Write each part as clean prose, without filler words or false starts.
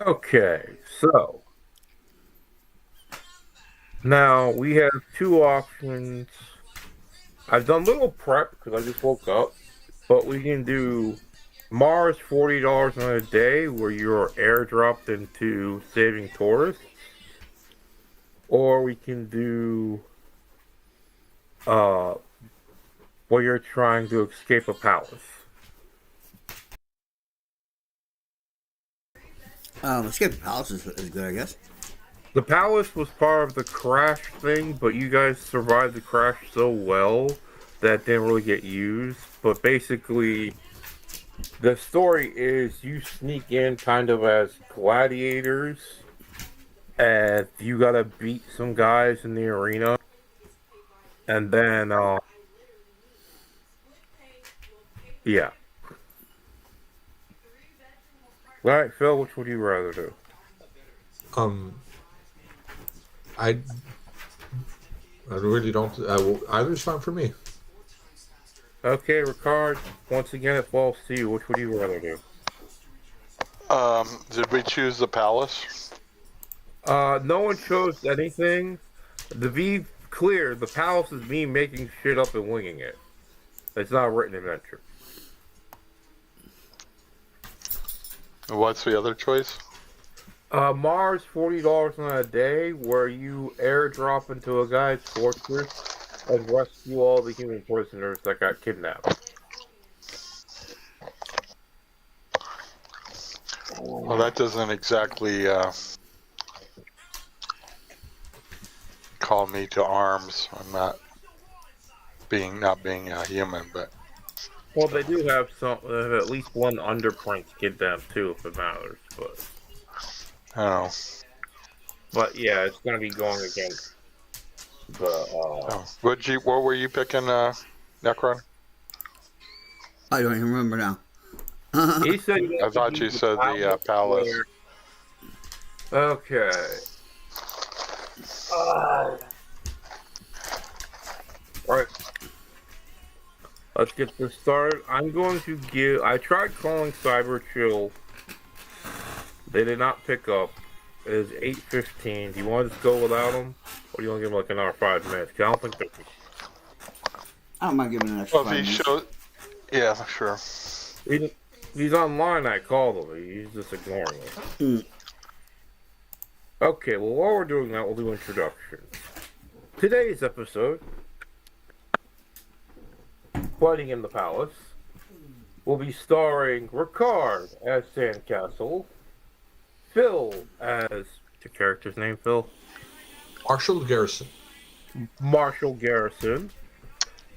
Okay, so now we have two options. I've done little prep because I just woke up, but we can do Mars $40 on a day where you're airdropped into saving tourists, or we can do uh where you're trying to escape a palace. Escape the Palace is good, I guess. The palace was part of the crash thing, but you guys survived the crash so well that didn't really get used. But basically, the story is you sneak in kind of as gladiators, and you gotta beat some guys in the arena, and then yeah. All right, Phil, which would you rather do? Um, I I really don't. Either's fine for me. Okay, Ricard. Once again, it falls to you. Which would you rather do? Did we choose the palace? No one chose anything. The V clear. The palace is me making shit up and winging it. It's not a written adventure. What's the other choice? Mars $40 on a day where you airdrop into a guy's fortress and rescue all the human prisoners that got kidnapped. Well, that doesn't exactly call me to arms. I'm not being a human, but Well, they do have some, at least one underprince kidnapped too, if it matters. I don't know. But yeah, it's gonna be going against the. What were you picking, Necron? I don't even remember now. He said. I thought you said the palace. Okay. All right. Let's get this started. I'm going to give. I tried calling Cyber Chill. They did not pick up. It is 8:15. Do you want to just go without them, or do you want to give them like another 5 minutes? 'Cause I don't think they're. I don't mind giving an extra Well, if 5 he minutes. showed, yeah, sure. He's online. I called him. He's just ignoring it. Mm. Okay. Well, while we're doing that, we'll do introductions. Today's episode, Fighting in the Palace, will be starring Ricard as Sandcastle, Phil as the character's name, Phil. Marshall Garrison. Marshall Garrison,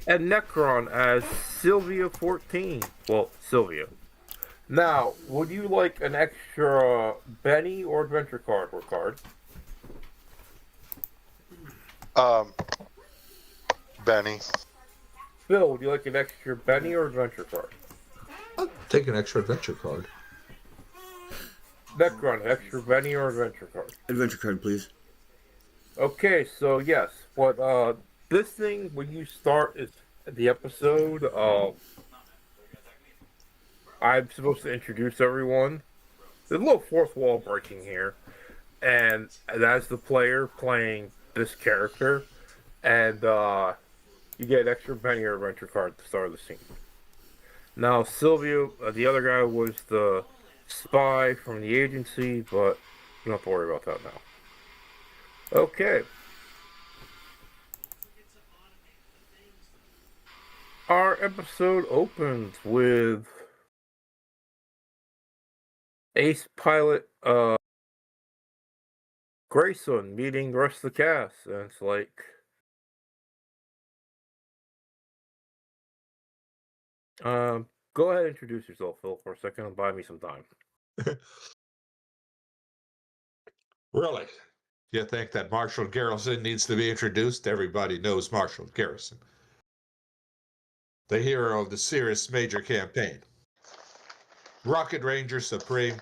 and Necron as Sylvia 14. Well, Sylvia. Now, would you like an extra Benny or adventure card, Ricard? Benny. Phil, would you like an extra Benny or adventure card? I'll take an extra adventure card. Necron, extra Benny or adventure card? Adventure card, please. Okay, so yes, what this thing when you start is the episode, I'm supposed to introduce everyone. There's a little fourth wall breaking here, and that's the player playing this character, and you get an extra penny or adventure card at the start of the scene. Now, Sylvia, the other guy was the spy from the agency, but you don't have to worry about that now. Okay. Our episode opens with Ace Pilot Grayson meeting the rest of the cast, and it's like go ahead and introduce yourself, Phil, for a second and buy me some time. Really? You think that Marshall Garrison needs to be introduced? Everybody knows Marshall Garrison, the hero of the Cirrus Major campaign. Rocket Ranger Supreme.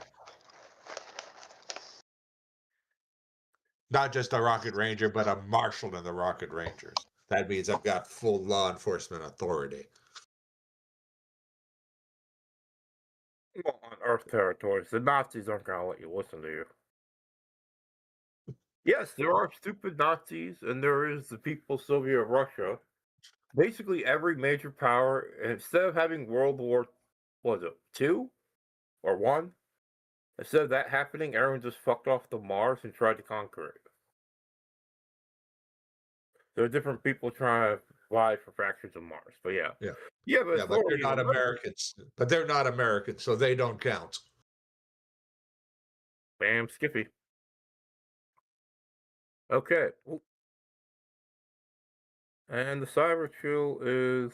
Not just a Rocket Ranger, but a Marshal in the Rocket Rangers. That means I've got full law enforcement authority. Well, on Earth territories, the Nazis aren't going to let you listen to you. Yes, there are stupid Nazis, and there is the People's Soviet of Russia. Basically, every major power, instead of having World War, what was it, 2 or 1? Instead of that happening, everyone just fucked off to Mars and tried to conquer it. There are different people trying to vie for fractions of Mars, but yeah. Yeah. Yeah, but Yeah, but they're not Americans. But they're not Americans, so they don't count. Bam, Skippy. Okay. And the Cyber Chill is...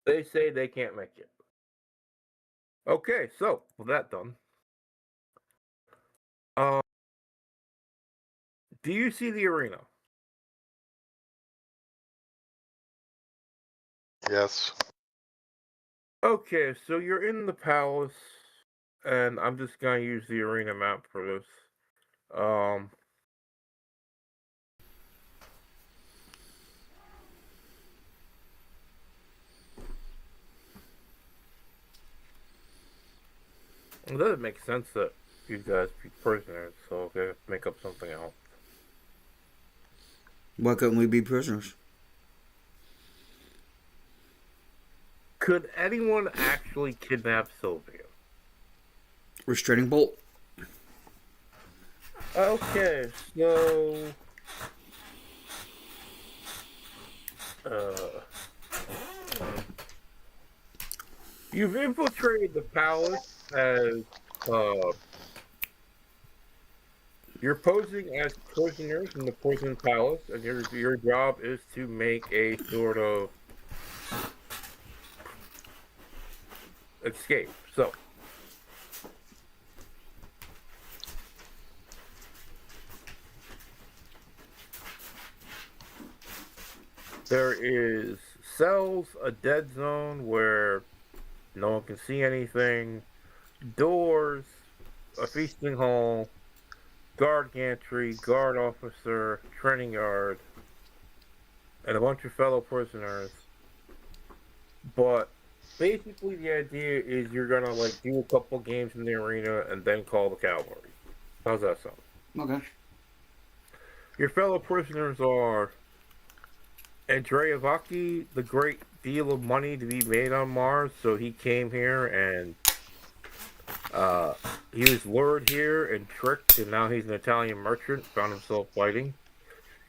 They say they can't make it. Okay, so, with that done. Do you see the arena? Yes. Okay, so you're in the palace, and I'm just gonna use the arena map for this. It doesn't make sense that you guys be prisoners, so okay, make up something else. Why couldn't we be prisoners? Could anyone actually kidnap Sylvia? Restraining bolt. Okay, so... You've infiltrated the palace as, you're posing as prisoners in the prison palace, and your job is to make a sort of escape. So, there is cells, a dead zone where no one can see anything, doors, a feasting hall, guard gantry, guard officer, training yard, and a bunch of fellow prisoners. But basically the idea is you're gonna like do a couple games in the arena and then call the cavalry. How's that sound? Okay. Your fellow prisoners are Andreevaki, the great deal of money to be made on Mars, so he came here and he was lured here and tricked, and now he's an Italian merchant, found himself fighting.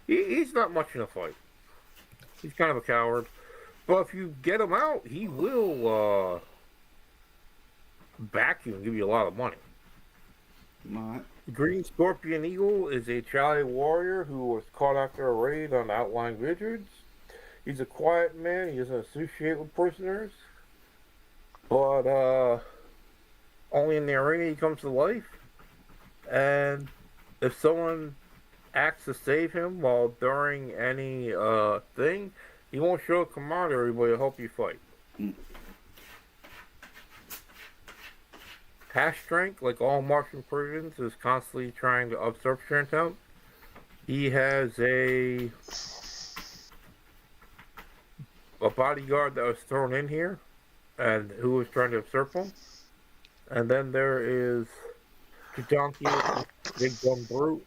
He's not much in a fight. He's kind of a coward. But if you get him out, he will back you and give you a lot of money. Alright. Green Scorpion Eagle is a Chali warrior who was caught after a raid on outlying vineyards. He's a quiet man. He doesn't associate with prisoners. But only in the arena he comes to life. And if someone acts to save him while during any thing, he won't show camaraderie, but he'll help you fight. Hash Strength, like all Martian prisons, is constantly trying to usurp Shantout. He has a bodyguard that was thrown in here, and who was trying to usurp him. And then there is Kajonki, Big Gun Brute,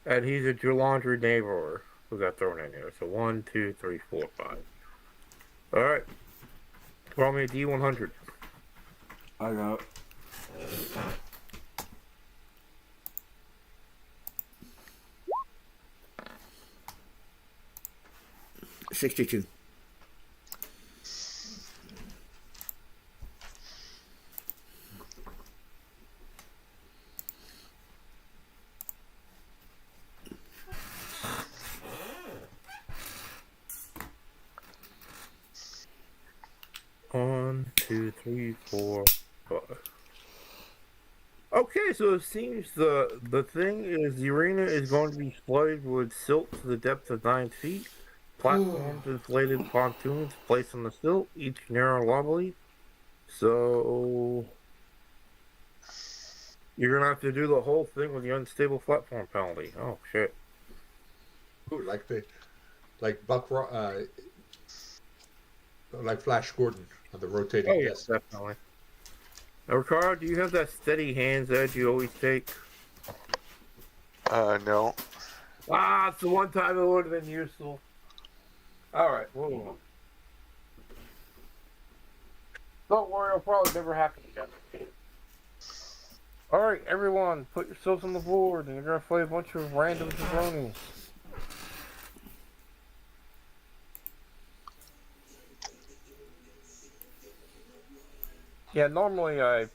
and he's a Jalandri neighbor who got thrown in here. So 1, 2, 3, 4, 5. Alright. Roll me a D100. I got it. 62. One, two, three, 4, 5. Okay, so it seems the thing is the arena is going to be flooded with silt to the depth of 9 feet. Platforms, inflated pontoons placed on the silt, each narrow lobby. So you're gonna have to do the whole thing with the unstable platform penalty. Oh shit! Ooh, like like Flash Gordon on the rotating Oh yeah, disc. definitely. Now, Ricardo, do you have that steady hands edge you always take? No. Ah, it's the one time it would have been useful. All right, whoa. Don't worry, it'll probably never happen again. All right, everyone, put yourselves on the board, and you're gonna play a bunch of random jabronis. Yeah, normally I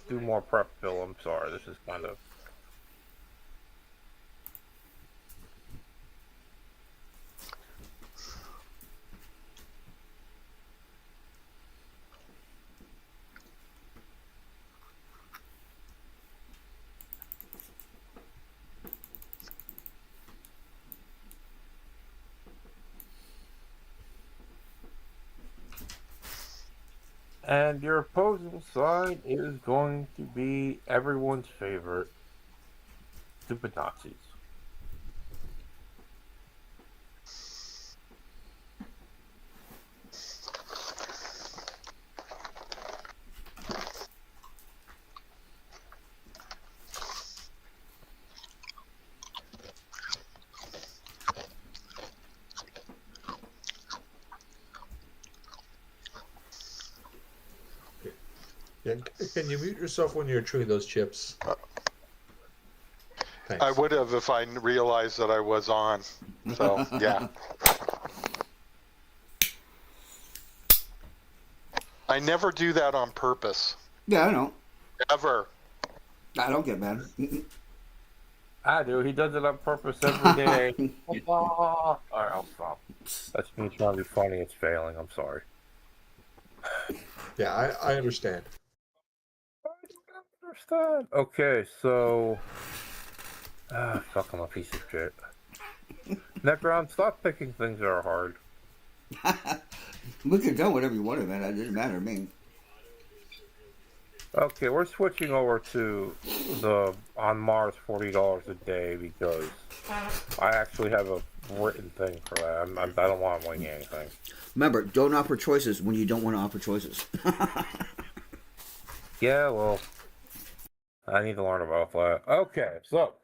do more prep, Bill. I'm sorry, this is kind of. And your opposing side is going to be everyone's favorite, stupid Nazis. Yeah, can you mute yourself when you're chewing those chips? Thanks. I would have if I realized that I was on. So, yeah. I never do that on purpose. Yeah, I know. Ever. I don't get mad. I do. He does it on purpose every day. All right, I'll stop. That's me trying to be funny. It's failing. I'm sorry. Yeah, I understand. I don't understand. Okay, so. Fuck, I'm a piece of shit. Necron, stop picking things that are hard. We could go whatever you wanted, man. It doesn't matter to me. Okay, we're switching over to the on Mars $40 a day because I actually have a written thing for that. I don't want to wing anything. Remember, don't offer choices when you don't want to offer choices. Yeah, well, I need to learn about that. Okay, so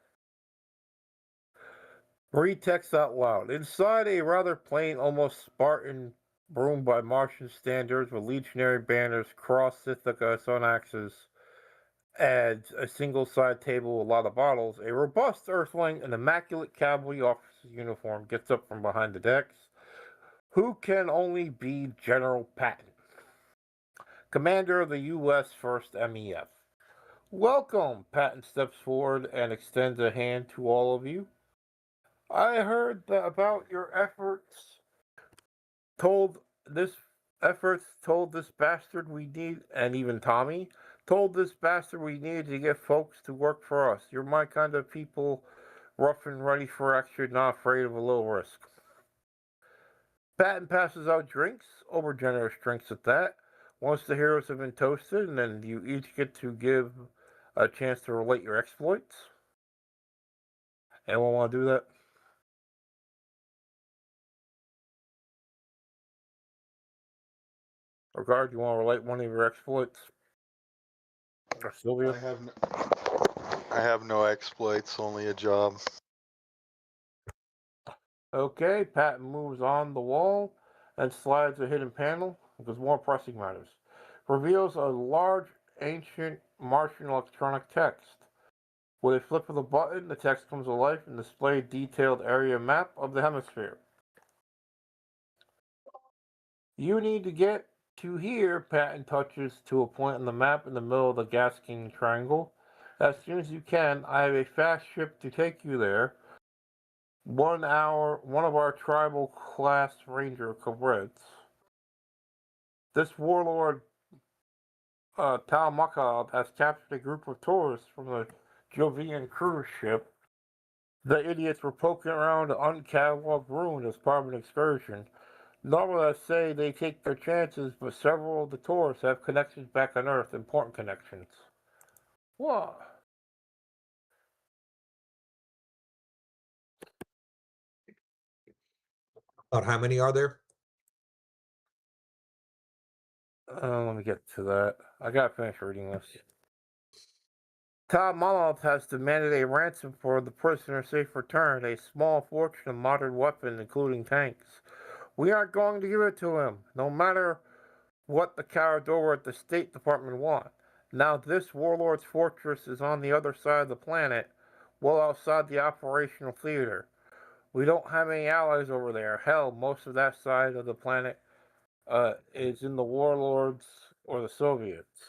read text out loud. Inside a rather plain, almost Spartan room by Martian standards with legionary banners, cross Sithika on axes, and a single side table with a lot of bottles, a robust earthling in immaculate cavalry officer's uniform gets up from behind the decks, who can only be General Patton, commander of the U.S. 1st MEF. Welcome, Patton steps forward and extends a hand to all of you. I heard about your told told this bastard we need, and even Tommy told this bastard we needed to get folks to work for us. You're my kind of people, rough and ready for action, not afraid of a little risk. Patton passes out drinks, over generous drinks at that. Once the heroes have been toasted, and then you each get to give a chance to relate your exploits. Anyone want to do that? Regard, you want to relate one of your exploits? Or Sylvia? I have no exploits, only a job. Okay, Patton moves on the wall and slides a hidden panel because more pressing matters. Reveals a large, ancient Martian electronic text. With a flip of the button, the text comes to life and displays a detailed area map of the hemisphere. You need to get to here, Patton touches to a point on the map in the middle of the Gas King Triangle. As soon as you can, I have a fast ship to take you there. 1 hour, one of our tribal class ranger corvettes. This warlord, Tal Makab, has captured a group of tourists from the Jovian cruise ship. The idiots were poking around an uncatalogued ruin as part of an excursion. Normally I say they take their chances, but several of the tourists have connections back on Earth, important connections. What? About how many are there? Let me get to that. I gotta finish reading this. Tom Molotov has demanded a ransom for the prisoner's safe return, a small fortune of modern weapons, including tanks. We aren't going to give it to him, no matter what the cowards over at the State Department want. Now, this warlord's fortress is on the other side of the planet, well outside the operational theater. We don't have any allies over there. Hell, most of that side of the planet is in the warlords or the Soviets.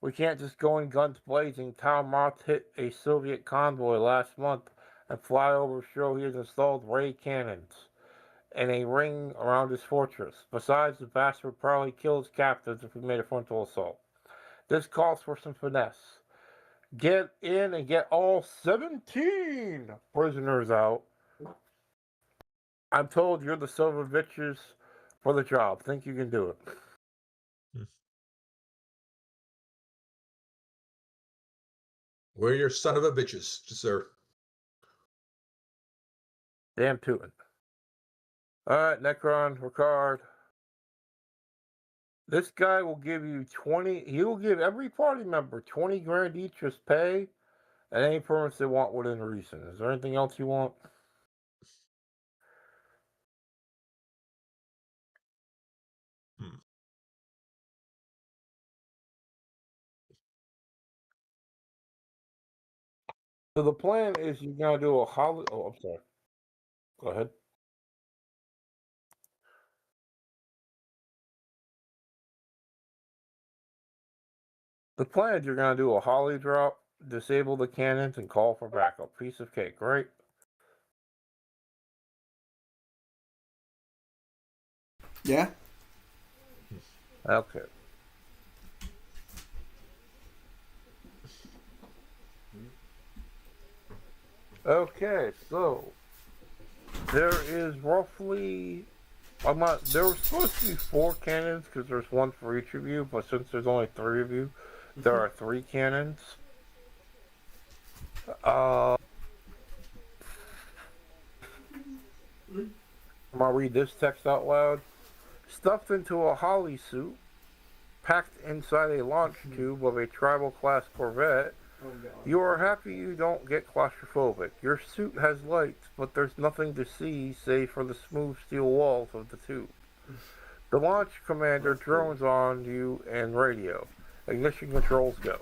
We can't just go in guns blazing. Tom Roth hit a Soviet convoy last month and fly over to show he has installed ray cannons and a ring around his fortress. Besides, the bastard would probably kill his captives if we made a frontal assault. This calls for some finesse. Get in and get all 17 prisoners out. I'm told you're the Silvovitches for the job. Think you can do it. We're your son of a bitches, sir. Damn tootin'. Alright, Necron, Ricard. This guy will give you 20, he will give every party member 20 grand each as pay and any permits they want within reason. Is there anything else you want? So the plan is you're gonna do a holiday. Oh, I'm sorry. Go ahead. The plan is you're gonna do a holly drop, disable the cannons, and call for backup. Piece of cake, right? Yeah. Okay. Okay, so there is roughly. There were supposed to be 4 cannons because there's one for each of you, but since there's only 3 of you, there are 3 cannons. I'm gonna read this text out loud. Stuffed into a holly suit, packed inside a launch tube of a tribal class Corvette, you are happy you don't get claustrophobic. Your suit has lights, but there's nothing to see save for the smooth steel walls of the tube. The launch commander drones on you and radio. Ignition controls go.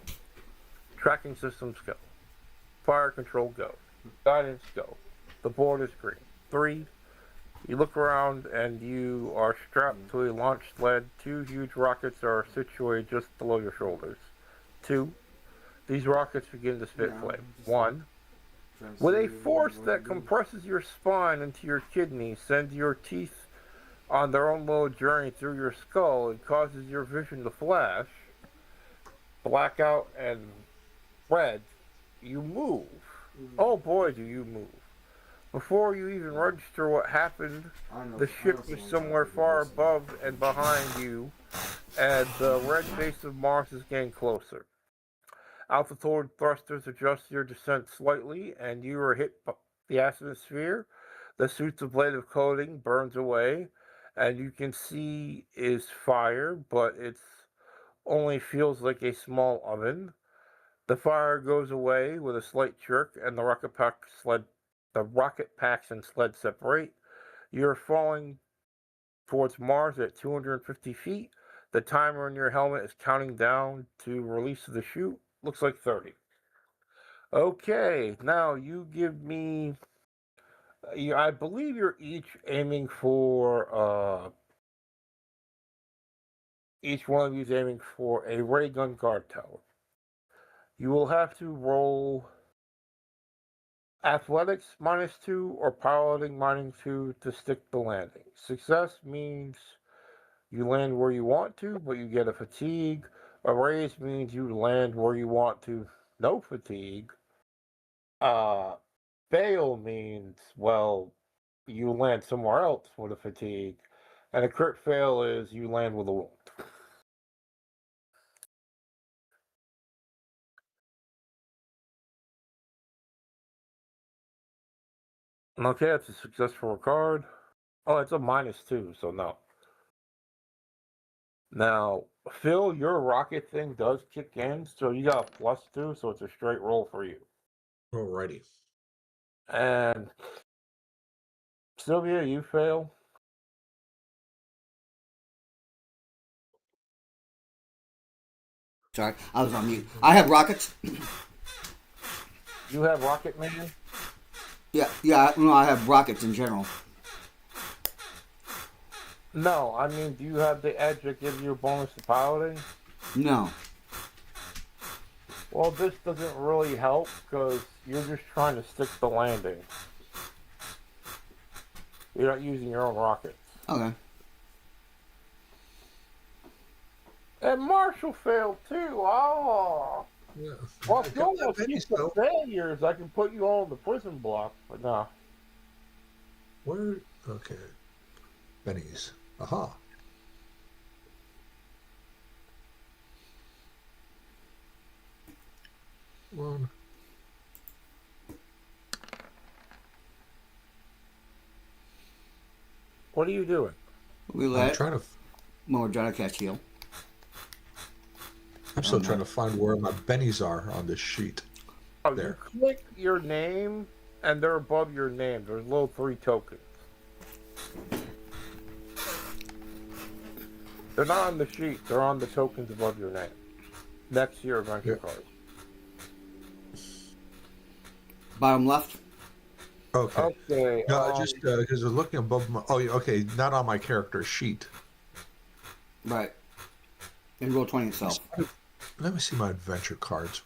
Tracking systems go. Fire control go. Guidance go. The board is green. 3. You look around and you are strapped to a launch sled. 2 huge rockets are situated just below your shoulders. 2. These rockets begin to spit flame. 1. With a force that compresses your spine into your kidneys, sends your teeth on their own little journey through your skull, and causes your vision to flash, blackout, and red, you move. Oh boy, do you move. Before you even register what happened, the ship is somewhere far above and behind you, and the red face of Mars is getting closer. Altitude thrusters adjust your descent slightly, and you are hit by the atmosphere. The suit's ablative coating burns away, and you can see is fire, but it only feels like a small oven. The fire goes away with a slight jerk, and the rocket packs and sled separate. You're falling towards Mars at 250 feet. The timer in your helmet is counting down to release the chute. Looks like 30. Okay, now you give me. I believe you're each aiming for. Each one of you is aiming for a ray gun guard tower. You will have to roll athletics -2 or piloting -2 to stick the landing. Success means you land where you want to, but you get a fatigue. A raise means you land where you want to, no fatigue. fail means, well, you land somewhere else with a fatigue. And a crit fail is you land with a wound. Okay, it's a successful card. Oh, it's a -2, so no. Now, Phil, your rocket thing does kick in, so you got a +2, so it's a straight roll for you. Alrighty. And Sylvia, you fail. Sorry, I was on mute. I have rockets. You have Rocket Man. Yeah. No, I have rockets in general. No, I mean, do you have the edge that gives you a bonus to piloting? No. Well, this doesn't really help because you're just trying to stick the landing. You're not using your own rockets. Okay. And Marshall failed too. Oh. Yeah. Well, I if you got that almost penny keep the still. failures, I can put you all in the prison block, but no. Where? Okay. Bennies. Aha. One. What are you doing? We I'm let trying to. more Johnny Cash heal. I'm still no. trying to find where my bennies are on this sheet. Oh, There. you click your name, and they're above your name. There's little 3 tokens. They're not on the sheet. They're on the tokens above your name. Next to your adventure card. Bottom left. Okay. Okay. No, just because I was looking above my. Oh, yeah, okay. Not on my character sheet. Right. And roll 20 itself. Let me see my adventure cards.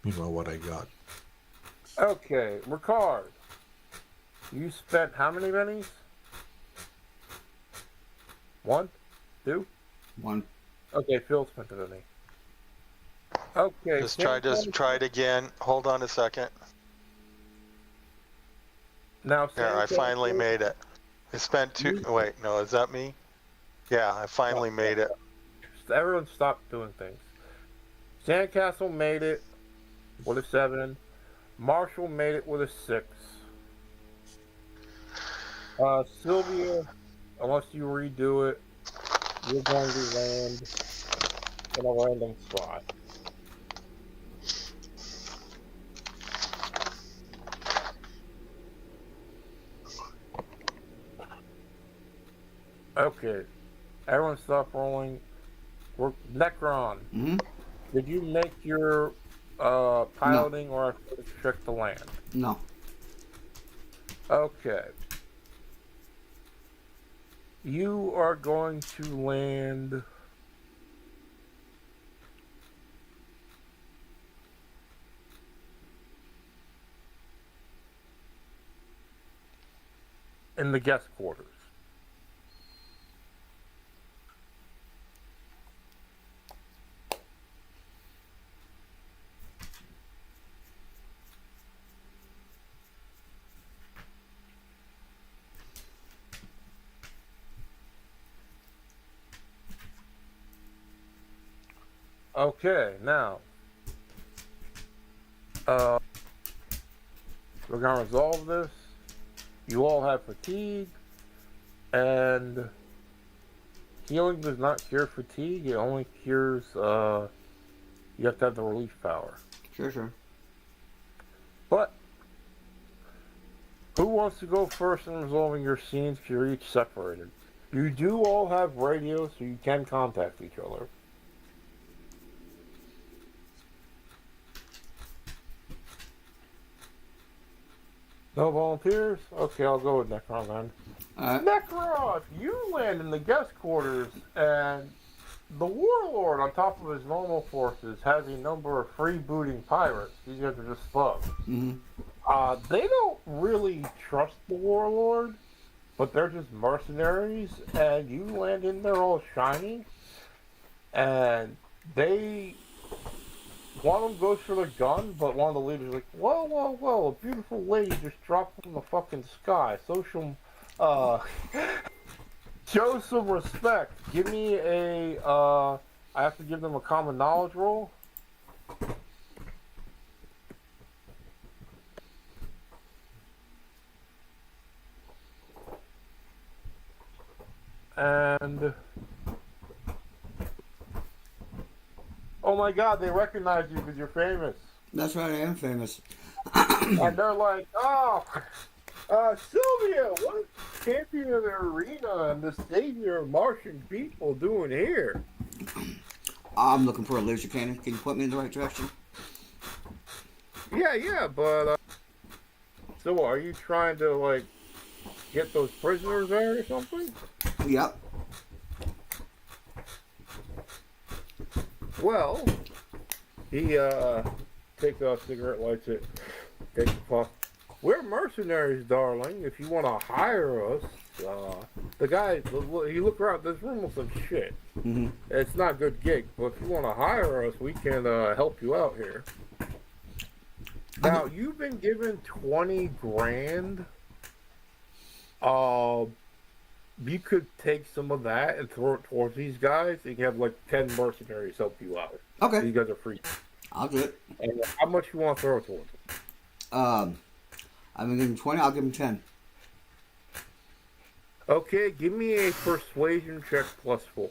Meanwhile, what I got. Okay, Ricard. You spent how many pennies? 1? 2? 1. Okay, Phil spent a penny. Okay. Just try it again. Hold on a second. Now, There, I finally made it. I spent 2. Wait, no, is that me? Yeah, I finally made it. Everyone stopped doing things. Sandcastle made it with a 7. Marshall made it with a 6. Sylvia, unless you redo it, you're going to land in a random spot. Okay. Everyone stop rolling. Necron, Mm-hmm. did you make your piloting or check the land? No. Okay. You are going to land in the guest quarters. Okay, now we're gonna resolve this. You all have fatigue, and healing does not cure fatigue. It only cures. You have to have the relief power. Sure. But who wants to go first in resolving your scenes? 'Cause you're each separated. You do all have radio, so you can contact each other. No volunteers? Okay, I'll go with Necron then. Necron, you land in the guest quarters, and the Warlord, on top of his normal forces, has a number of freebooting pirates. These guys are just thugs. Mm-hmm. They don't really trust the Warlord, but they're just mercenaries, and you land in there all shiny, and they one of them goes for the gun, but one of the leaders is like, whoa, a beautiful lady just dropped from the fucking sky. Social, show some respect. Give me a, I have to give them a common knowledge roll. And oh my god, they recognize you because you're famous. That's right, I am famous. And they're like, oh, Sylvia, what is champion of the arena and the savior of Martian people doing here? I'm looking for a laser cannon. Can you point me in the right direction? Yeah, but, so are you trying to, like, get those prisoners out or something? Yep. Well, he, takes out a cigarette, lights it, takes a puff. We're mercenaries, darling. If you want to hire us, the guy, you look around, this room looks like shit. Mm-hmm. It's not a good gig, but if you want to hire us, we can help you out here. Now, you've been given 20 grand. You could take some of that and throw it towards these guys. You can have like 10 mercenaries help you out. Okay. These guys are free. I'll do it. And how much you want to throw towards them? I'm gonna give him 20. I'll give him 10. Okay, give me a persuasion check +4.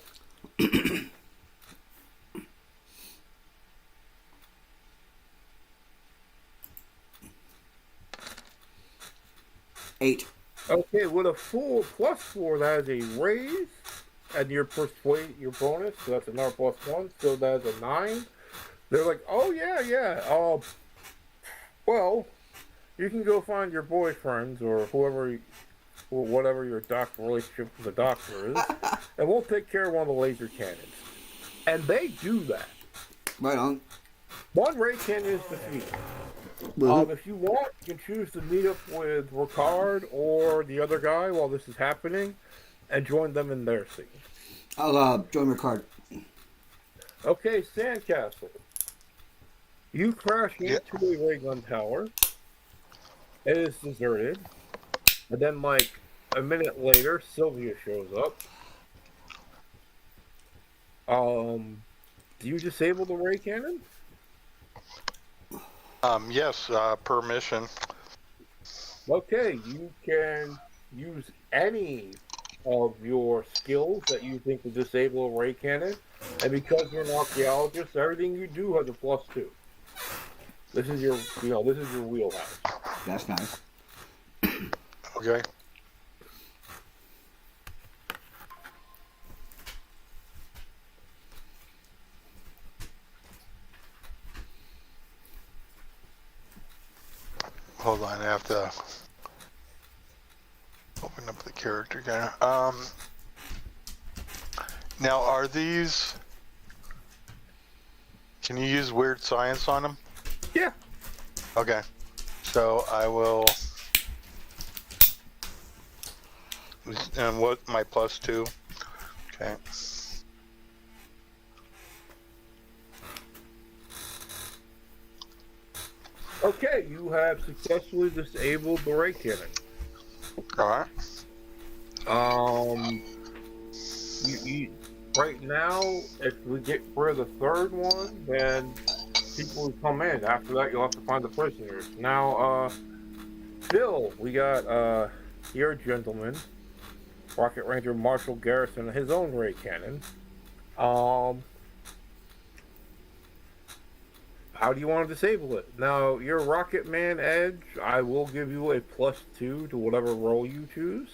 8. Okay, with a full +4, that is a raise, and your bonus, so that's another +1, so that's a 9. They're like, oh yeah. Well, you can go find your boyfriends or whatever your relationship with the doctor is, and we'll take care of one of the laser cannons. And they do that. Right on. One ray cannon is defeated. If you want, you can choose to meet up with Ricard or the other guy while this is happening, and join them in their scene. I'll join Ricard. Okay, Sandcastle. You crash into a ray gun tower. It is deserted. And then, like, a minute later, Sylvia shows up. Do you disable the ray cannon? Yes, permission. Okay, you can use any of your skills that you think will disable a ray cannon. And because you're an archaeologist, everything you do has a +2. This is your, this is your wheelhouse. That's nice. Okay. Hold on, I have to open up the character again. Now, are these... Can you use weird science on them? Yeah. Okay. So I will... And what, my +2? Okay. Okay, you have successfully disabled the ray cannon. Alright. Right now, if we get rid of the third one, then people will come in. After that, you'll have to find the prisoners. Now, Phil, we got, your gentleman, Rocket Ranger Marshall Garrison, his own ray cannon. How do you want to disable it? Now, your Rocket Man Edge, I will give you a +2 to whatever role you choose.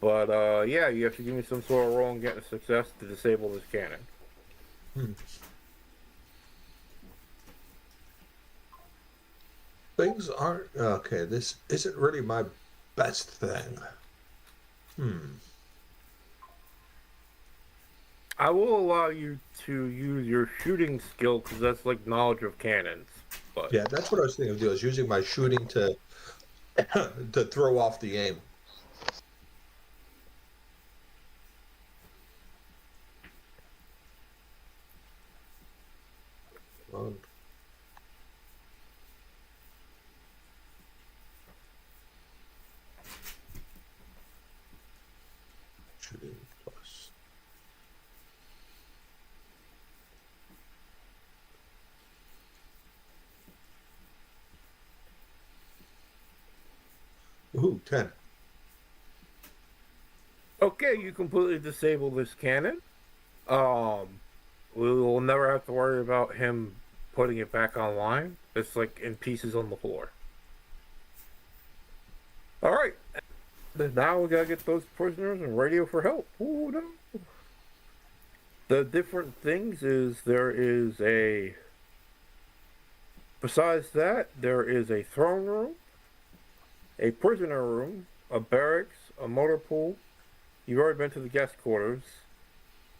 But, yeah, you have to give me some sort of roll and get a success to disable this cannon. Things aren't... Okay, this isn't really my best thing. I will allow you to use your shooting skill, because that's like knowledge of cannons. But Yeah, that's what I was thinking of doing, is using my shooting to to throw off the aim. One. Shooting plus. Ooh, 10. Okay, you completely disable this cannon. We will never have to worry about him putting it back online. It's like in pieces on the floor. All right. Then now we gotta get those prisoners and radio for help. Ooh, no. The different things is there is a. Besides that, there is a throne room, a prisoner room, a barracks, a motor pool. You've already been to the guest quarters,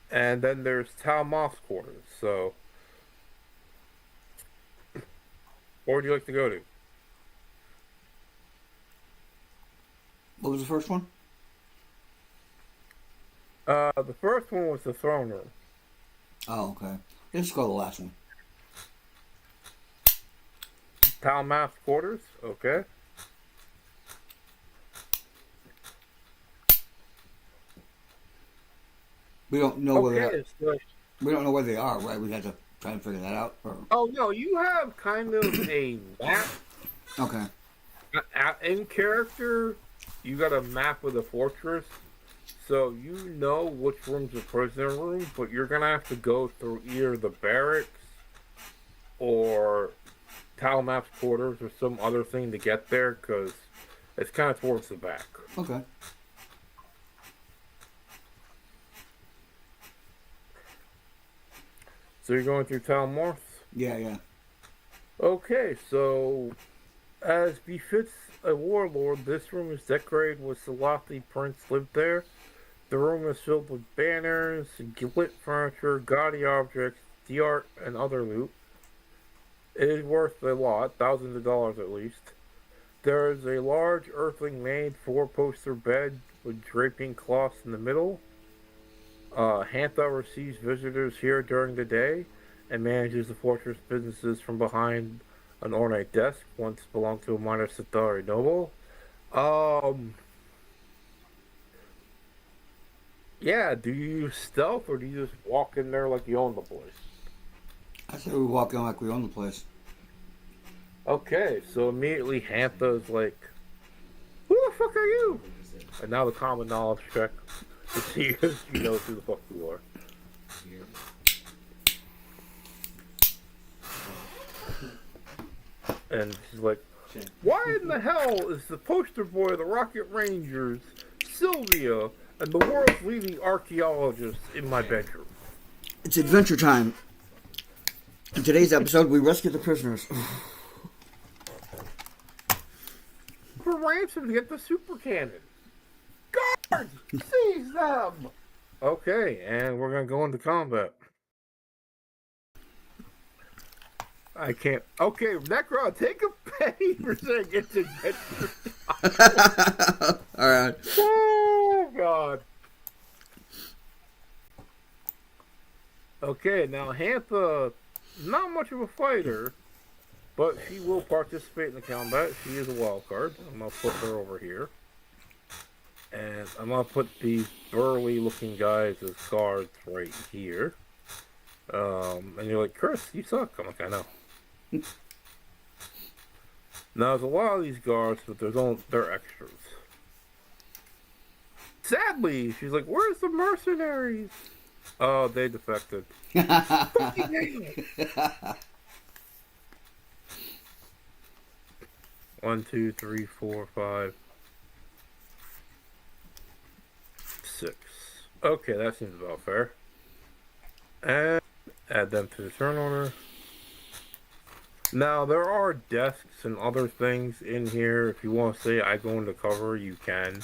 and then there's Tal Moth's quarters. So, where would you like to go to? What was the first one? The first one was the throne room. Oh, okay. Let's go to the last one. Tal Moth's quarters. Okay. We don't know where Okay. So, we don't know where they are, right? We had to try and figure that out. Or... oh no, you have kind of a map. Okay. In character, you got a map of the fortress, so you know which room's a prisoner room, but you're gonna have to go through either the barracks or Talmap's quarters or some other thing to get there, because it's kind of towards the back. Okay. So you're going through Talmorth? Yeah. Okay, so as befits a warlord, this room is decorated with Salathi prints lived there. The room is filled with banners, gilt furniture, gaudy objects, the art, and other loot. It is worth a lot, thousands of dollars at least. There is a large earthling-made four-poster bed with draping cloths in the middle. Hantha receives visitors here during the day and manages the fortress businesses from behind an ornate desk, once belonged to a minor Sithari noble. Yeah, do you use stealth or do you just walk in there like you own the place? I said we walk in like we own the place. Okay, so immediately Hantha's like, who the fuck are you? And now the common knowledge check to see if she knows who the fuck you are. And she's like, why in the hell is the poster boy of the Rocket Rangers, Sylvia, and the world's leading archaeologist in my bedroom? It's adventure time. In today's episode, we rescue the prisoners. For ransom to get the super cannon. Guards! Seize them! Okay, and we're gonna go into combat. I can't. Okay, Necron, take a penny for saying it's adventure time. Alright. Oh, God. Okay, now Hantha, not much of a fighter, but she will participate in the combat. She is a wild card. I'm going to put her over here. And I'm going to put these burly looking guys as guards right here. And you're like, Chris, you suck. I'm like, I know. Now, there's a lot of these guards, but they're extras. Sadly, she's like, where's the mercenaries? Oh, they defected. One, two, three, four, 5, 6. Okay, that seems about fair. And add them to the turn order. Now, there are desks and other things in here. If you want to say I go into cover, you can.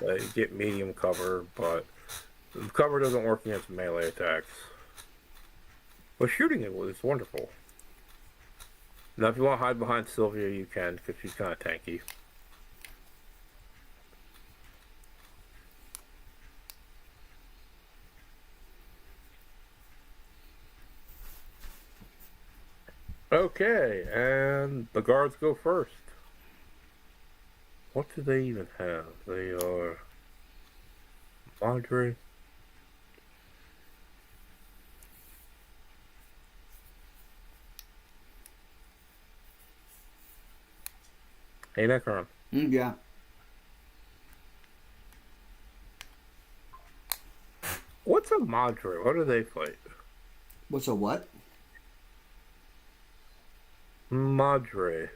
You get medium cover, but cover doesn't work against melee attacks. But shooting it is wonderful. Now, if you want to hide behind Sylvia, you can, because she's kind of tanky. Okay, and the guards go first. What do they even have? They are Madre. Hey, Necron. Yeah. What's a Madre? What do they fight? What's a what? Madre.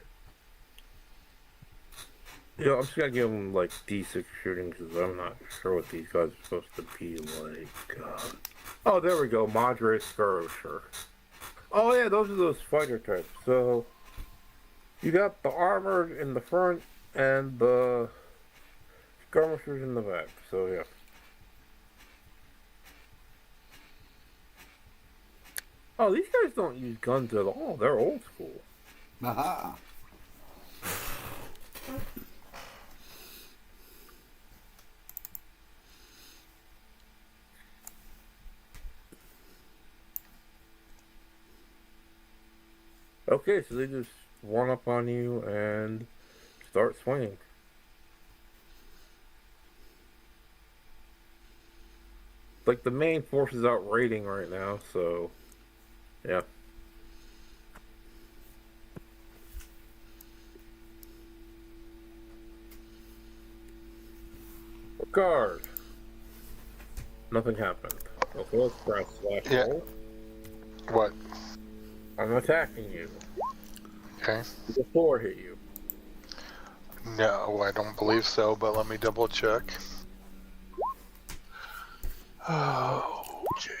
I'm just gonna give them like D6 shooting because I'm not sure what these guys are supposed to be like. Oh, there we go. Madre Skirmisher. Oh yeah, those are those fighter types. So you got the armored in the front and the skirmishers in the back. So yeah. Oh, these guys don't use guns at all. They're old school. Aha. Okay, so they just run up on you and start swinging. Like the main force is out raiding right now, so yeah. Guard. Nothing happened. Okay, let's press slash Yeah. roll. What? I'm attacking you. Okay. Did the 4 hit you? No, I don't believe so, but let me double check. Okay,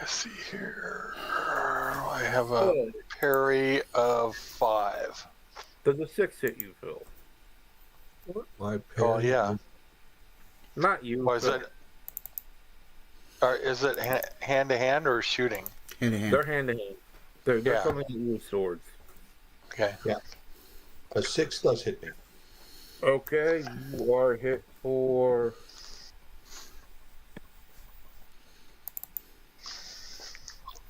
let's see here. I have a Good. parry of 5. Does the 6 hit you, Phil? My Oh, yeah. Not you. Was Phil. it? Is it hand to hand or shooting? Hand to hand. They're hand to hand. They're Yeah. coming at you with swords. Okay. A 6 does hit me. Okay, you are hit for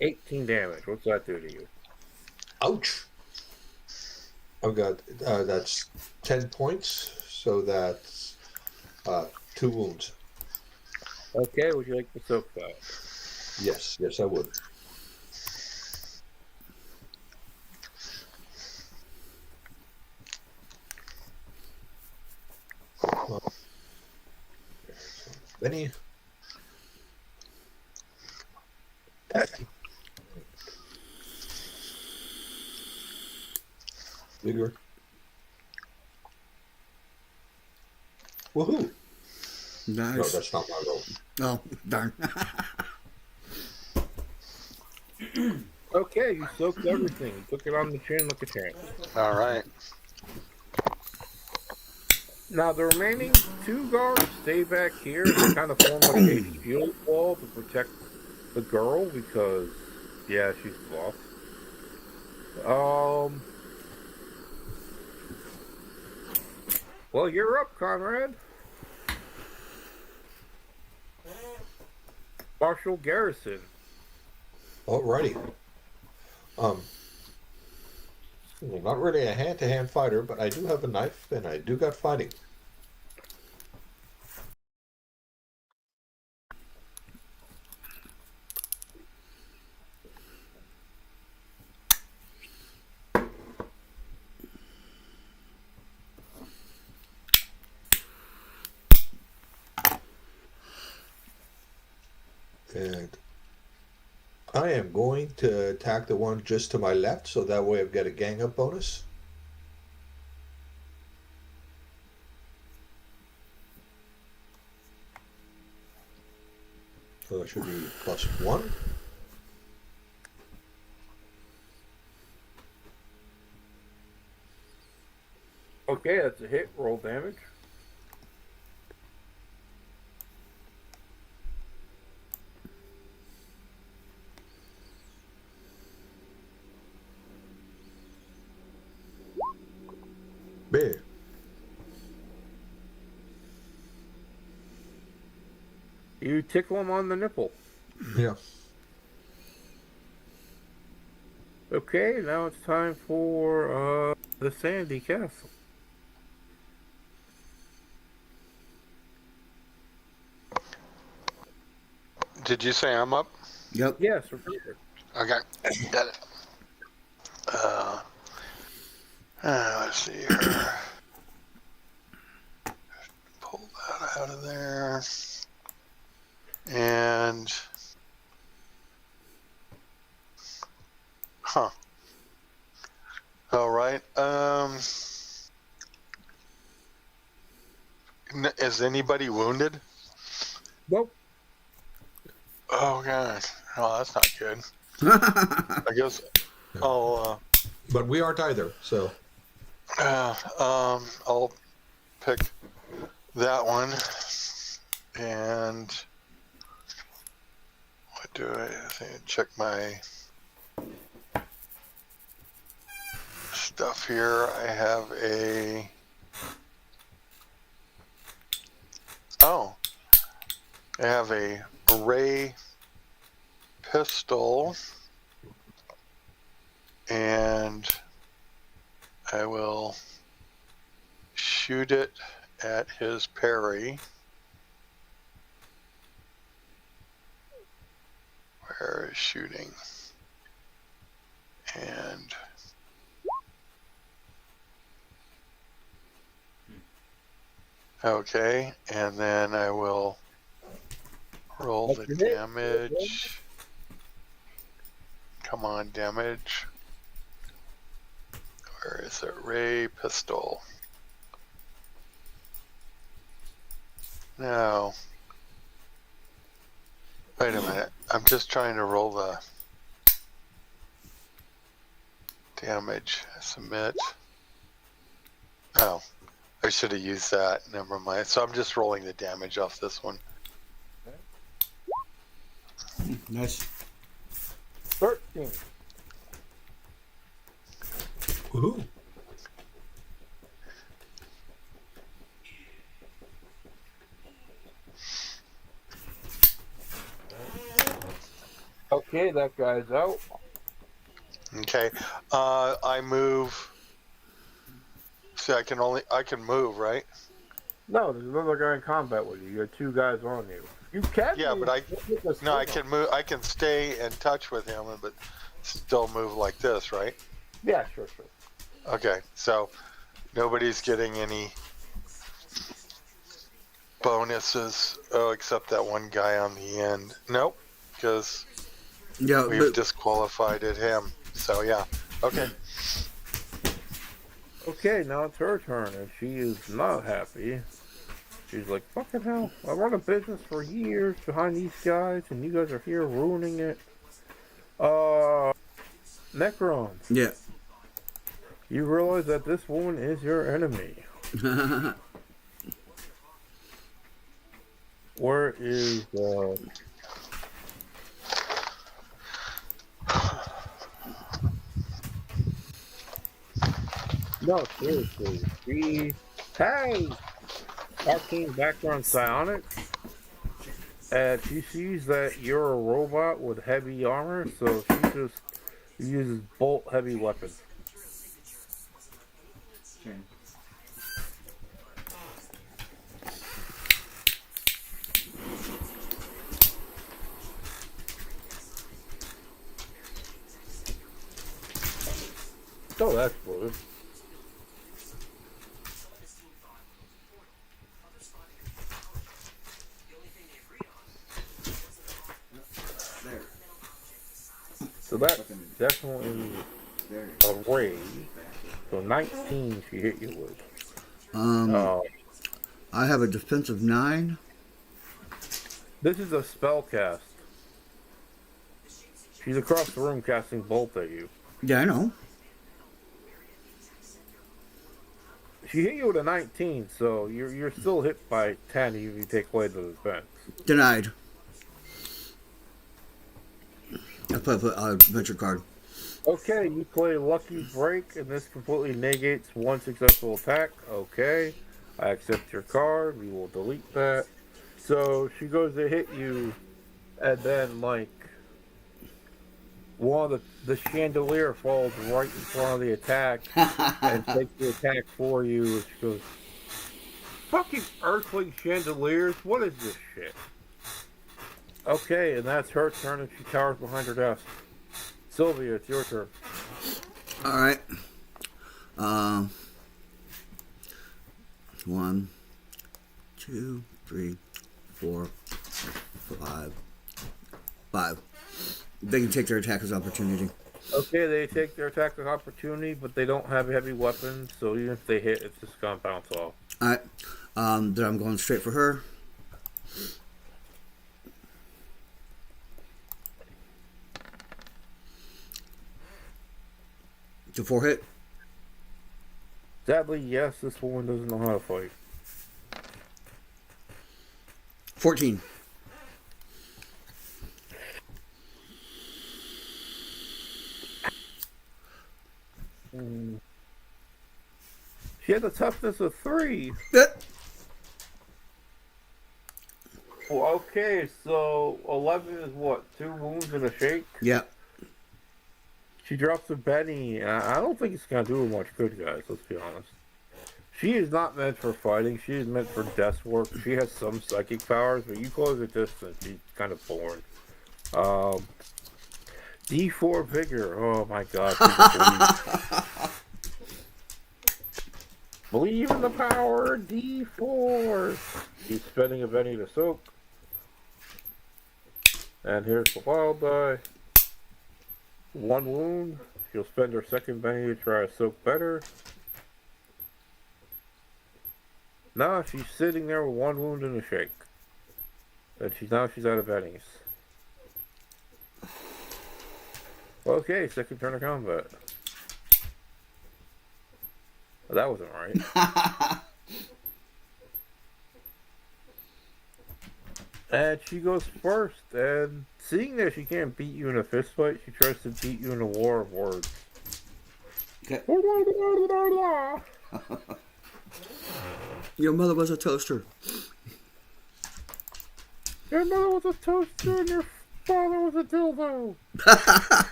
18 damage. What's that do to you? Ouch! I've got that's 10 points, so that's 2 wounds. Okay, would you like to soak that? Yes, I would. Benny. Vigor. Woohoo! No, Nice. that's not my roll. Oh, darn. Okay, you soaked everything. You took it on the chin like a champ. All right. Now, the remaining 2 guards stay back here and kind of form like a shield wall to protect the girl because, yeah, she's lost. Well, you're up, Conrad. Marshal Garrison. Alrighty. Well, not really a hand-to-hand fighter, but I do have a knife and I do got fighting. And I am going to attack the one just to my left, so that way I've got a gang up bonus. So that should be +1. Okay, that's a hit. Roll damage. Big. You tickle him on the nipple. Yeah. Okay, now it's time for the Sandy Castle. Did you say I'm up? Yep. Yes, remember. Okay, got it. Uh, let's see here. Pull that out of there. And all right. Is anybody wounded? Nope. Oh god. Oh, that's not good. I guess I'll But we aren't either, so. I'll pick that one. And what do I think? Check my stuff here. I have a I have a ray pistol, and I will shoot it at his parry. Where is shooting? And okay, and then I will roll the damage. Come on, damage. Where is it? Ray pistol. No. Wait a minute. I'm just trying to roll the damage. Submit. Oh, I should have used that. Never mind. So I'm just rolling the damage off this one. Nice. 13. Woohoo. Okay, that guy's out. Okay. I move. See, I can move, right? No, there's another guy in combat with you. You got two guys on you. You can. Yeah, move. but I can move. I can stay in touch with him, but still move like this, right? Yeah, sure. Okay, so nobody's getting any bonuses. Oh, except that one guy on the end. Nope, because Yeah, we've disqualified him. So yeah, okay. Okay, now it's her turn, and she is not happy. She's like, fucking hell, I run a business for years behind these guys, and you guys are here ruining it. Necron, yeah. you realize that this woman is your enemy. Where is, No, seriously. Hey! Arcane background psionics. And she sees that you're a robot with heavy armor, so she just uses bolt heavy weapons. Oh, that's good. So that's definitely a raise. So 19 she hit you with. I have a defensive 9. This is a spell cast. She's across the room casting bolt at you. Yeah, I know. She hit you with a 19, so you're still hit by 10 if you take away the defense. Denied. I put adventure card. Okay, you play Lucky Break, and this completely negates one successful attack. Okay, I accept your card. We will delete that. So she goes to hit you, and then, like, one of the chandelier falls right in front of the attack and takes the attack for you. Which goes, fucking Earthling chandeliers. What is this shit? Okay, and that's her turn, and she cowers behind her desk. Sylvia, it's your turn. All right. 1, 2, 3, 4, 5. 5. They can take their attack as opportunity. Okay, they take their attack as opportunity, but they don't have heavy weapons, so even if they hit, it's just gonna bounce off. All right. Then I'm going straight for her. To 4 hit. Sadly, yes, this woman doesn't know how to fight. 14. She had a toughness of 3. Well, okay, so 11 is what? 2 wounds and a shake? Yeah. She drops a Benny. I don't think it's going to do her much good, guys. Let's be honest. She is not meant for fighting. She is meant for desk work. She has some psychic powers, but you close a distance, she's kind of boring. D4 Vigor. Oh, my God. Believe in the power. D4. She's spending a Benny to soak. And here's the wild die. 1 wound. She'll spend her second Benny to try to soak better. Nah, she's sitting there with 1 wound and a shake. And now she's out of Bennies. Okay, second turn of combat. Well, that wasn't right. And she goes first, and seeing that she can't beat you in a fist fight, she tries to beat you in a war of words. Okay. Your mother was a toaster. Your mother was a toaster and your father was a dildo.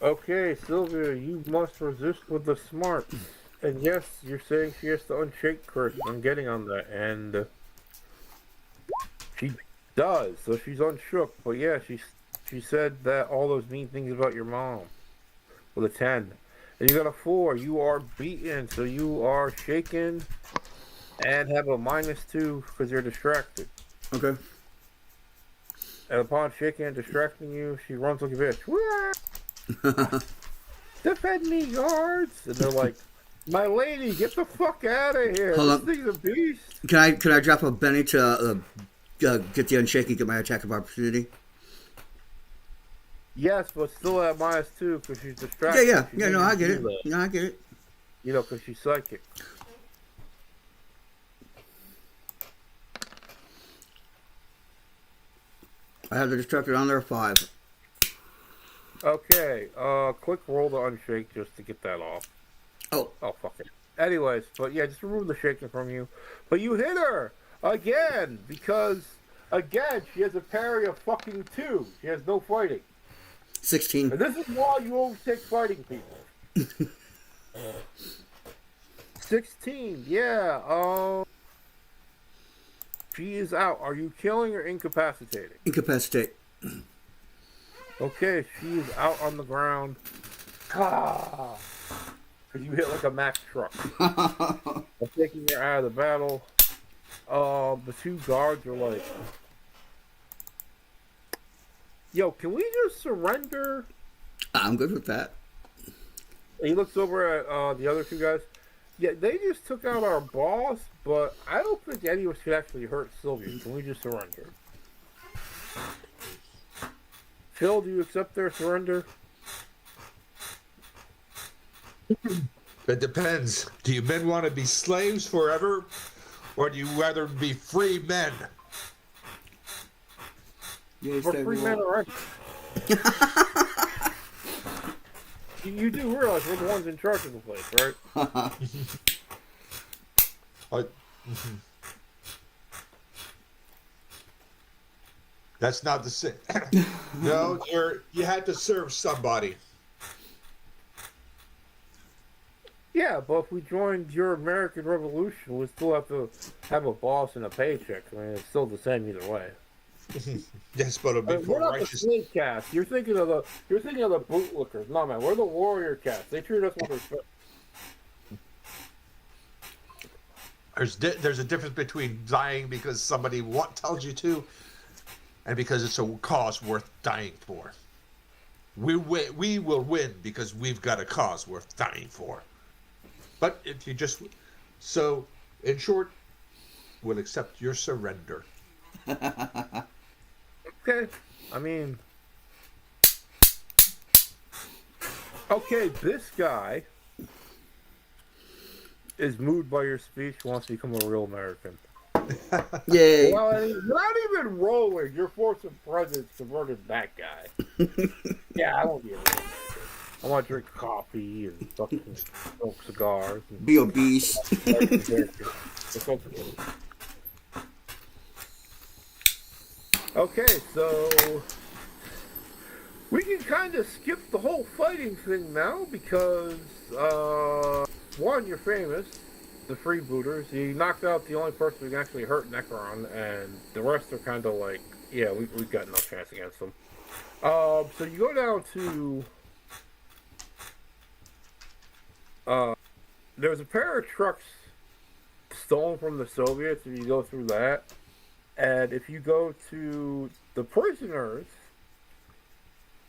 Okay, Sylvia, you must resist with the smarts. And yes, you're saying she has to unshake Chris. I'm getting on that. And she does. So she's unshook. But yeah, she said that all those mean things about your mom. With a 10. And you got a 4. You are beaten. So you are shaken. And have a -2 because you're distracted. Okay. And upon shaking and distracting you, she runs like a bitch. Defend me, guards! And they're like, my lady, get the fuck out of here. Hold This up. thing's a beast. Can I drop a Benny to get the unshaking, get my attack of opportunity? Yes, but still at -2 because she's distracted. Yeah. No, I get it. No, I get it. You know, because she's psychic. I have the distracted on there 5. Okay, quick roll to unshake just to get that off. Oh, fuck it. Anyways, but yeah, just remove the shaking from you. But you hit her again because, again, she has a parry of fucking 2. She has no fighting. 16. And this is why you always take fighting people. 16, yeah. She is out. Are you killing or incapacitating? Incapacitate. Okay, she is out on the ground. Ah. Because you hit like a Mack truck. I'm taking her out of the battle. The 2 guards are like, yo, can we just surrender? I'm good with that. And he looks over at the other 2 guys. Yeah, they just took out our boss, but I don't think any of us could actually hurt Sylvia. Can we just surrender? Phil, do you accept their surrender? It depends. Do you men want to be slaves forever, or do you rather be free men? Yeah, We're free men already. You do realize we're the ones in charge of the place, right? That's not the same. No, you had to serve somebody. Yeah, but if we joined your American Revolution, we still have to have a boss and a paycheck. I mean, it's still the same either way. Yes, but it'll be We're for not the righteous. snake cast. You're thinking of the bootlickers. No, man, we're the warrior cast. They treat us with respect. There's a difference between dying because somebody tells you to, and because it's a cause worth dying for. We will win because we've got a cause worth dying for. But if you just so, in short, we'll accept your surrender. Okay, I mean, okay, this guy is moved by your speech, wants to become a real American. Yay. Well, not even rolling. Your force of presence converted that guy. Yeah, I won't be a real American. I want to drink coffee and fucking smoke cigars. And Be obese. Okay, so we can kind of skip the whole fighting thing now because, one, you're famous, the freebooters. You knocked out the only person who can actually hurt Necron, and the rest are kind of like, yeah, we've got no chance against them. So you go down to, there's a pair of trucks stolen from the Soviets, if you go through that. And if you go to the prisoners,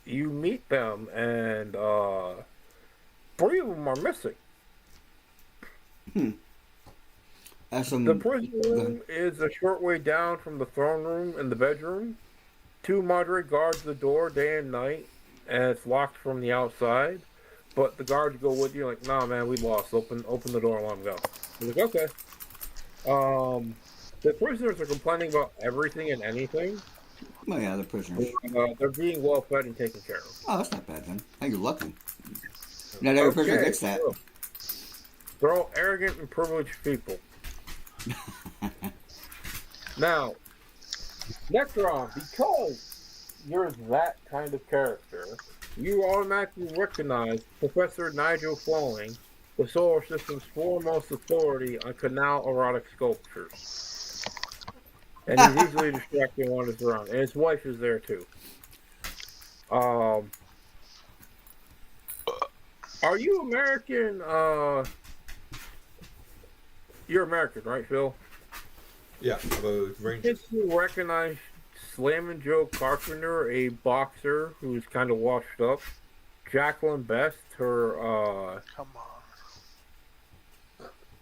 you meet them, and 3 of them are missing. The prison room is a short way down from the throne room and the bedroom. 2 Madre guards the door day and night, and it's locked from the outside. But the guards go with you, like, nah, man, we lost. Open the door and let them go. You're like, okay. The prisoners are complaining about everything and anything. Oh yeah, the prisoners. They're being well fed and taken care of. Oh, that's not bad then. Hey, you're lucky. Not every prisoner gets that. So they're all arrogant and privileged people. Now, Necron, because you're that kind of character, you automatically recognize Professor Nigel Fleming, the solar system's foremost authority on canal erotic sculptures. And he's easily distracted when he's around. And his wife is there too. Are you American? You're American, right, Phil? Yeah, the Ranger. Did you recognize Slammin' Joe Carpenter, a boxer who's kind of washed up? Jacqueline Best, her, Come on.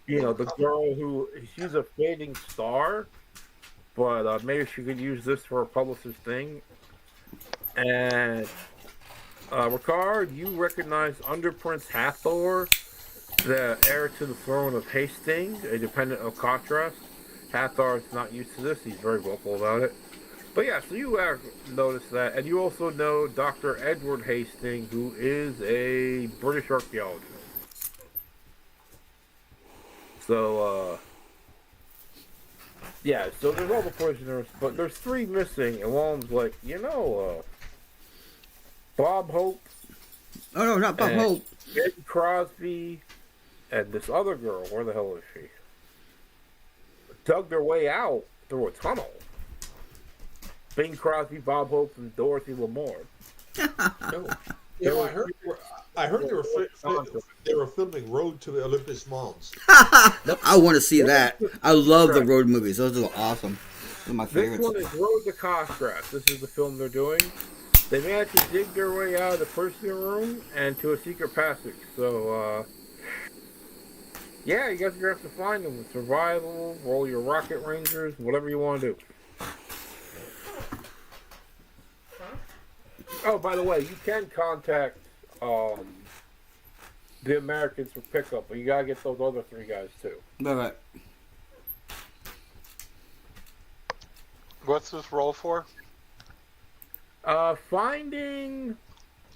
you know, the girl who, she's a fading star, but maybe she could use this for a publicist thing. And, Ricard, you recognize under Prince Hathor, the heir to the throne of Hastings, a dependent of Katras. Hathor is not used to this. He's very vocal about it. But yeah, so you noticed that. And you also know Dr. Edward Hastings, who is a British archaeologist. So, yeah, so there's all the prisoners, but there's 3 missing, and one of them's like, Bob Hope. Oh no, not Bob Hope. Ed Crosby, and this other girl, where the hell is she? Dug their way out through a tunnel. Bing Crosby, Bob Hope, and Dorothy L'Amour. I heard they were filming Road to Olympus Mons. I want to see that. I love the road movies. Those are awesome. Those are my favorites. This one is Road to Kostrat. This is the film they're doing. They managed to dig their way out of the prisoner room and to a secret passage. So, yeah, you guys are going to have to find them. Survival, roll your Rocket Rangers, whatever you want to do. Oh, by the way, you can contact the Americans for pickup, but you got to get those other 3 guys, too. All right. What's this roll for? Finding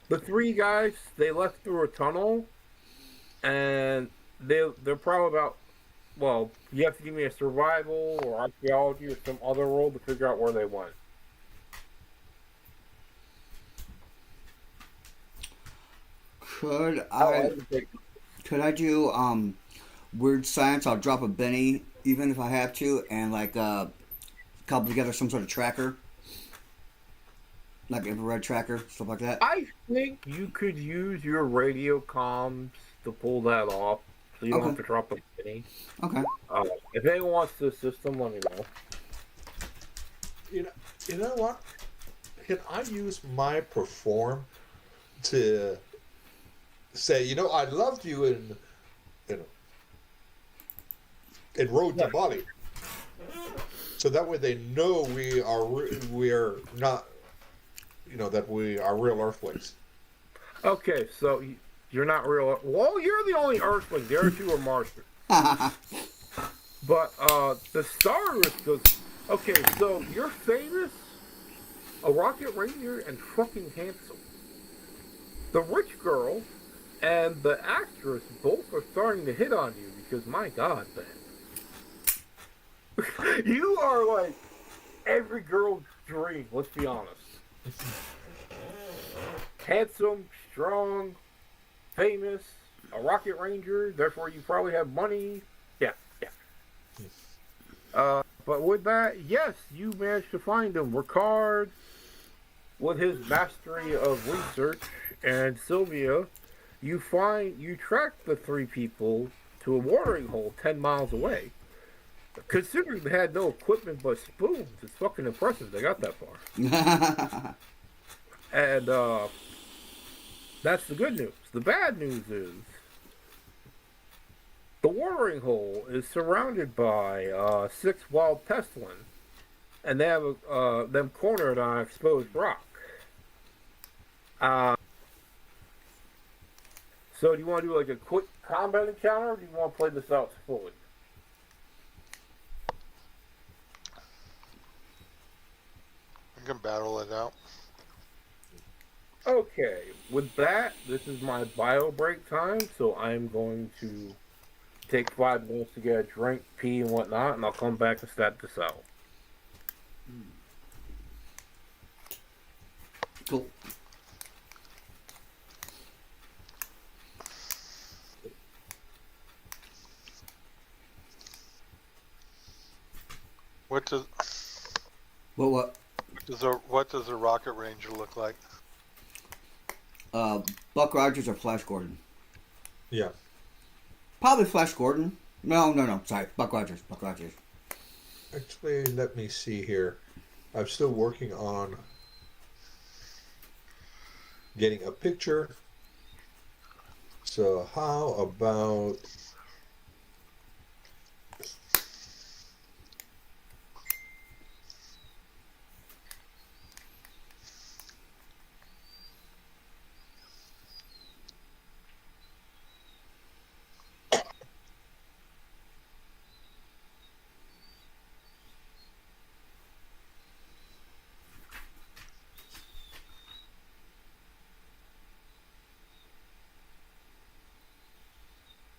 the 3 guys, they left through a tunnel, and they're probably about, well, you have to give me a survival or archaeology or some other role to figure out where they went. Could How I long did it could I do weird science? I'll drop a Benny even if I have to, and like cobble together some sort of tracker, like infrared tracker, stuff like that. I think you could use your radio comms to pull that off, so you don't Okay. have to drop a penny. Okay. If anyone wants to assist them, let me know. You know, you know what? Can I use my perform to say, I loved you you know, in Road to Yeah. Bali, so that way they know we are not, that we are real Earthlings. Okay, so you're not real. Well, you're the only Earthling. The other two are Martians. But the Stardust goes. Okay, so you're famous, a Rocket Ranger, and fucking handsome. The rich girl and the actress both are starting to hit on you because, my God, man, you are like every girl's dream. Let's be honest. Handsome, strong, famous, a Rocket Ranger. Therefore, you probably have money. Yeah, yeah. But with that, yes, you managed to find him. Ricard, with his mastery of research, and Sylvia, you track the three people to a watering hole 10 miles away. Considering they had no equipment but spoons, it's fucking impressive they got that far. And that's the good news. The bad news is the watering hole is surrounded by 6 wild pestilence, and they have them cornered on exposed rock. So do you want to do like a quick combat encounter, or do you want to play this out fully? We can battle it out. Okay, with that, this is my bio break time, so I'm going to take 5 minutes to get a drink, pee, and whatnot, and I'll come back and stat this out. Cool. What does What? what does a Rocket Ranger look like? Buck Rogers or Flash Gordon? Yeah. Probably Flash Gordon. No. Sorry, Buck Rogers. Buck Rogers. Actually, let me see here. I'm still working on getting a picture. So how about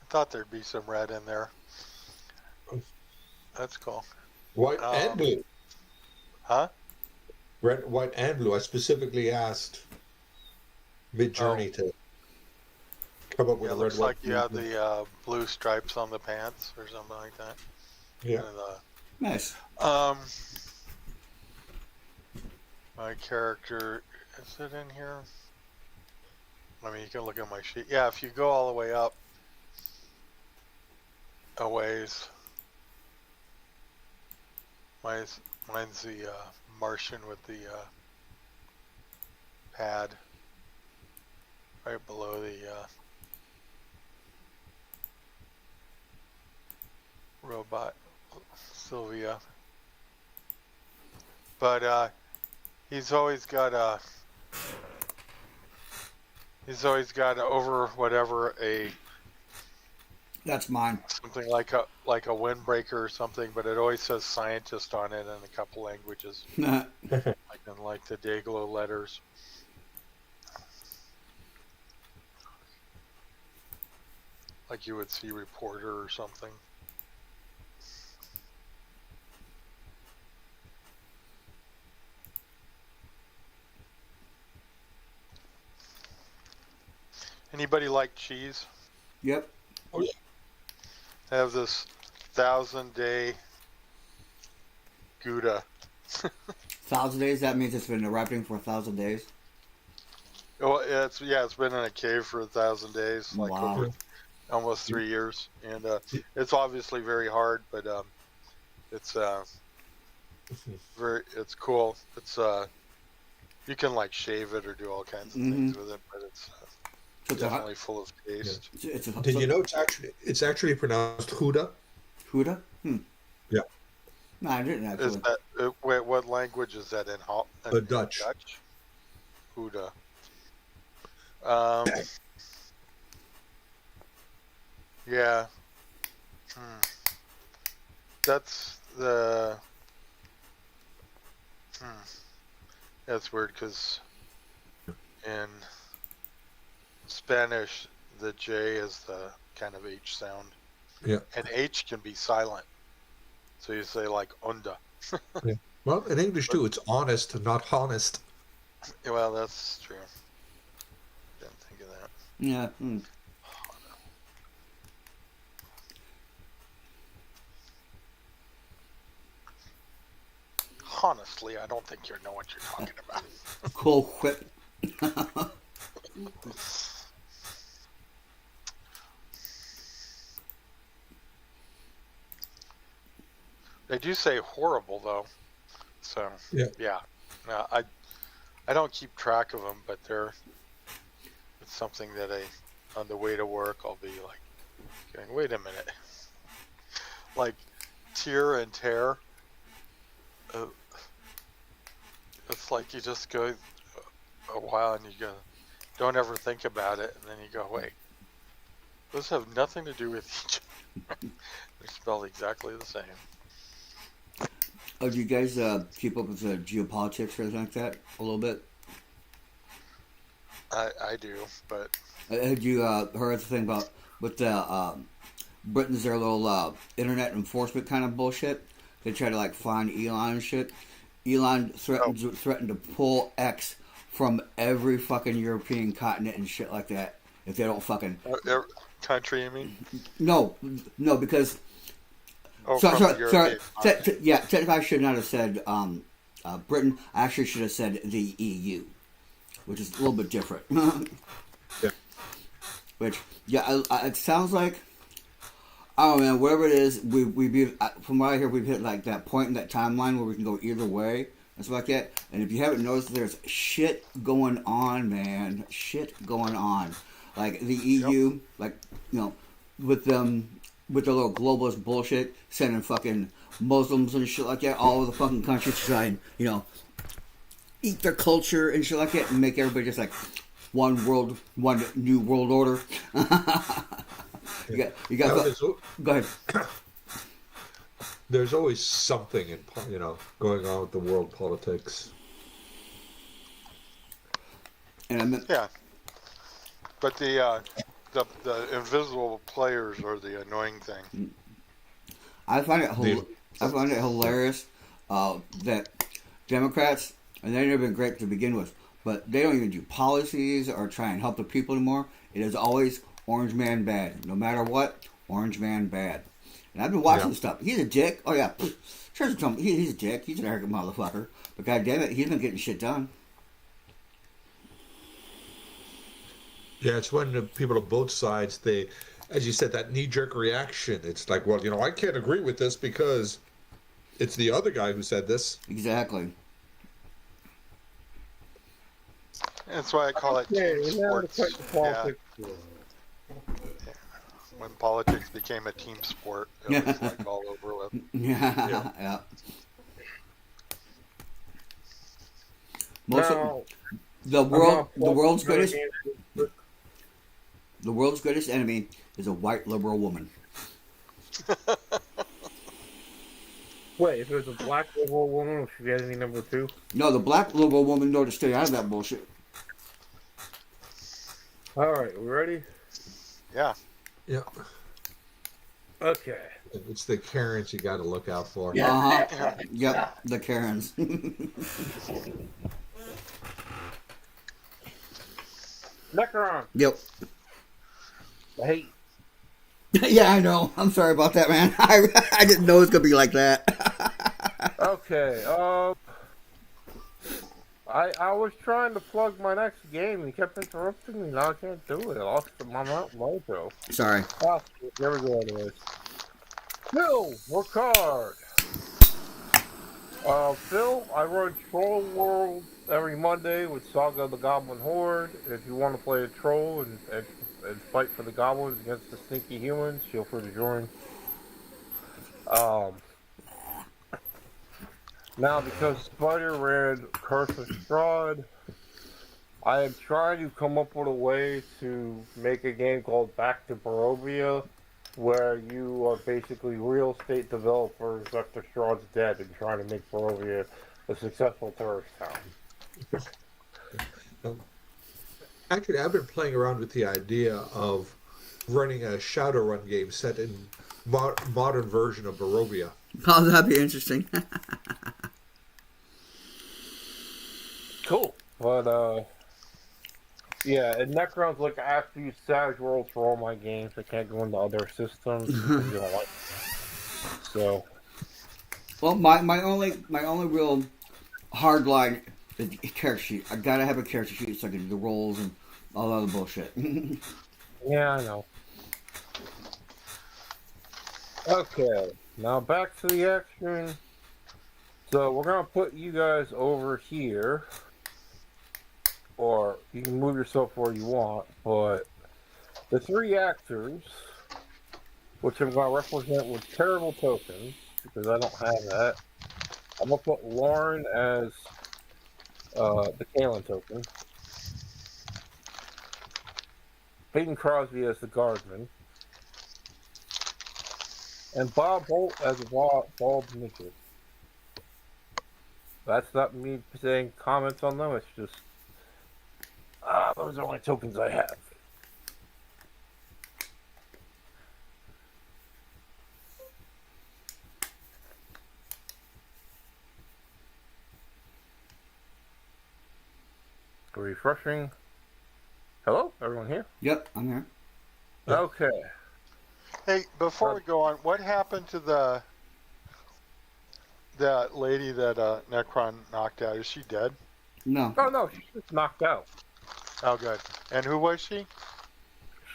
I thought there'd be some red in there. That's cool. white and blue? Huh? Red, white, and blue. I specifically asked Midjourney to come up with Yeah, a it red, looks white, like you blue. have the blue stripes on the pants or something like that. Yeah. Nice. My character, is it in here? I mean, you can look at my sheet. Yeah, if you go all the way up a ways, mine's the Martian with the pad right below the robot Sylvia. But he's always got over whatever That's mine. something like a windbreaker or something, but it always says scientist on it in a couple languages, like in like the Dayglow letters. Like you would see reporter or something. And Anybody like cheese? Yep. Oh, yeah. I have this 1,000-day Gouda. 1,000 days. That means it's been erupting for 1,000 days. Oh, it's been in a cave for 1,000 days, like Wow. over almost 3 years, and it's obviously very hard, but it's it's cool. It's you can like shave it or do all kinds of things with it, but it's So it's a definitely full of taste. It's a, Did you know it's actually pronounced Huda? Huda? Yeah. No, I didn't Is actually. that wait, what language is that in? Dutch. Dutch. Huda. Yeah. That's the. That's weird because in Spanish the J is the kind of H sound. Yeah. And H can be silent. So you say like onda. Yeah. Well, in English too, it's honest, not honest. Well, that's true. Didn't think of that. Yeah. Honestly, I don't think you know what you're talking about. Cool whip. They do say horrible though. So yeah. I don't keep track of them, but it's something that on the way to work I'll be like going, wait a minute, like tear and tear. It's like you just go a while and you go, don't ever think about it, and then you go, wait, those have nothing to do with each other. They're spelled exactly the same. Oh, do you guys keep up with geopolitics or anything like that a little bit? I do, but Had you heard the thing about with the Britain's their little internet enforcement kind of bullshit? They try to like find Elon and shit. Elon threatened to pull X from every fucking European continent and shit like that if they don't fucking country. You mean? No, because. Oh, sorry. Technically, I should not have said Britain. I actually should have said the EU, which is a little bit different. Yeah. Which, it sounds like, I don't know, man, whatever it is, from what I hear, we've hit like that point in that timeline where we can go either way and stuff like that. And if you haven't noticed, there's shit going on, man. Shit going on. Like the EU, like, with them. With their little globalist bullshit, sending fucking Muslims and shit like that all over the fucking country to try and, eat their culture and shit like that and make everybody just like one new world order. you got go ahead. There's always something going on with the world politics. And yeah, but the invisible players are the annoying thing. I find it hilarious that Democrats, and they've never been great to begin with, but they don't even do policies or try and help the people anymore. It is always orange man bad. No matter what, orange man bad. And I've been watching stuff. He's a dick. Oh yeah, he's a dick. He's an arrogant motherfucker. But goddamn it, he's been getting shit done. Yeah, it's when the people on both sides, they, as you said, that knee-jerk reaction. It's like, well, I can't agree with this because it's the other guy who said this. Exactly. That's why I call it team sports. When politics became a team sport, it was like all over with. Yeah. The world's greatest enemy is a white liberal woman. Wait, if there's a black liberal woman, would she get any number 2? No, the black liberal woman know to stay out of that bullshit. Alright, we ready? Yeah. Yeah. Okay. It's the Karens you got to look out for. Yeah. Yep, the Karens. Necron. Yep. Hey, Yeah, I know. I'm sorry about that, man. I didn't know it was gonna be like that. okay. I was trying to plug my next game. He kept interrupting me. Now I can't do it. I lost my mojo. Sorry. Ah, there we go. Anyways, Phil, work hard. Phil, I run Troll World every Monday with Saga the Goblin Horde. If you want to play a troll and fight for the goblins against the sneaky humans, feel free to join. Um, Now because Spider ran Curse of Strahd, I am trying to come up with a way to make a game called Back to Barovia, where you are basically real estate developers after Strahd's dead and trying to make Barovia a successful tourist town. Actually, I've been playing around with the idea of running a Shadowrun game set in modern version of Barovia. Oh, that'd be interesting. Cool. But, yeah, and Necron's like, I have to use Savage Worlds for all my games. I can't go into other systems because you don't like it. So. Well, my only real hard line is character sheet. I gotta have a character sheet so I can do the rolls and all that other bullshit. Yeah, I know. Okay, now back to the action. So we're gonna put you guys over here, or you can move yourself where you want. But the three actors, which I'm gonna represent with terrible tokens because I don't have that. I'm gonna put Lauren as the Kalen token, Peyton Crosby as the guardsman, and Bob Holt as a bald midget. That's not me saying comments on them. It's just those are the only tokens I have. Refreshing. Hello, everyone here? Yep, I'm here. Okay. Hey, before we go on, what happened to that lady that Necron knocked out? Is she dead? No. Oh no, she's just knocked out. Oh, good. And who was she?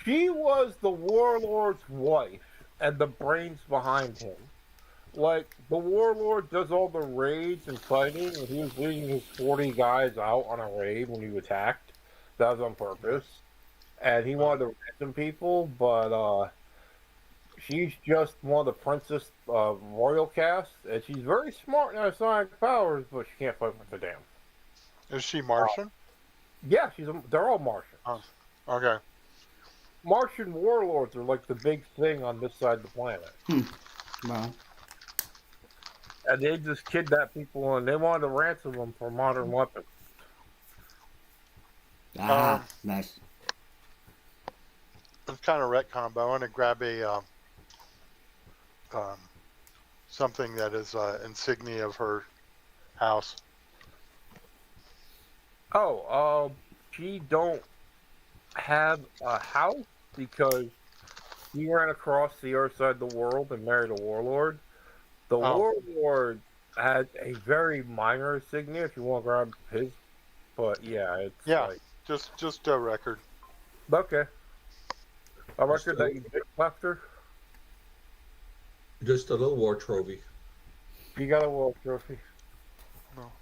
She was the warlord's wife and the brains behind him. Like, the warlord does all the raids and fighting, and he was leading his 40 guys out on a raid when he attacked. That was on purpose. And he wanted to ransom people, but she's just one of the princess royal cast, and she's very smart and has psionic powers, but she can't fight with the damn. Is she Martian? Yeah, they're all Martians. Oh, okay. Martian warlords are like the big thing on this side of the planet. Well. And they just kidnap people, and they wanted to ransom them for modern weapons. Nice. It's kind of retcon, but I want to grab a something that is insignia of her house. Oh, she don't have a house because she ran across the other side of the world and married a warlord. The warlord had a very minor insignia if you want to grab his, but yeah, it's like, just a record. Okay. A record that you left her? Just a little war trophy. You got a war trophy. No.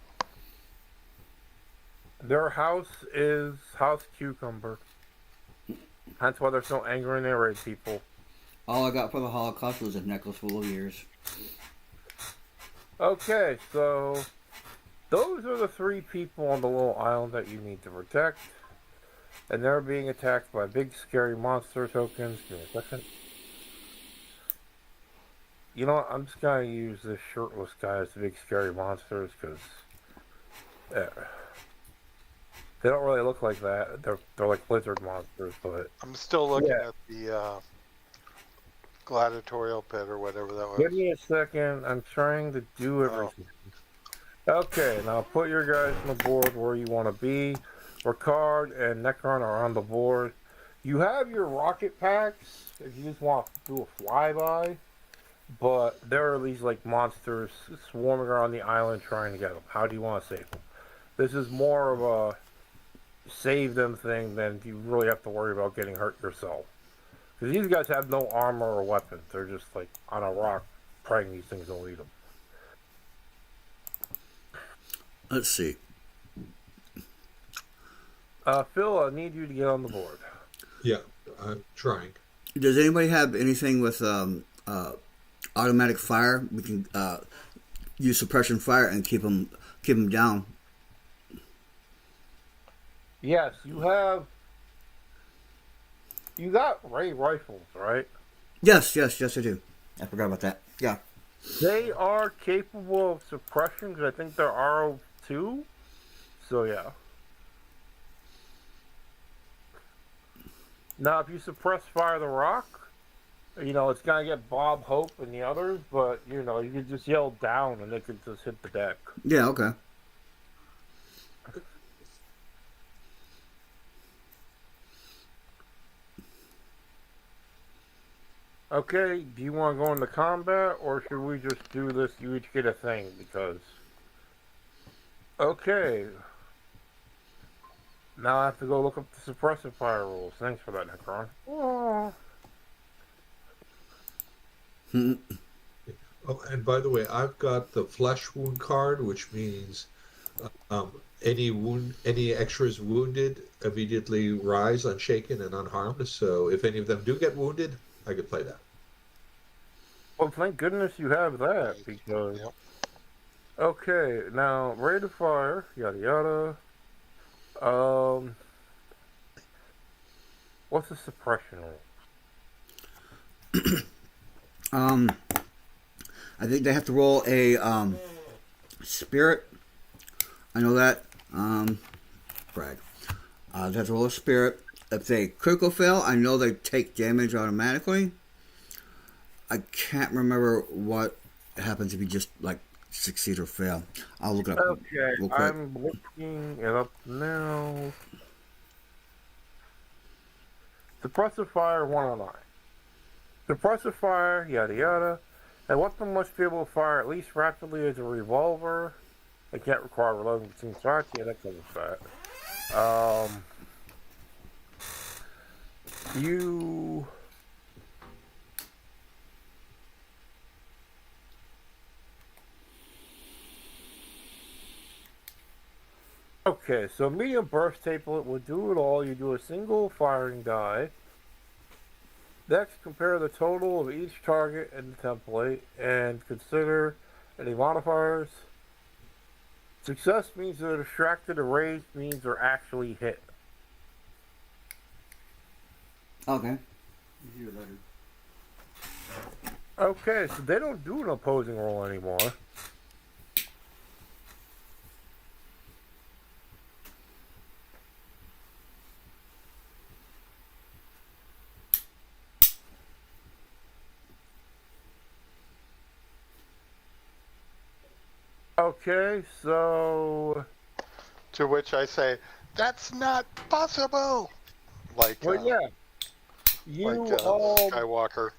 Their house is House Cucumber. That's why there's no anger in their raid people. All I got for the Holocaust was a necklace full of ears. Okay, so those are the three people on the little island that you need to protect. And they're being attacked by big scary monster tokens. Give me a second. You know what? I'm just going to use this shirtless guy as the big scary monsters because they don't really look like that. They're like lizard monsters, but I'm still looking at the gladiatorial pit or whatever that was. Give me a second. I'm trying to do everything. Okay, now put your guys on the board where you want to be. Ricard and Necron are on the board. You have your rocket packs if you just want to do a flyby, but there are these like monsters swarming around the island trying to get them. How do you want to save them? This is more of a save them thing than you really have to worry about getting hurt yourself. Because these guys have no armor or weapons. They're just like on a rock praying these things will eat them. Let's see. Phil, I need you to get on the board. Yeah, I'm trying. Does anybody have anything with automatic fire? We can use suppression fire and keep them down. Yes, you have. You got ray rifles, right? Yes, I do. I forgot about that. Yeah. They are capable of suppression because I think they're RO2. So yeah. Now, if you suppress fire the rock, it's gonna get Bob Hope and the others, but you can just yell down and they can just hit the deck. Yeah. Okay. Okay, do you want to go into combat, or should we just do this? You each get a thing, because... Okay. Now I have to go look up the suppressive fire rules. Thanks for that, Necron. Oh, and by the way, I've got the flesh wound card, which means any extras wounded immediately rise unshaken and unharmed. So if any of them do get wounded, I could play that. Well, thank goodness you have that, because... Yep. Okay, now, rate of fire, yada yada. What's the suppression rule? I think they have to roll a spirit. I know that. Brag. They have to roll a spirit. If they critical fail, I know they take damage automatically. I can't remember what happens if you just succeed or fail. I'll look it up. Okay, real quick. I'm looking it up now. Suppressive fire 109. Suppressive fire, yada yada. A weapon must be able to fire at least rapidly as a revolver. It can't require reloading between shots. Yeah, that covers that. You... Okay, so medium burst template will do it all. You do a single firing die. Next, compare the total of each target in the template and consider any modifiers. Success means they're distracted, erased means they're actually hit. Okay. Okay, so they don't do an opposing roll anymore. Okay, so... To which I say, that's not possible! Well, yeah. You, Skywalker.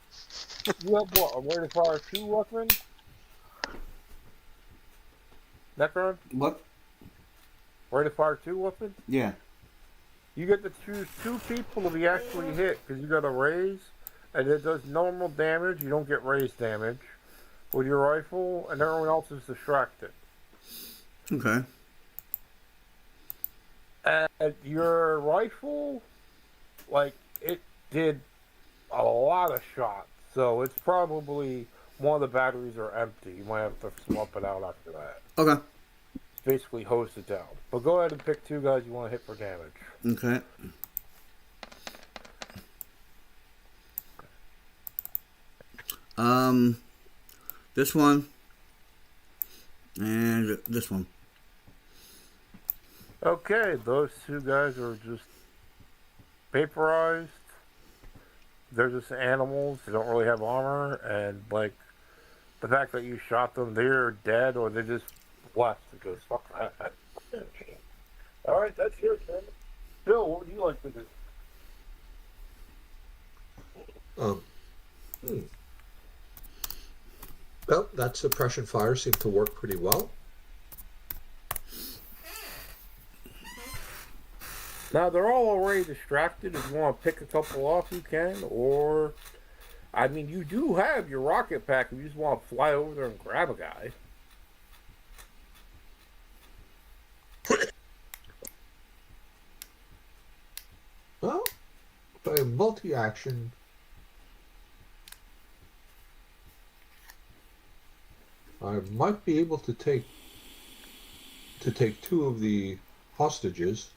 You have what, a rate of fire 2 weapon? Necron? What? Rate of fire 2 weapon? Yeah. You get to choose 2 people to be actually hit, because you got a raise, and it does normal damage, you don't get raised damage with your rifle, and everyone else is distracted. Okay. And your rifle, it did a lot of shots, so it's probably one of the batteries are empty. You might have to swap it out after that. Okay. Basically hose it down. But go ahead and pick 2 guys you want to hit for damage. Okay. This one and this one. Okay, those 2 guys are just vaporized. They're just animals. They don't really have armor, and the fact that you shot them, they're dead or they just left because fuck that. All right, that's your turn. Bill, what would you like to do? Um, hmm. Well, that suppression fire seemed to work pretty well. Now they're all already distracted. If you want to pick a couple off, you can. Or, I mean, you do have your rocket pack. If you just want to fly over there and grab a guy. Well, by multi-action, I might be able to take two of the hostages.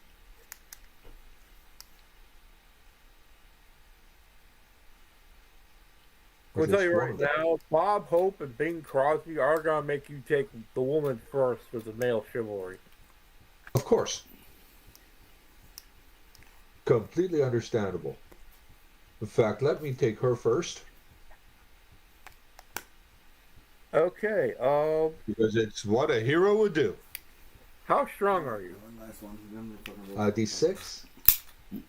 I'm going to tell you right now, Bob Hope and Bing Crosby are going to make you take the woman first for the male chivalry. Of course. Completely understandable. In fact, let me take her first. Okay, because it's what a hero would do. How strong are you? D6.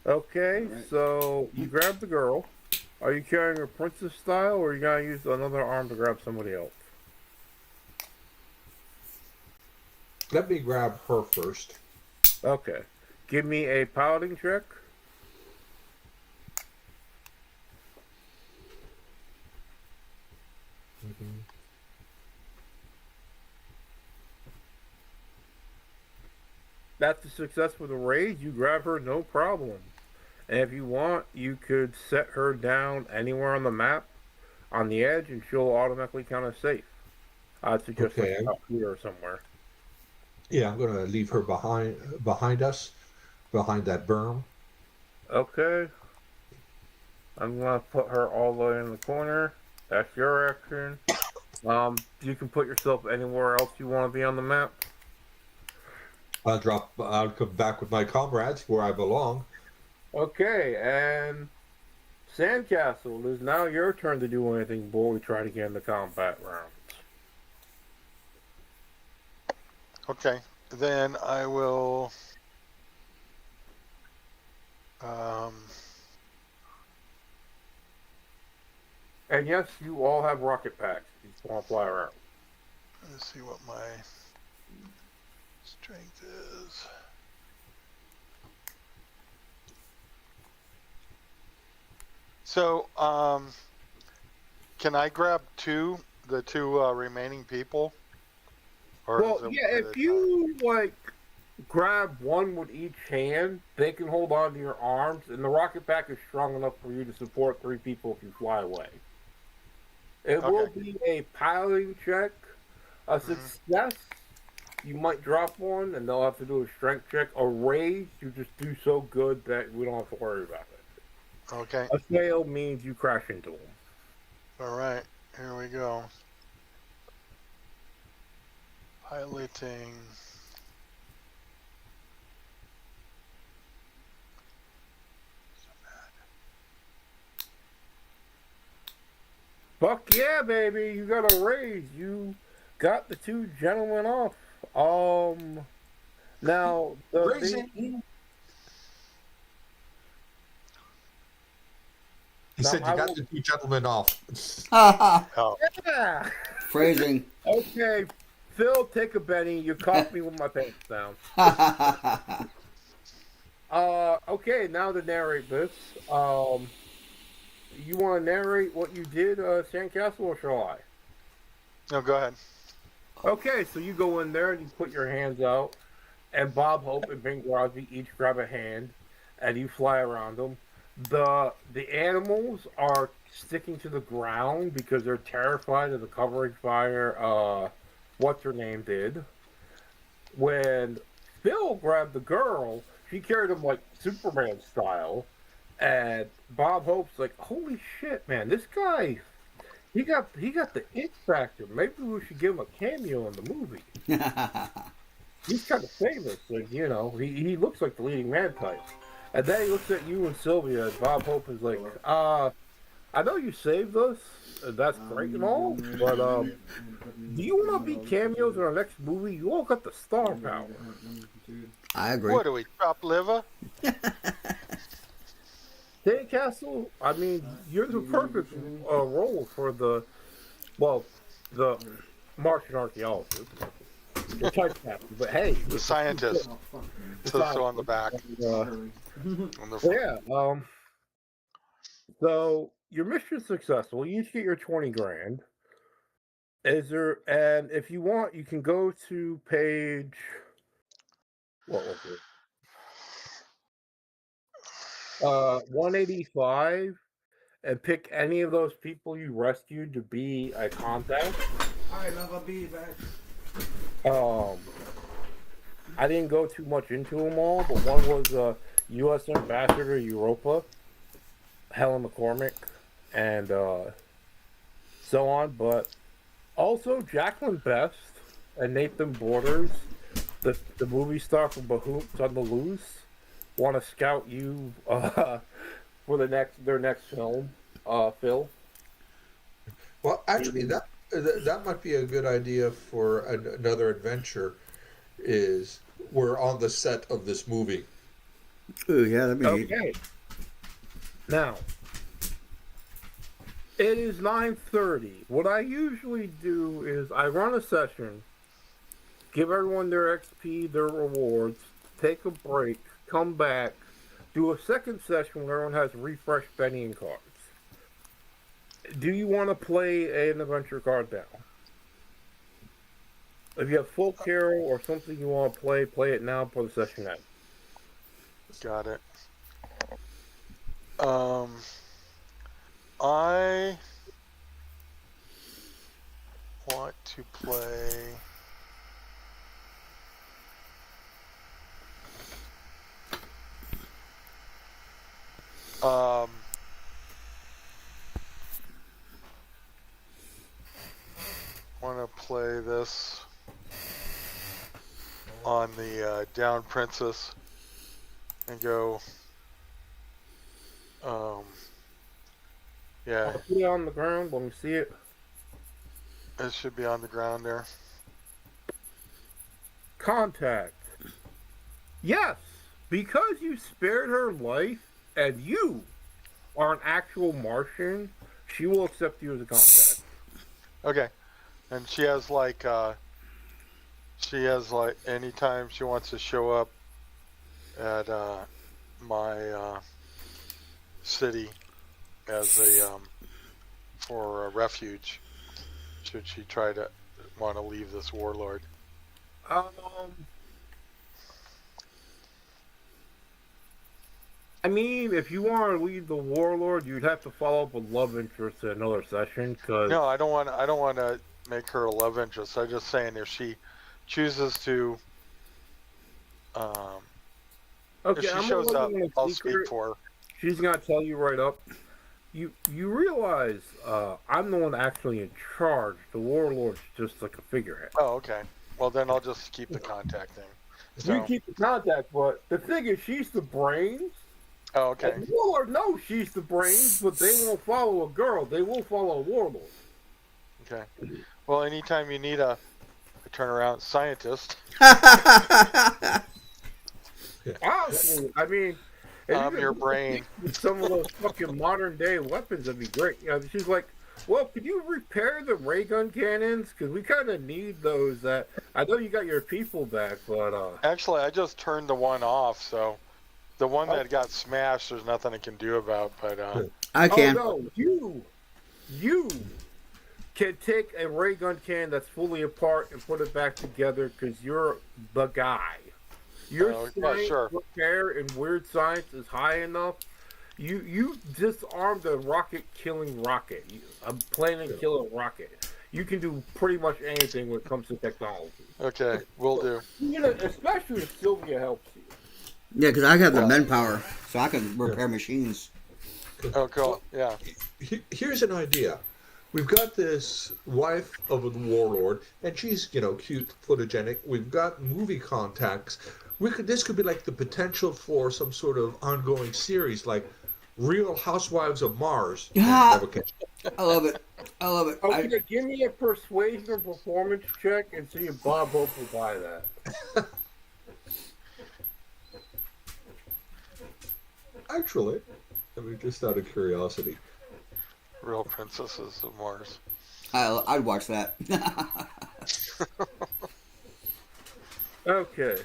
Okay, so you grab the girl. Are you carrying her princess style, or are you going to use another arm to grab somebody else? Let me grab her first. Okay. Give me a piloting check. Mm-hmm. That's a success for the raid. You grab her, no problem. And if you want, you could set her down anywhere on the map, on the edge, and she'll automatically count as safe. I'd suggest like up here or somewhere. Yeah, I'm going to leave her behind us, behind that berm. Okay. I'm going to put her all the way in the corner. That's your action. You can put yourself anywhere else you want to be on the map. I'll come back with my comrades where I belong. Okay, and Sandcastle, it is now your turn to do anything before we try to get into combat rounds. Okay, then I will and yes, you all have rocket packs. You just want to fly around. Let's see what my strength is. So, can I grab the two remaining people? Or well, yeah, if you like grab one with each hand, they can hold on to your arms, and the rocket pack is strong enough for you to support 3 people if you fly away. It will be a piloting check. A success, you might drop one, and they'll have to do a strength check. A raise, you just do so good that we don't have to worry about it. Okay. A fail means you crash into them. All right, here we go. Piloting. Fuck yeah, baby! You got a raise. You got the 2 gentlemen off. Now He said you got the 2 gentlemen off. Oh. Yeah. Phrasing. Okay, Phil, take a Benny. You caught me with my pants down. Okay, now to narrate this. You want to narrate what you did, Sandcastle, or shall I? No, go ahead. Okay, so you go in there and you put your hands out, and Bob Hope and Bing Crosby each grab a hand, and you fly around them. The animals are sticking to the ground because they're terrified of the covering fire. What's her name did. When Phil grabbed the girl, she carried him like Superman style, and Bob Hope's like, "Holy shit, man! This guy, he got the it factor. Maybe we should give him a cameo in the movie." He's kind of famous, like, you know. He looks like the leading man type. And then he looks at you and Sylvia, and Bob Hope is like, I know you saved us, and that's great and all, but do you want to be cameos in our next movie? You all got the star power. I agree. What do we, chop liver? Sandcastle, I mean, you're the perfect role for the Martian archaeologist, the typecast. But hey, The scientist. So on the back. Yeah. So your mission's successful. You each get your 20 grand. And if you want, you can go to page. What was it? 185, and pick any of those people you rescued to be a contact. I love a bee back. I didn't go too much into them all, but one was U.S. Ambassador to Europa, Helen McCormick, and so on. But also Jacqueline Best and Nathan Borders, the movie star from Bahoots on the Loose, want to scout you for their next film, Phil. Well, actually, that might be a good idea for another adventure. Is we're on the set of this movie. Ooh, yeah, that'd be neat. Okay. Now, it is 9:30. What I usually do is I run a session, give everyone their XP, their rewards, take a break, come back, do a second session where everyone has refreshed Benny cards. Do you want to play an adventure card now? If you have Folk Hero or something you want to play it now before the session ends. Got it. I want to play. Want to play this on the Down Princess and go. Yeah. Put it on the ground. Let me see it. It should be on the ground there. Contact. Yes, because you spared her life and you are an actual Martian, she will accept you as a contact. Okay. And she has like anytime she wants to show up at my city as a for a refuge, should she try to want to leave this warlord. I mean, if you want to leave the warlord, you'd have to follow up with love interest in another session. Cause no, I don't want to make her a love interest. I'm just saying if she chooses to, okay, if she shows up, I'll speak for her. She's gonna tell you right up. You realize I'm the one actually in charge. The warlord's just like a figurehead. Oh, okay. Well, then I'll just keep the contact thing. So. You keep the contact, but the thing is, she's the brains. Oh, okay. And the warlord knows she's the brains, but they won't follow a girl. They will follow a warlord. Okay. Well, anytime you need a turnaround scientist. Honestly, I mean, I'm your brain. Some of those fucking modern day weapons would be great. You know, she's like, well, could you repair the ray gun cannons? Because we kind of need those. That I know you got your people back, but actually, I just turned the one off, so the one that got smashed, there's nothing I can do about. But I can. Oh no, you can take a ray gun cannon that's fully apart and put it back together because you're the guy. Your science repair and weird science is high enough. You disarmed a rocket-killing rocket, a planet-killing rocket. You can do pretty much anything when it comes to technology. Okay, will do. You know, especially if Sylvia helps you. Yeah, because I got the manpower, so I can repair machines. Oh, cool. Yeah. Here's an idea. We've got this wife of a warlord, and she's, cute, photogenic. We've got movie contacts. This could be like the potential for some sort of ongoing series, like Real Housewives of Mars. Yeah. I love it. Okay, give me a persuasion or performance check and see if Bob Hope will buy that. Actually, I mean, just out of curiosity. Real Princesses of Mars. I'd watch that. Okay.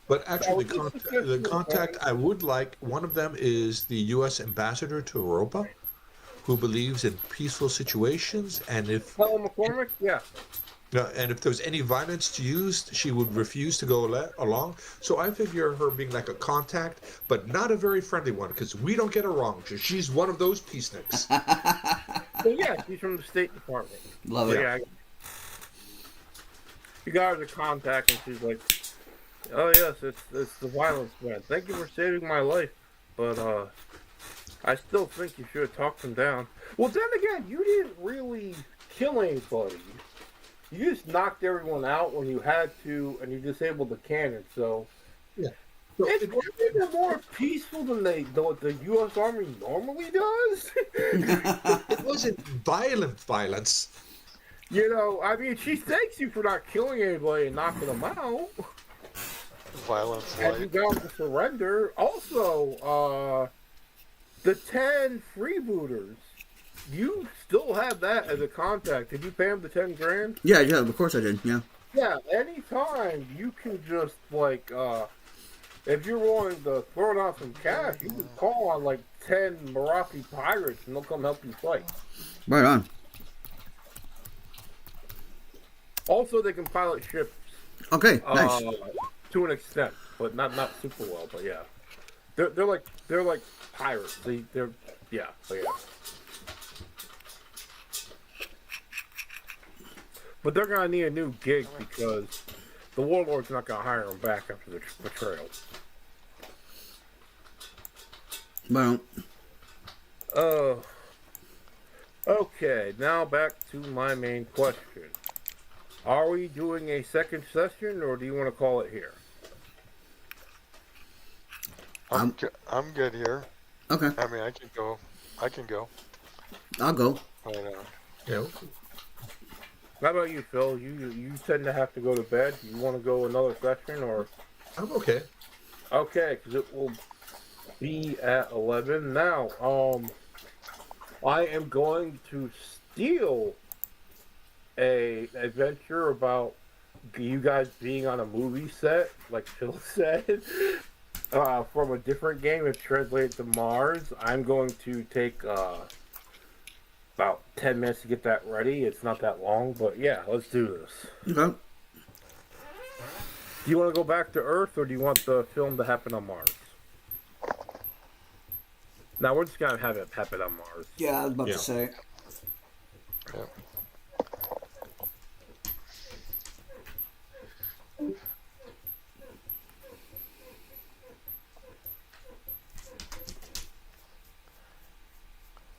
But actually, the contact I would like, one of them is the U.S. ambassador to Europa, who believes in peaceful situations, and if Helen McCormick, yeah. and if there's any violence used, she would refuse to go along. So I figure her being like a contact, but not a very friendly one, because we don't get her wrong. She's one of those peaceniks. Well, yeah, she's from the State Department. Love it. Yeah, you got her to contact, and she's like, "Oh yes, it's the violence man. Thank you for saving my life, but I still think you should have talked him down." Well, then again, you didn't really kill anybody. You just knocked everyone out when you had to, and you disabled the cannon. So yeah, so it's even more peaceful than the U.S. Army normally does. it wasn't violent violence. You know, I mean, she thanks you for not killing anybody and knocking them out. Violence And you got them to surrender. Also, the 10 freebooters, you still have that as a contact. Did you pay him the 10 grand? Yeah, of course I did, yeah. Yeah, anytime you can just, like, if you're willing to throw down some cash, you can call on, like, 10 Marathi pirates and they'll come help you fight. Right on. Also, they can pilot ships. Okay, nice. To an extent, but not super well. But yeah, they're like pirates. They're yeah. But they're gonna need a new gig because the warlord's not gonna hire them back after the betrayal. Well. Okay. Now back to my main question. Are we doing a second session, or do you want to call it here? I'm good here. Okay. I mean, I can go. I'll go. But, Yeah. How about you, Phil? You tend to have to go to bed. You want to go another session, or? I'm okay. Okay, because it will be at 11 now. I am going to steal a adventure about you guys being on a movie set, like Phil said, from a different game. It's translated to Mars. I'm going to take about 10 minutes to get that ready. It's not that long, but yeah, let's do this. Okay. Do you want to go back to Earth, or do you want the film to happen on Mars? Now we're just gonna have it happen on Mars. Yeah, I was about to say. yeah.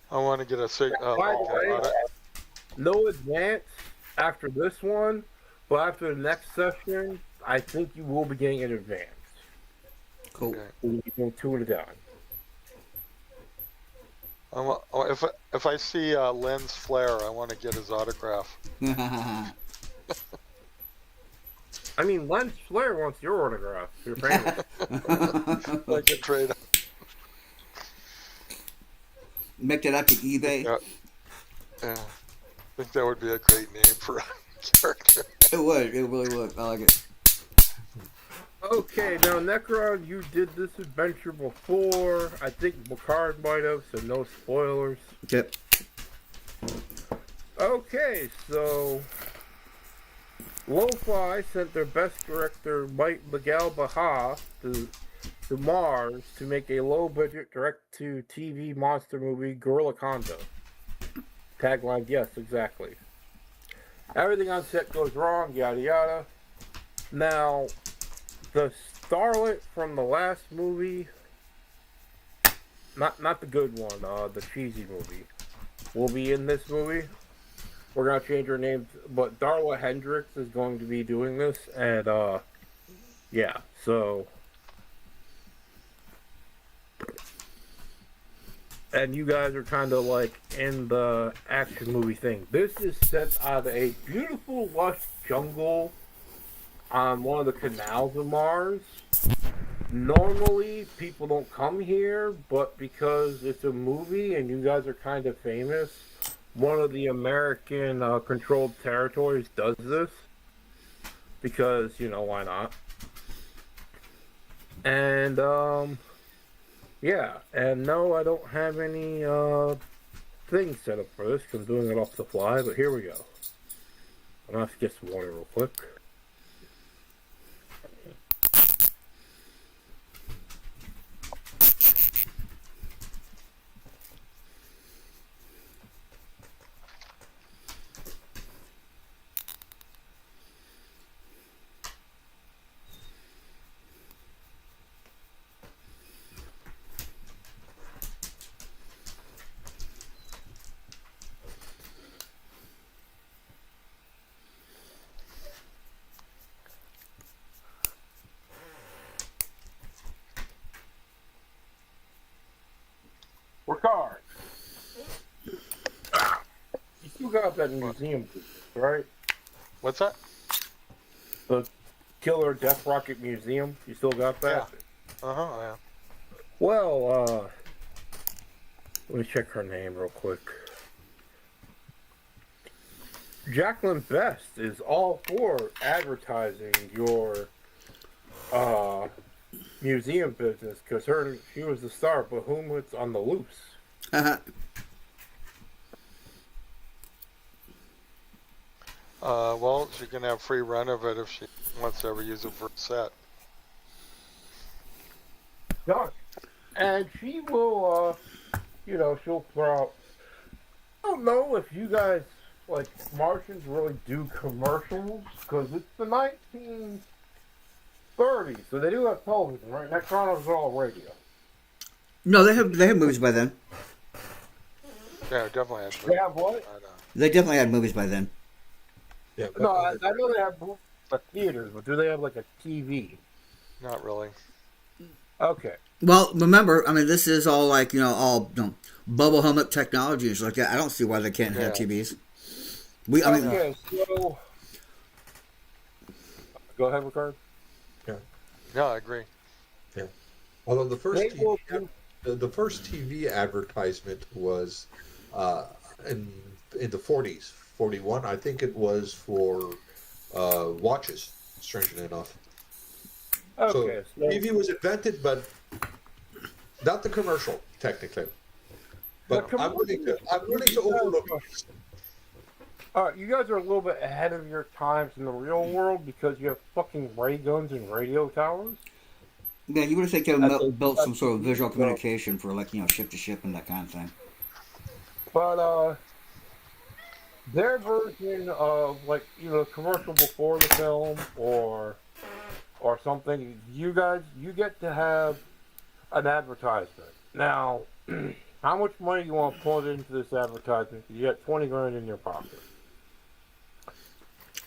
I want to get a By the way, no advance after this one, but after the next session, I think you will be getting an advance. Cool. You can tune it down. If I see Len's flare, I want to get his autograph. I mean, Len Flair wants your autograph. You're famous. Like a trade. Make that up to eBay. Yeah. I think that would be a great name for a character. It would. It really would. I like it. Okay, now Necron, you did this adventure before. I think Bacard might have, so no spoilers. Yep. Okay, so Lo-Fi sent their best director, Miguel Baja, to Mars to make a low-budget direct-to-TV monster movie, Gorilla Conda. Tagline, yes, exactly. Everything on set goes wrong, yada yada. Now, the starlet from the last movie, not the good one, the cheesy movie, will be in this movie. We're gonna change her name, but Darla Hendricks is going to be doing this, and yeah, so. And you guys are kind of like in the action movie thing. This is set out of a beautiful, lush jungle on one of the canals of Mars. Normally, people don't come here, but because it's a movie and you guys are kind of famous, one of the American controlled territories does this because, why not? And, yeah. And no, I don't have any things set up for this 'cause I'm doing it off the fly, but here we go. I'm going to have to get some water real quick. Ricard, you still got that museum business, right? What's that? The Killer Death Rocket Museum. You still got that? Yeah. Yeah. Well, let me check her name real quick. Jacqueline Best is all for advertising your museum business because she was the star, but whom it's on the loose. Well, she can have free run of it if she wants to ever use it for a set. Done. And she will, she'll throw out. I don't know if you guys, like, Martians really do commercials, because it's the 1930s, so they do have television, right? Necronos are all radio. No, they have movies by then. Yeah, definitely has. They have what? They definitely had movies by then. Yeah, No, I know they have theaters, but do they have, like, a TV? Not really. Okay. Well, remember, I mean, this is all like, all bubble helmet technology and stuff like that. I don't see why they can't have TVs. Okay, so... Go ahead, Ricard. Yeah. No, I agree. Yeah. Although the first TV advertisement was in the 40s, 41. I think it was for watches, strangely enough. Okay. So TV was invented, but not the commercial, technically. But I'm willing to overlook it. You guys are a little bit ahead of your times in the real world because you have fucking ray guns and radio towers. Yeah, you would think they built some sort of visual communication for, like, ship to ship and that kind of thing. But, their version of, like, commercial before the film or something, you get to have an advertisement. Now, how much money you want to put into this advertisement? You got 20 grand in your pocket.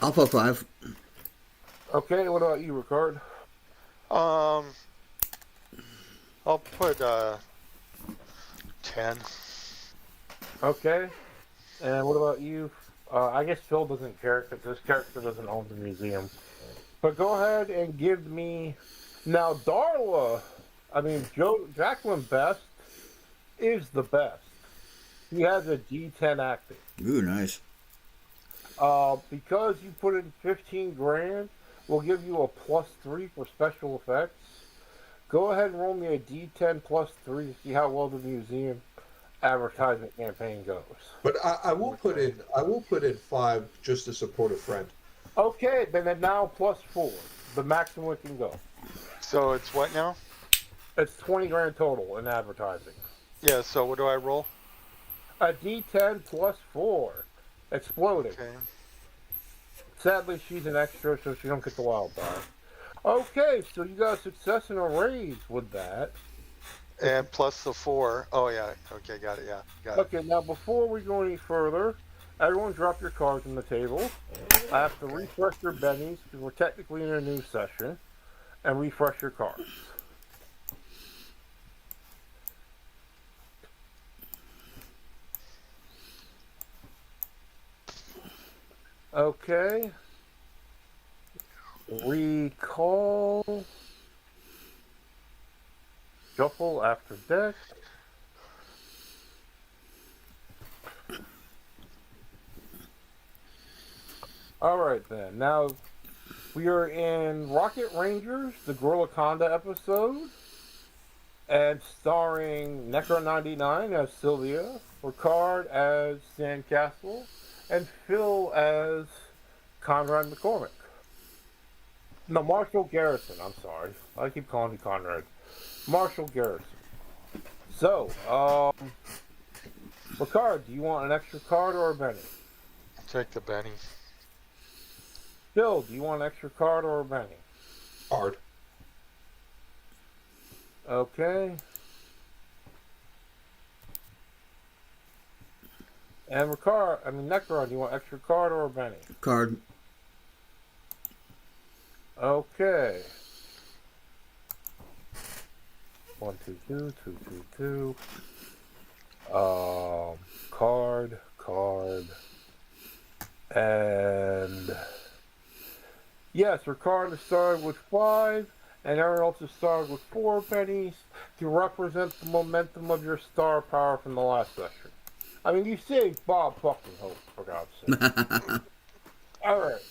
I'll put 5. Okay, what about you, Ricard? I'll put 10. Okay. And what about you? I guess Phil doesn't care because this character doesn't own the museum. But go ahead and give me... Now, Jacqueline Best is the best. He has a D10 acting. Ooh, nice. Because you put in 15 grand, we'll give you a +3 for special effects. Go ahead and roll me a D10 +3 to see how well the museum advertisement campaign goes. But I will put in 5 just to support a friend. Okay, then now +4, the maximum it can go. So it's what now? It's 20 grand total in advertising. Yeah. So what do I roll? A D10 +4, exploding. Okay. Sadly, she's an extra, so she don't get the wild card. Okay, so you got a success and a raise with that. And plus the 4. Oh, yeah. Okay, got it. Yeah, got it. Okay, now before we go any further, everyone drop your cards on the table. I have to refresh your bennies because we're technically in a new session. And refresh your cards. Okay. Recall. Shuffle after deck. Alright then, now we are in Rocket Rangers, the Gorilla Conda episode, and starring Necro99 as Sylvia, Ricard as Sandcastle, and Phil as Conrad McCormick. No, Marshall Garrison, I'm sorry. I keep calling you Conrad. Marshall Garrison. So, Ricard, do you want an extra card or a Benny? Take the Benny. Phil, do you want an extra card or a Benny? Card. Okay. And Necron, do you want extra card or a Benny? Card. Okay. 1, 2, 2, 2, 2, 2. Card. And yes, Ricard is started with 5, and everyone else is started with 4 pennies to represent the momentum of your star power from the last session. I mean, you saved Bob fucking Hope, for God's sake. Alright.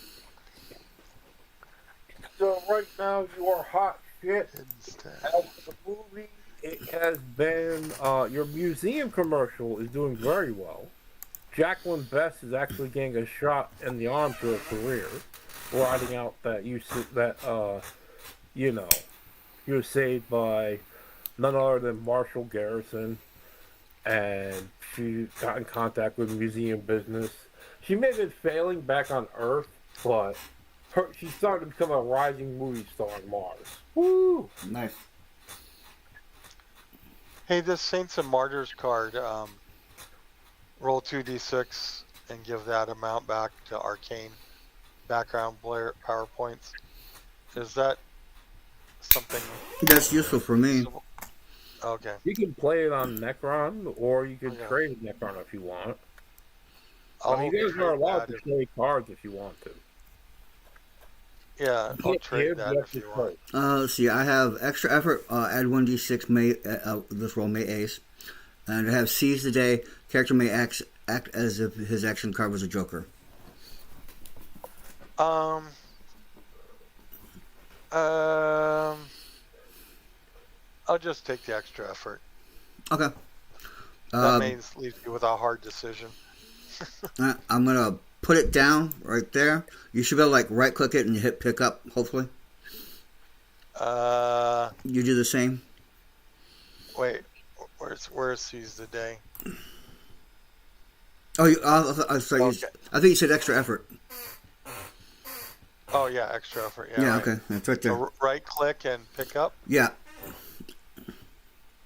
So right now you are hot shit. As the movie, it has been, your museum commercial is doing very well. Jacqueline Best is actually getting a shot in the arm to her career, riding out that you were saved by none other than Marshall Garrison, and she got in contact with museum business. She may have been failing back on Earth, but she's starting to become a rising movie star on Mars. Woo! Nice. Hey, this Saints and Martyrs card, roll 2d6 and give that amount back to Arcane background PowerPoints. Is that something that's useful for me? Okay. You can play it on Necron, or you can trade Necron if you want. You guys are allowed to trade cards if you want to. Yeah, I'll trade that if you want. Let's see. I have extra effort. Add 1d6. This roll may ace, and I have seize the day. Character may act as if his action card was a joker. I'll just take the extra effort. Okay. That means leaves you with a hard decision. I'm gonna put it down right there. You should be able to right click it and hit pick up. Hopefully. You do the same. Wait, where's seize the day? Oh, sorry. Okay. I think you said extra effort. Oh yeah, extra effort. Yeah. Right. Okay, that's right there. So right click and pick up. Yeah.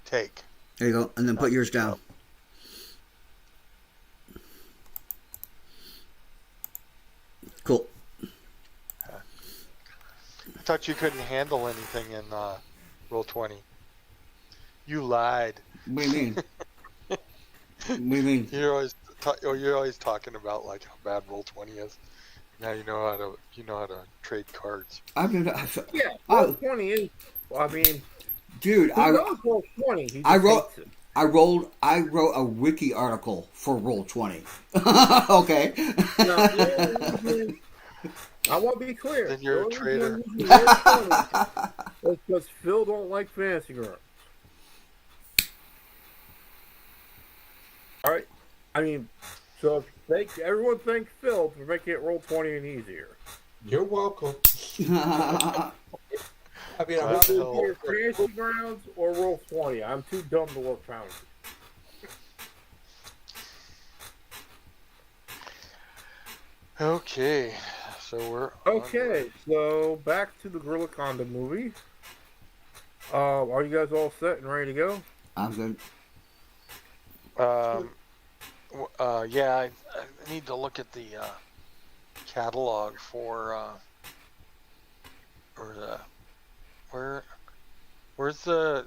Take. There you go, and then put yours down. Cool. I thought you couldn't handle anything in Roll20. You lied. What do you mean? What do you mean? You're always talking about how bad Roll20 is. Now you know how to trade cards. Roll20 is. I mean, dude, I wrote Roll20. I wrote a wiki article for Roll20. Okay. I want to be clear. Then you're a traitor. It's because Phil don't like fantasy grounds. All right. I mean, so everyone thank Phil for making it Roll20 and easier. You're welcome. I mean, I'm either fantasy grounds or Roll20. I'm too dumb to work Foundry. Okay, so we're okay. So back to the Gorilla Conda movie. Are you guys all set and ready to go? I'm good. Yeah, I need to look at the catalog for where's the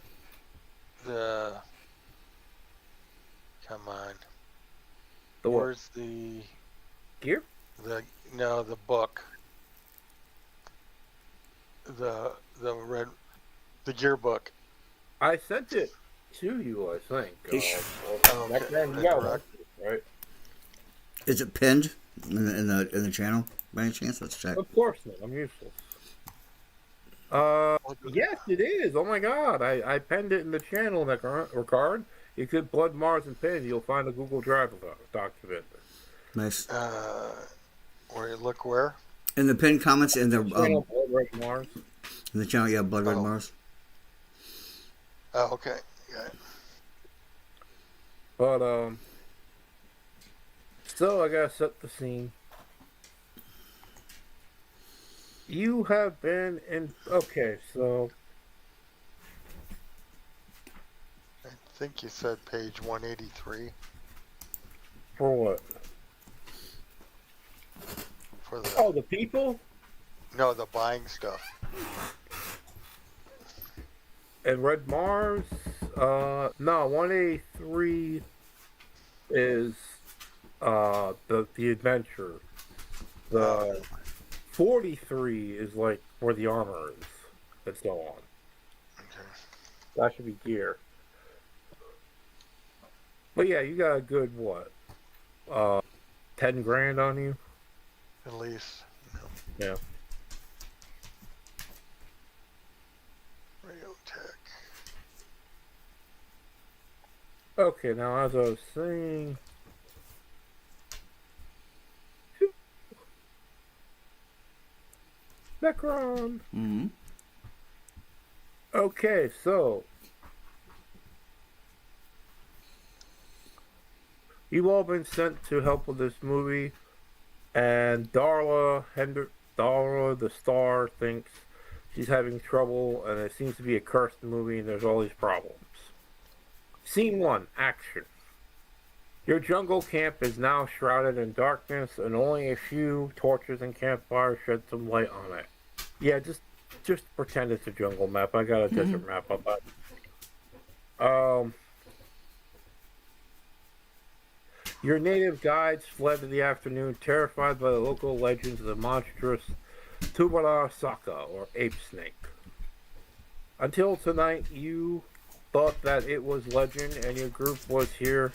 come on. Where's the gear? The book. The gear book. I sent it to you, I think. Ish. Next man, you got Incorrect. one, right? Is it pinned in the channel by any chance? Let's check. Of course not. I'm useless. Yes, it is. Oh my God, I penned it in the channel in that regard. You could Blood Mars and pin. You'll find a Google Drive document. Nice. Where you look where? In the pinned comments Channel Blood Red Mars. in the channel, yeah, Blood Red Oh. Mars. Oh, okay. Yeah. But so I gotta set the scene. You have been in. Okay, so I think you said page 183 for what? for the Oh, the people no, the buying stuff. and Red Mars. No, 183 is the adventure. The 43 is like where the armor is, and so on. Okay. That should be gear. But yeah, you got a good what? 10 grand on you? At least. Yeah. Radio Tech. Okay, now as I was saying, Necron. Mm-hmm. Okay, so you've all been sent to help with this movie, and Darla the star, thinks she's having trouble, and it seems to be a cursed movie, and there's all these problems. Scene 1, action. Your jungle camp is now shrouded in darkness, and only a few torches and campfires shed some light on it. Yeah, just pretend it's a jungle map. I got a desert map up. Your native guides fled in the afternoon, terrified by the local legends of the monstrous Tubala Saka, or ape snake. Until tonight, you thought that it was legend, and your group was here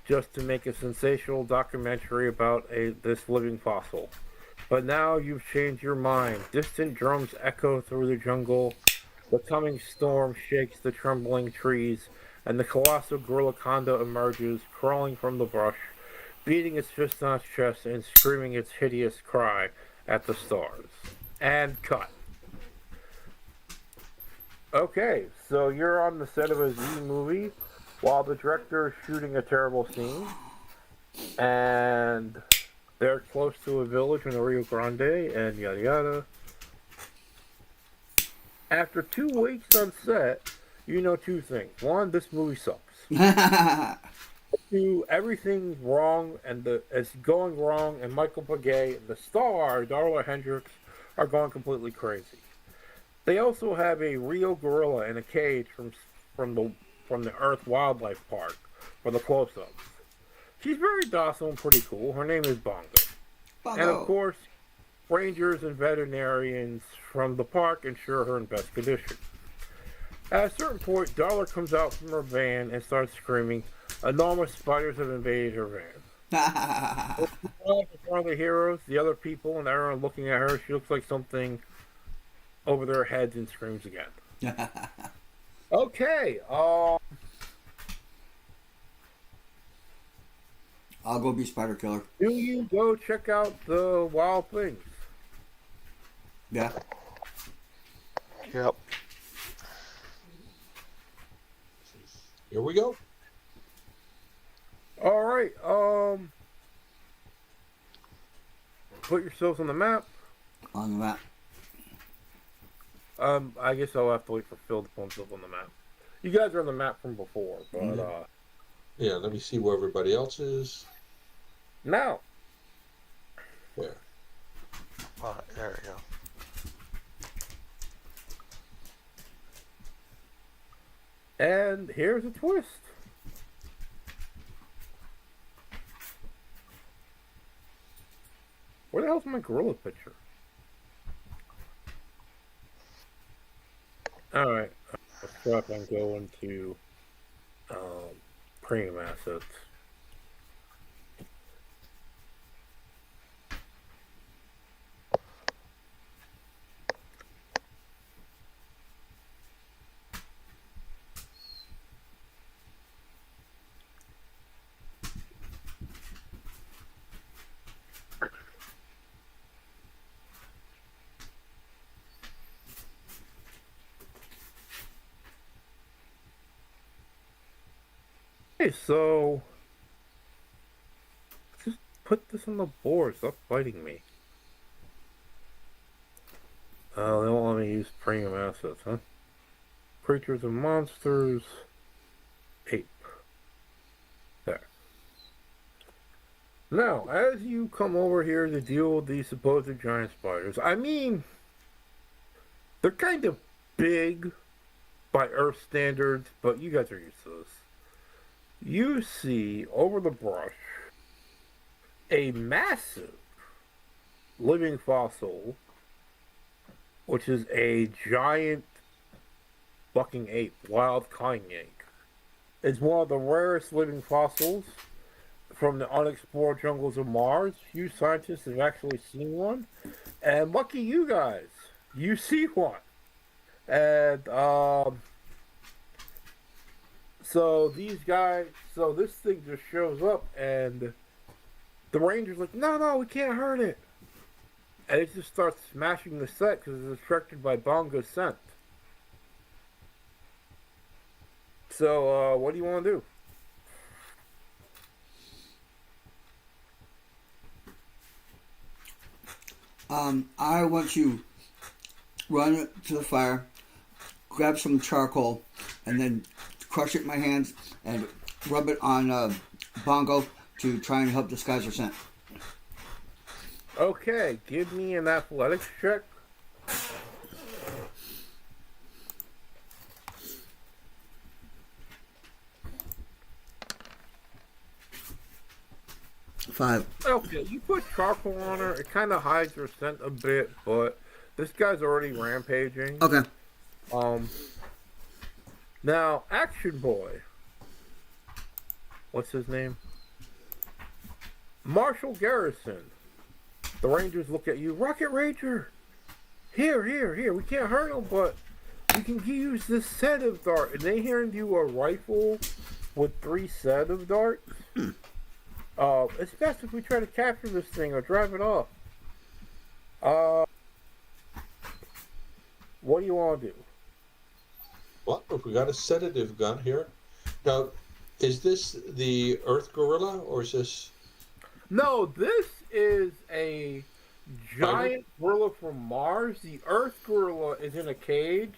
just to make a sensational documentary about this living fossil. But now you've changed your mind. Distant drums echo through the jungle. The coming storm shakes the trembling trees, and the colossal gorilla Conda emerges, crawling from the brush, beating its fist on its chest and screaming its hideous cry at the stars. And cut. Okay, so you're on the set of a Z movie while the director is shooting a terrible scene, and they're close to a village in the Rio Grande, and yada yada. After 2 weeks on set, you know two things. One, this movie sucks. Two, everything's wrong, and it's going wrong, and Michael Pagay, the star, Darla Hendricks, are going completely crazy. They also have a real gorilla in a cage from the Earth Wildlife Park for the close-ups. She's very docile and pretty cool. Her name is Bongo. And of course, rangers and veterinarians from the park ensure her in best condition. At a certain point, Darla comes out from her van and starts screaming, "Enormous spiders have invaded her van." One of the heroes, the other people, and everyone looking at her, she looks like something over their heads and screams again. Okay, I'll go be Spider Killer. do you go check out the wild things? Yeah. Yep. Here we go. All right, put yourselves on the map. On the map. I guess I'll have to wait for Phil to put himself on the map. You guys are on the map from before, but Yeah, let me see where everybody else is. now. There. There we go. And here's a twist. Where the hell's my gorilla picture? Alright. scrap and go into um, premium assets. Hey, so just put this on the board. Stop fighting me. They don't let me use premium assets, huh? Creatures and monsters. Ape. There. Now, as you come over here to deal with these supposed giant spiders, I mean, they're kind of big by Earth standards, but you guys are used to this. You see over the brush a massive living fossil, which is a giant fucking ape, wild cotton ape. It's one of the rarest living fossils from the unexplored jungles of Mars. Few scientists have actually seen one, and lucky you guys, you see one. And so these guys, so this thing just shows up, and the ranger's like, no, we can't hurt it. And it just starts smashing the set because it's attracted by Bongo's scent. So, what do you want to do? I want to run it to the fire, grab some charcoal, and then crush it in my hands and rub it on Bongo to try and help disguise her scent. Okay, give me an athletics check. Five. Okay, you put charcoal on her. It kind of hides her scent a bit, but this guy's already rampaging. Okay. Now, Action Boy. What's his name? Marshall Garrison. The Rangers look at you. Rocket Ranger! Here. We can't hurt him, but we can use this sedative dart. And they hand you a rifle with 3 sedative darts. It's best if we try to capture this thing or drive it off. What do you want to do? Well, if we got a sedative gun here. Now, is this the Earth Gorilla, or is this... No, this is a giant gorilla from Mars. The Earth gorilla is in a cage,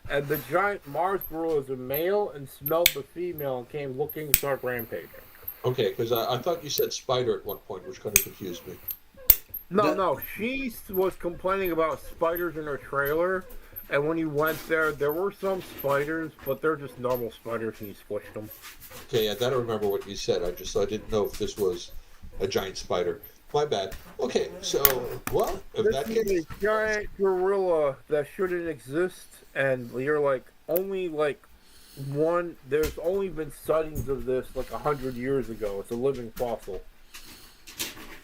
and the giant Mars gorilla is a male and smelled the female and came looking to start rampaging. Okay, because I thought you said spider at one point, which kind of confused me. No, she was complaining about spiders in her trailer, and when you went there were some spiders, but they're just normal spiders and you squished them. Okay, I gotta remember what you said. I didn't know if this was a giant spider. My bad. Okay, so, well, if This that is case... a giant gorilla that shouldn't exist, and you're like, only like one, there's only been sightings of this like 100 years ago. It's a living fossil.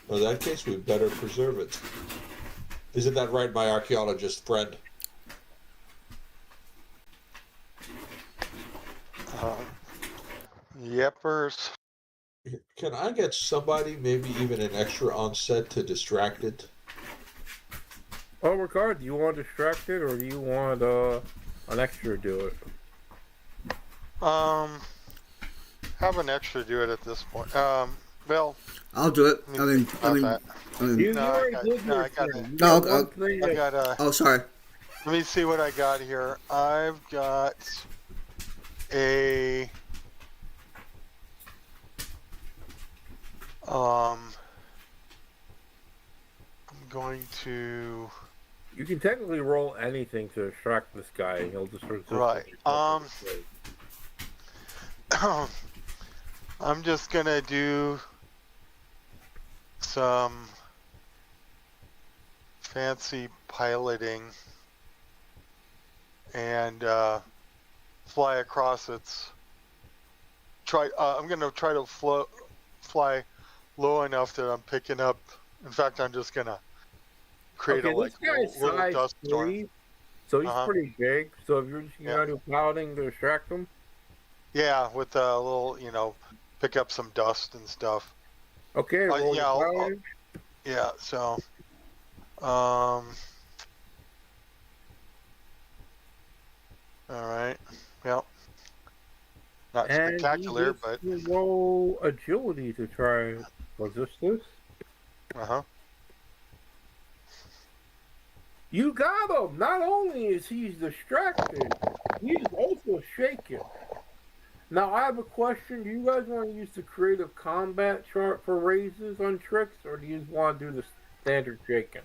Well, in that case, we better preserve it. Isn't that right, my archaeologist friend? Yepers. Can I get somebody, maybe even an extra on set, to distract it? Oh, Ricard, do you want to distract it, or do you want an extra to do it? Have an extra do it at this point. Well, I'll do it. Oh, sorry. Let me see what I got here. I've got a I'm going to... You can technically roll anything to distract this guy, and he'll just resist. Right. I'm just gonna do some fancy piloting and fly across its. I'm gonna try to fly low enough that I'm picking up. In fact, I'm just gonna create Okay, a this guy's little size dust storm. 3, so he's Uh-huh. pretty big. So if you're just gonna do piloting to distract him, Yeah, with a little, pick up some dust and stuff. okay, roll Yeah, your piloting. yeah. So, all right. Yep. Not And spectacular, he gets but to roll agility to try resist this. uh-huh. You got him! Not only is he distracted, he's also shaken. Now, I have a question. Do you guys want to use the creative combat chart for raises on tricks, or do you just want to do the standard shaken?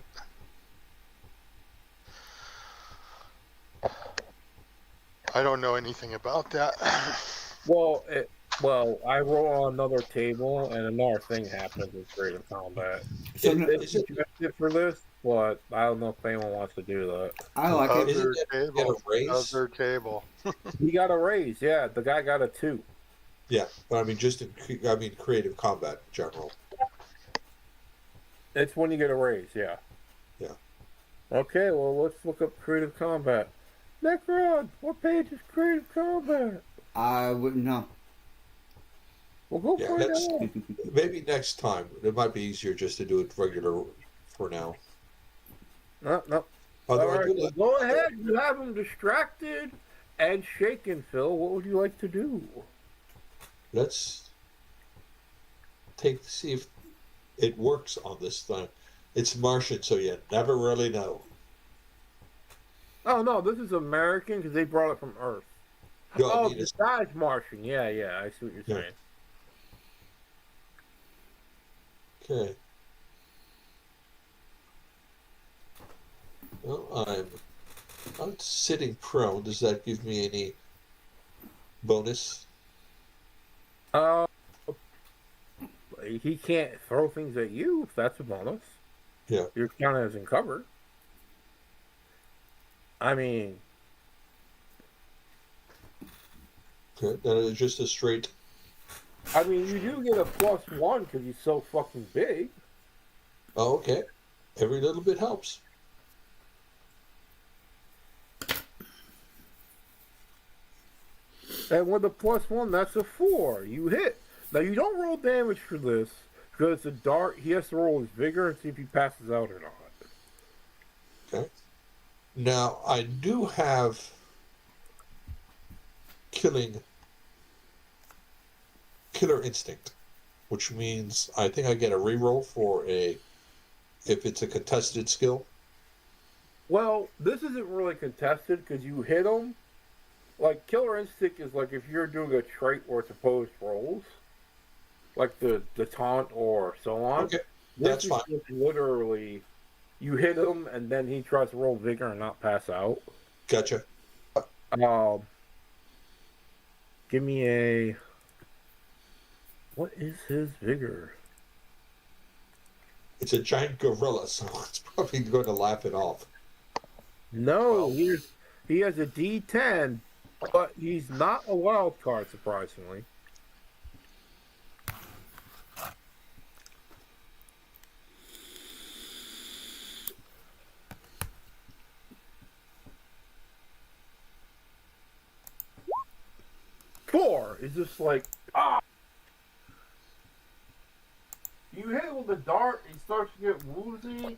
I don't know anything about that. Well, I roll on another table, and another thing happens with creative combat. So It's suggested for this, but I don't know if anyone wants to do that. I like it. Isn't Other it get a table. raise? Other table. He got a raise, yeah. The guy got a 2. Yeah, but I mean, creative combat in general. It's when you get a raise, yeah. Yeah. Okay, well, let's look up creative combat. Necron, what page is creative combat? I wouldn't know. Well, go Yeah, find out. maybe next time. It might be easier just to do it regular for now. No. Although All I right, do well, go ahead. You have him distracted and shaken, Phil. What would you like to do? Let's see if it works on this thing. It's Martian, so you never really know. Oh, no, this is American because they brought it from Earth. No, I Oh, mean, the guy's Martian. Yeah, I see what you're saying. Okay. Well, I'm sitting prone. Does that give me any bonus? He can't throw things at you if that's a bonus. Yeah. You're counted as in cover. I mean... Okay, then it's just a straight... I mean, you do get a +1 because he's so fucking big. Oh, okay. Every little bit helps. And with a +1, that's a 4. You hit. Now, you don't roll damage for this because it's a dart. He has to roll his vigor and see if he passes out or not. Okay. Now, I do have killer instinct, which means I think I get a reroll if it's a contested skill. Well, this isn't really contested because you hit him. Like, killer instinct is like if you're doing a trait where it's opposed rolls, like the taunt or so on. Okay, that's fine. This is literally, you hit him and then he tries to roll vigor and not pass out. Gotcha. Give me a... What is his vigor? It's a giant gorilla, so it's probably going to laugh it off. No, he has a D10, but he's not a wild card, surprisingly. Four is just like, ah! You hit him with the dart, he starts to get woozy,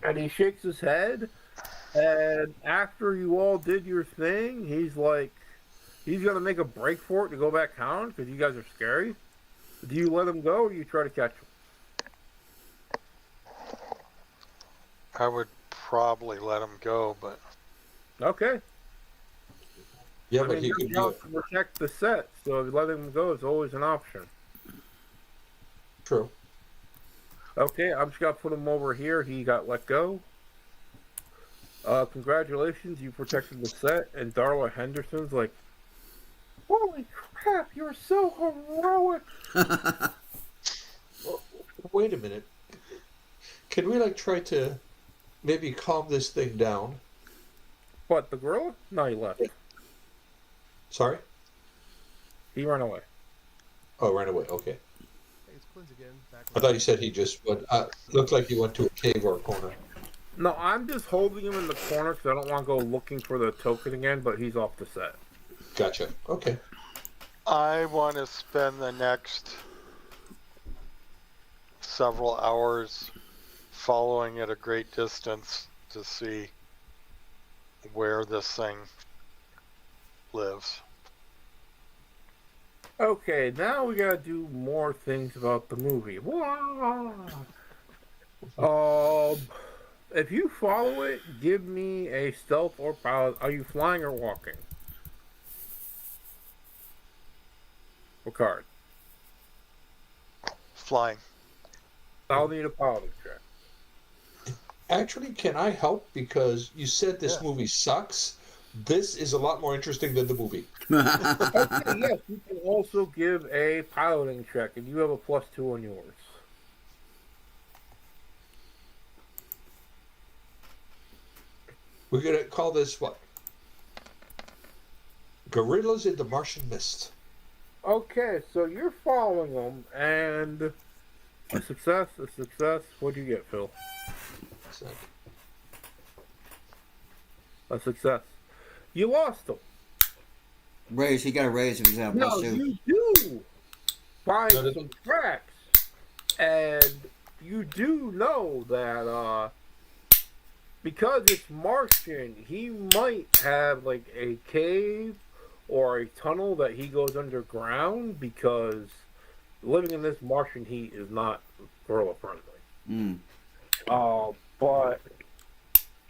and he shakes his head, and after you all did your thing, he's like, he's going to make a break for it to go back down, because you guys are scary. Do you let him go, or you try to catch him? I would probably let him go, but... Okay. Yeah, I but mean, he could to protect the set, so letting him go is always an option. True. Okay, I'm just going to put him over here. He got let go. Congratulations, you protected the set. And Darla Henderson's like, holy crap, you're so heroic. Well, wait a minute. Can we, try to maybe calm this thing down? What, the gorilla? No, he left. Sorry? He ran away. Oh, ran away. Okay. Hey, it's Clint again. Back I thought you said he just went. Looked like he went to a cave or a corner. No, I'm just holding him in the corner because I don't want to go looking for the token again, but he's off the set. Gotcha. Okay. I want to spend the next several hours following at a great distance to see where this thing lives. Okay, now we gotta do more things about the movie. If you follow it, give me a stealth or pilot. Are you flying or walking? What card? Flying. I'll need a piloting check. Actually, can I help? Because you said this movie sucks. This is a lot more interesting than the movie. Okay, yes, you can also give a piloting check, and you have a +2 on yours. We're gonna call this what? Gorillas in the Martian Mist. Okay, so you're following them, and a success, a success. What'd you get, Phil? A success. You lost them. Raise. He got a raise if he's at No, +2. you do find some tracks, and you do know that because it's Martian, he might have like a cave or a tunnel that he goes underground, because living in this Martian heat is not gorilla friendly. But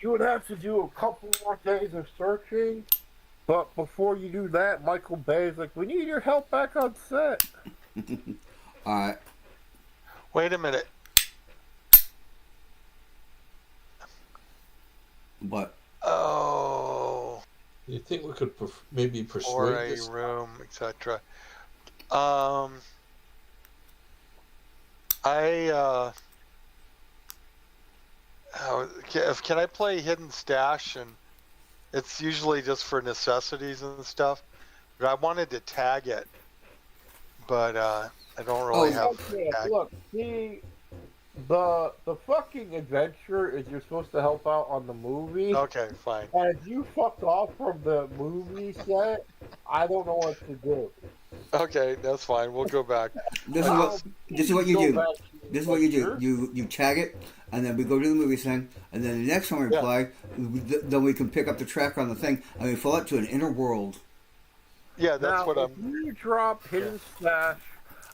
you would have to do a couple more days of searching. But before you do that, Michael Bay's like, we need your help back on set. Alright. Wait a minute. But Oh. You think we could maybe Or persuade a this? room, etc. Can I play Hidden Stash? And it's usually just for necessities and stuff. But I wanted to tag it, but I don't really have. Okay, look, see, the fucking adventure is you're supposed to help out on the movie. Okay, fine. And you fucked off from the movie set. I don't know what to do. Okay, that's fine. We'll go back. this is what you do. This is what you do. You tag it, and then we go to the movie thing, and then the next time we play, then we can pick up the tracker on the thing, and we fall out to an inner world. Yeah, that's what I'm. If you drop Hidden Stash,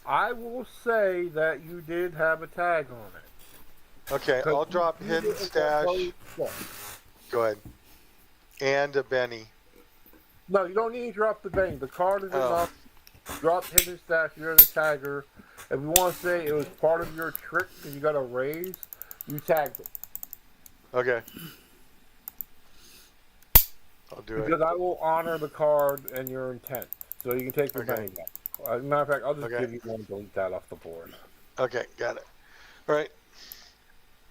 I will say that you did have a tag on it. Okay, I'll drop Hidden Stash. Go ahead. And a Benny. No, you don't need to drop the Benny. The card is enough. Drop Hidden Stash, you're the tagger. If you want to say it was part of your trick and you got a raise, you tagged it. Okay. I'll do it. Because I will honor the card and your intent. So you can take your Benny back. As a matter of fact, I'll just give you one and delete that off the board. Okay, got it. All right.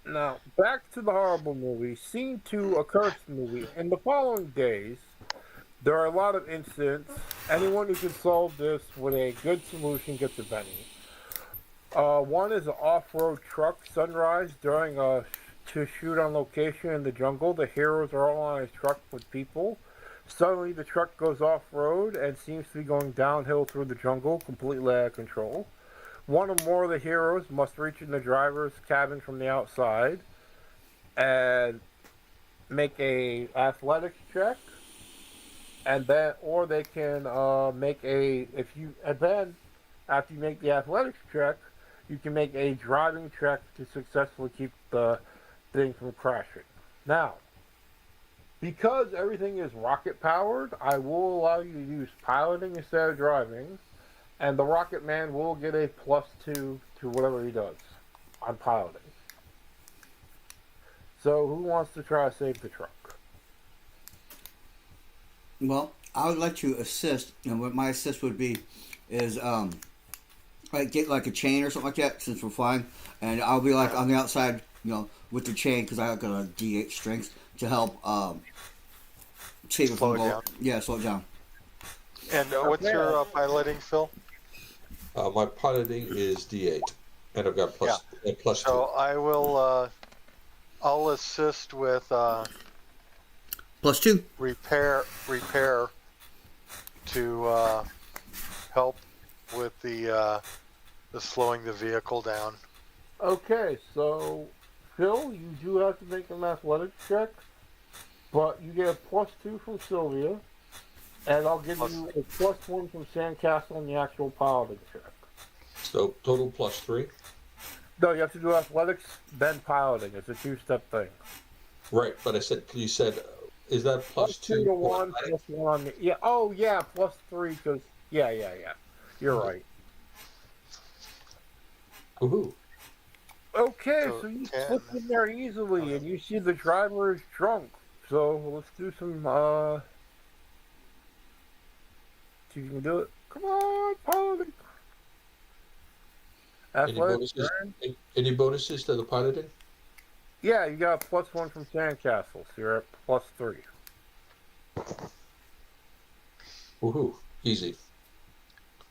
Now, back to the horrible movie. Scene 2 occurs in the movie. In the following days, there are a lot of incidents. Anyone who can solve this with a good solution gets a Benny. One is an off-road truck sunrise during to shoot on location in the jungle. The heroes are all on a truck with people. Suddenly, the truck goes off-road and seems to be going downhill through the jungle, completely out of control. One or more of the heroes must reach in the driver's cabin from the outside and make a athletics check, and then, or they can make a after you make the athletics check, you can make a driving check to successfully keep the thing from crashing. Now, because everything is rocket powered, I will allow you to use piloting instead of driving, and the Rocket Man will get a +2 to whatever he does on piloting. So who wants to try to save the truck? Well, I would let you assist, and what my assist would be is like get like a chain or something like that, since we're flying, and I'll be like on the outside, with the chain, because I got a D8 strength to help save it from Slow it down. Yeah, slow it down. And what's your piloting, Phil? My piloting is D8, and I've got plus 2. So I will. I'll assist with +2. repair to help with the slowing the vehicle down. Okay, so Phil, you do have to make an athletics check, but you get a +2 from Sylvia, and I'll give you a +1 from Sandcastle on the actual piloting check. So total +3. No, you have to do athletics, then piloting. It's a 2-step thing. Right, but you said, is that +2 to 1, +1 on the, yeah. Oh yeah, +3 because yeah. You're right. Woohoo! Okay, so you slip in there easily, and you see the driver is drunk. So let's do some. See if you can do it. Come on, piloting. Any bonuses to the piloting? Yeah, you got a +1 from Sandcastle, so you're at +3. Woohoo! Easy.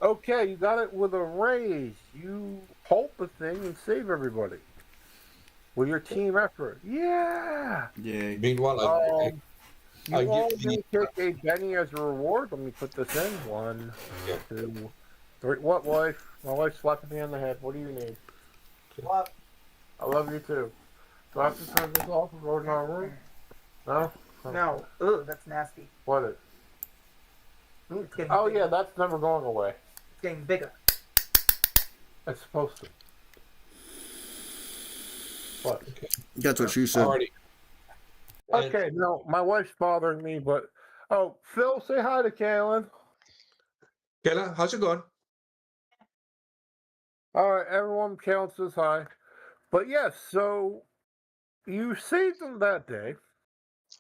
Okay, you got it with a raise. You halt the thing and save everybody with your team effort. Yeah. Yay. Meanwhile, you all may take a Benny as a reward. Let me put this in. 1, 2, 3. What, wife? My wife's slapping me on the head. What do you need? What? I love you too. Do I have to turn this off and go in our room? No? No. Ugh, that's nasty. What is? It's getting Oh bigger. yeah, that's never going away. It's getting bigger. It's supposed to. What? That's what she said. already. Okay, no, my wife's bothering me, but oh, Phil, say hi to Kaylin. Kayla, how's it going? All right, everyone, Kaylin says hi. But yes, so you saved them that day.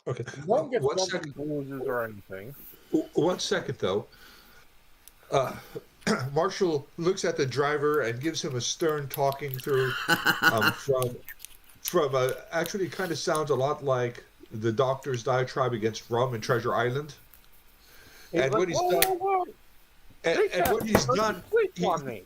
Okay. Don't get One bumpy second. bruises or anything. 1 second, though. Marshall looks at the driver and gives him a stern talking through from actually kind of sounds a lot like the Doctor's diatribe against rum and Treasure Island. He's And like, when he's whoa, done, whoa, whoa. and when he's done, Sleep on me.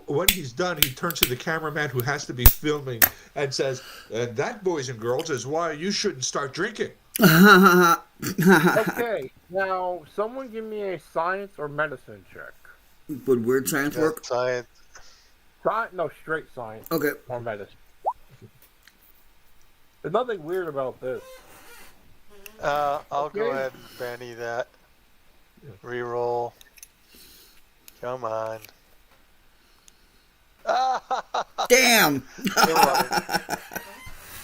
when he's done, he turns to the cameraman who has to be filming and says, "And that, boys and girls, is why you shouldn't start drinking." Okay, now someone give me a science or medicine check. Would weird science work? Science. No, straight science Okay. or medicine. There's nothing weird about this. I'll go ahead and Benny that. Reroll. Come on. Damn.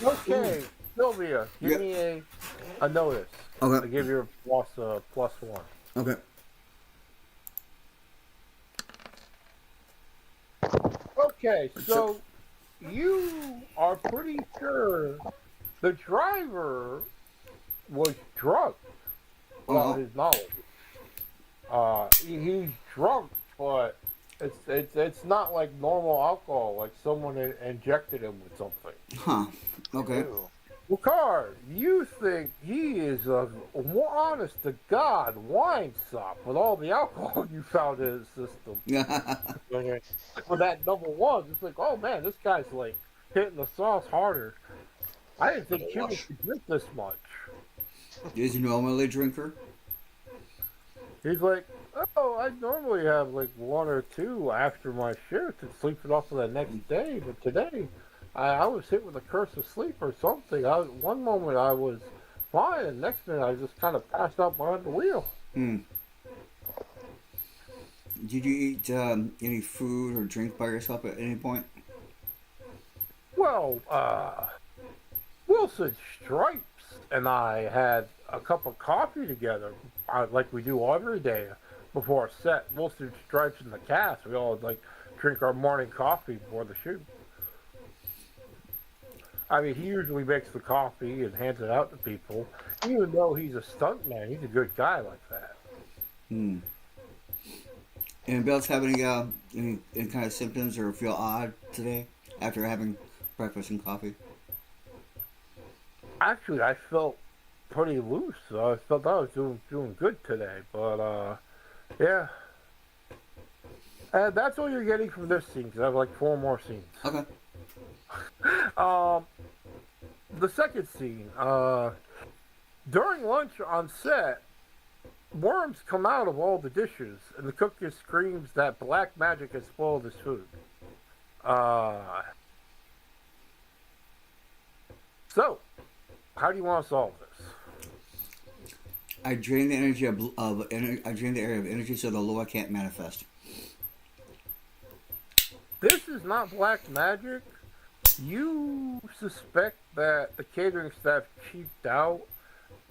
Okay, Sylvia, give me a notice. Okay. I give you a +1. Okay. Okay, so you are pretty sure the driver was drunk. Well, his knowledge. He's drunk, but it's not like normal alcohol. Like someone injected him with something. Huh. Okay. Ooh. Ricard, you think he is a honest to God wine sop with all the alcohol you found in his system? For that #1, it's like, oh man, this guy's like hitting the sauce harder. I didn't think humans could drink this much. Is he normally a drinker? He's like, oh, I normally have like 1 or 2 after my shift and sleep it off for the next day, but today I was hit with a curse of sleep or something. One moment I was fine, and the next minute I just kind of passed out behind the wheel. Did you eat any food or drink by yourself at any point? Well, Wilson Stripes and I had a cup of coffee together, like we do every day before a set. Wilson Stripes in the cast, we all like drink our morning coffee before the shoot. I mean, he usually makes the coffee and hands it out to people. Even though he's a stuntman, he's a good guy like that. Anybody else have any kind of symptoms or feel odd today after having breakfast and coffee? Actually, I felt pretty loose. I felt I was doing good today, but Yeah. And that's all you're getting from this scene, because I have like 4 more scenes. Okay. The second scene, during lunch on set, worms come out of all the dishes, and the cook just screams that black magic has spoiled his food. So, how do you want to solve this? I drain the energy I drain the area of energy so the Loa can't manifest. This is not black magic. You suspect that the catering staff cheaped out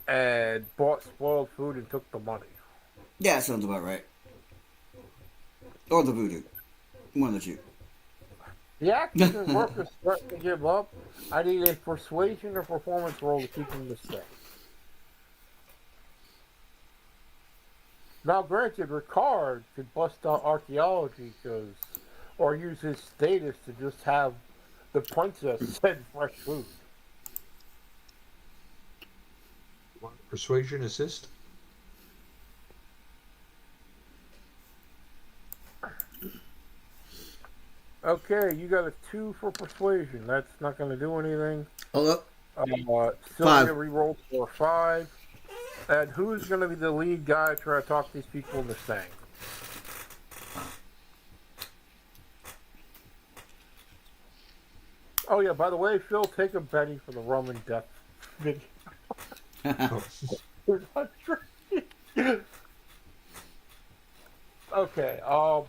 and bought spoiled food and took the money. Yeah, that sounds about right. Or the voodoo. One of the two. The actors and workers threaten to give up. I need a persuasion or performance roll to keep them to stay. Now, granted, Ricard could bust out archaeology or use his status to just have the princess send fresh food. Persuasion assist? Okay, you got a 2 for persuasion. That's not going to do anything. Hold up. Sylvia re-rolled for 5. And who's going to be the lead guy trying to talk these people into staying? Oh yeah, by the way, Phil, take a Benny for the rum and death video. Okay, oh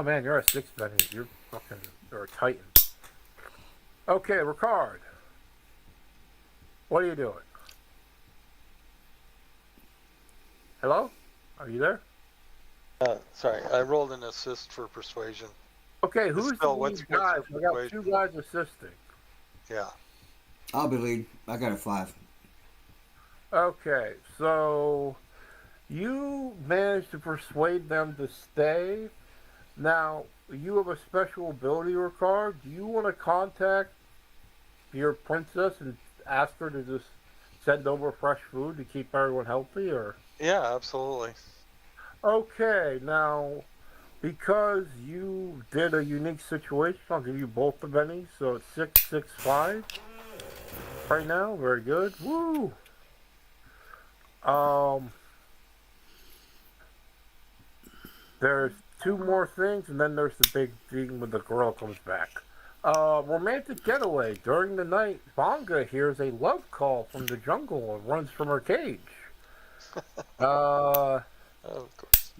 man, you're a 6 Benny. You're a titan. Okay, Ricard. What are you doing? Hello? Are you there? Sorry, I rolled an assist for persuasion. Okay, who's the Phil, lead what's guy? your I got persuasion? 2 guys assisting. Yeah. I'll be lead. I got a 5. Okay, so you managed to persuade them to stay. Now, you have a special ability, Ricard. Do you want to contact your princess and ask her to just send over fresh food to keep everyone healthy, or? Yeah, absolutely. Okay, now, because you did a unique situation, I'll give you both the bennies, so it's 665 right now. Very good. Woo! There's 2 more things, and then there's the big thing when the girl comes back. Romantic getaway. During the night, Bonga hears a love call from the jungle and runs from her cage. Of course.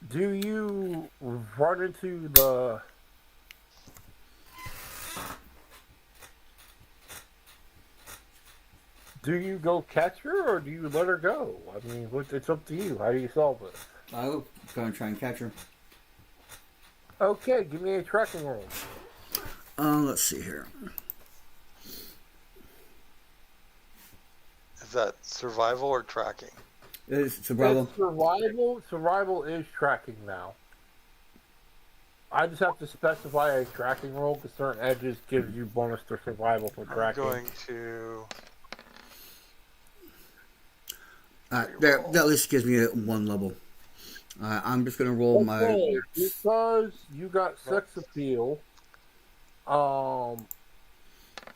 Do you run into the... Do you go catch her, or do you let her go? I mean, it's up to you. How do you solve it? I'll go and try and catch her. Okay, give me a tracking roll. Let's see here. Is that survival or tracking? It's survival. It's survival. Survival is tracking now. I just have to specify a tracking roll because certain edges gives you bonus to survival for tracking. I'm going to... That at least gives me 1 level. I'm just gonna roll my. Because you got sex appeal.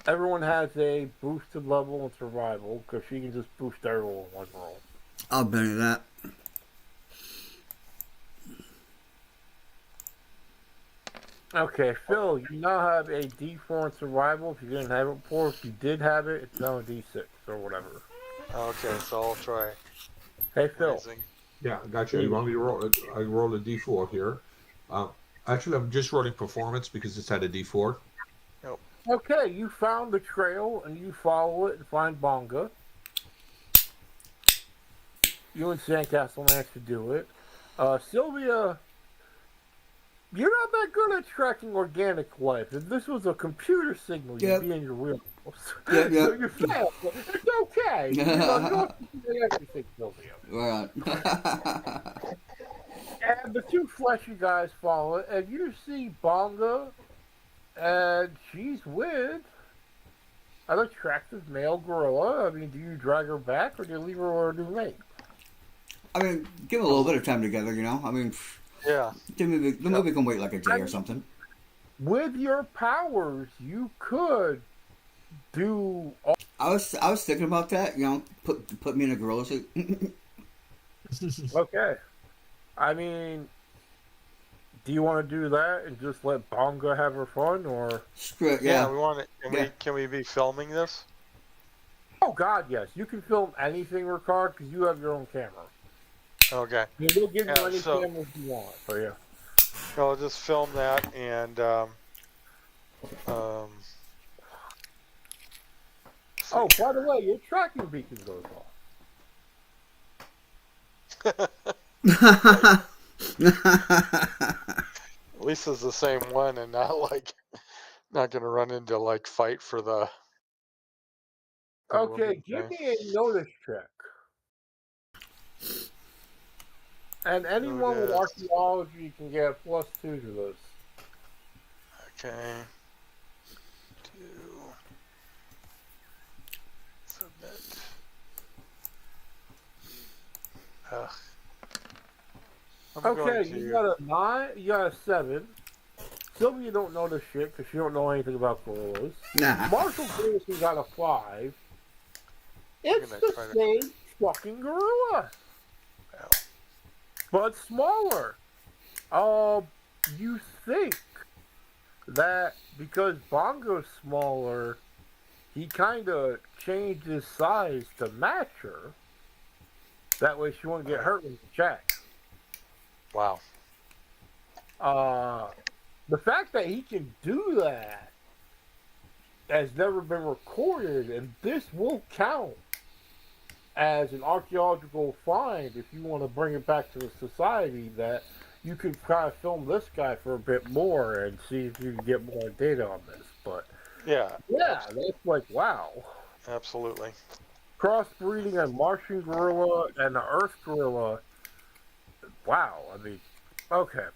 Everyone has a boosted level in survival because she can just boost everyone in 1 roll. I'll benny that. Okay, Phil, you now have a D4 in survival. If you didn't have it before, if you did have it, it's now a D6 or whatever. Okay, so I'll try. Hey, Phil. Amazing. Yeah, gotcha. You want me to roll it? I roll a D4 here. Actually, I'm just rolling performance because it's at a D4. Nope. Okay, you found the trail and you follow it and find Bonga. You and Sandcastle managed to do it. Sylvia, you're not that good at tracking organic life. If this was a computer signal, you'd be in your wheelhouse. Yep. So you failed. It's okay. You don't have to do everything, Sylvia. Right. And the 2 fleshy guys follow it, and you see Bonga, and she's with an attractive male gorilla. I mean, do you drag her back, or do you leave her with a new mate? I mean, give them a little bit of time together, you know? I mean, Yeah. the movie can wait like a day or something. With your powers, you could do. I was thinking about that, you know, put me in a gorilla suit. Okay. I mean, do you want to do that and just let Bonga have her fun, or? Screw it, Yeah, yeah. we want it. Yeah. Can we be filming this? Oh God, yes. You can film anything, Ricard, because you have your own camera. Okay. We'll give you Yeah, any so- cameras you want. So yeah. I'll just film that and Oh, by the way, your tracking beacon goes off. at least it's the same one and not like not gonna run into like fight for the Okay, woman give thing. me a notice check. And anyone with Notice. archaeology can get a +2 to this. Okay. 2. Submit. Ugh. I'm Okay, going you to- got a 9, you got a 7. Sylvia don't know this shit because she don't know anything about gorillas. Nah. Marshall Grayson got a 5. It's gonna the try to- same fucking gorilla, Ow. but smaller. You think that because Bongo's smaller, he kind of changed his size to match her. That way she won't get hurt when you check. Wow. The fact that he can do that has never been recorded, and this will count as an archaeological find if you want to bring it back to the society, that you could kind of film this guy for a bit more and see if you can get more data on this. But Yeah. yeah, that's like, wow. Absolutely. Crossbreeding a Martian gorilla and an Earth gorilla. Wow, I mean, okay.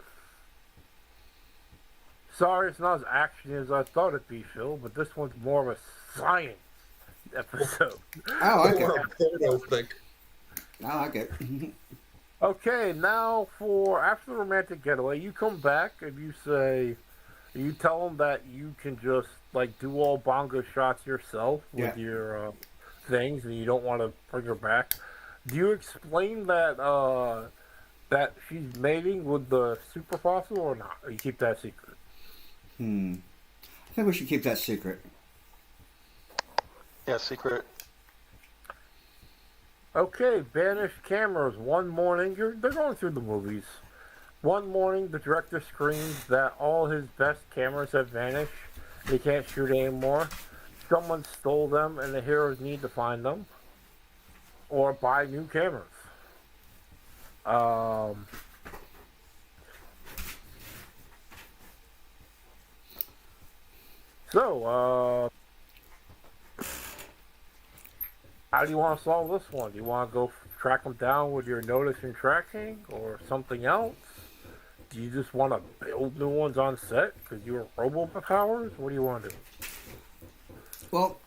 Sorry, it's not as actiony as I thought it'd be, Phil, but this one's more of a science episode. I like Or it. a photo thing. I like it. Okay, now for after the romantic getaway, you come back and you tell them that you can just like do all bongo shots yourself with Yeah. your things, and you don't want to bring her back. Do you explain that that she's mating with the super fossil or not? Or you keep that secret? I think we should keep that secret. Yeah, secret. Okay, banished cameras. One morning, they're going through the movies. One morning, the director screams that all his best cameras have vanished. They can't shoot anymore. Someone stole them, and the heroes need to find them or buy new cameras. So, how do you want to solve this one? Do you want to go track them down with your notice and tracking or something else? Do you just want to build new ones on set because you have robo powers? What do you want to do? Well,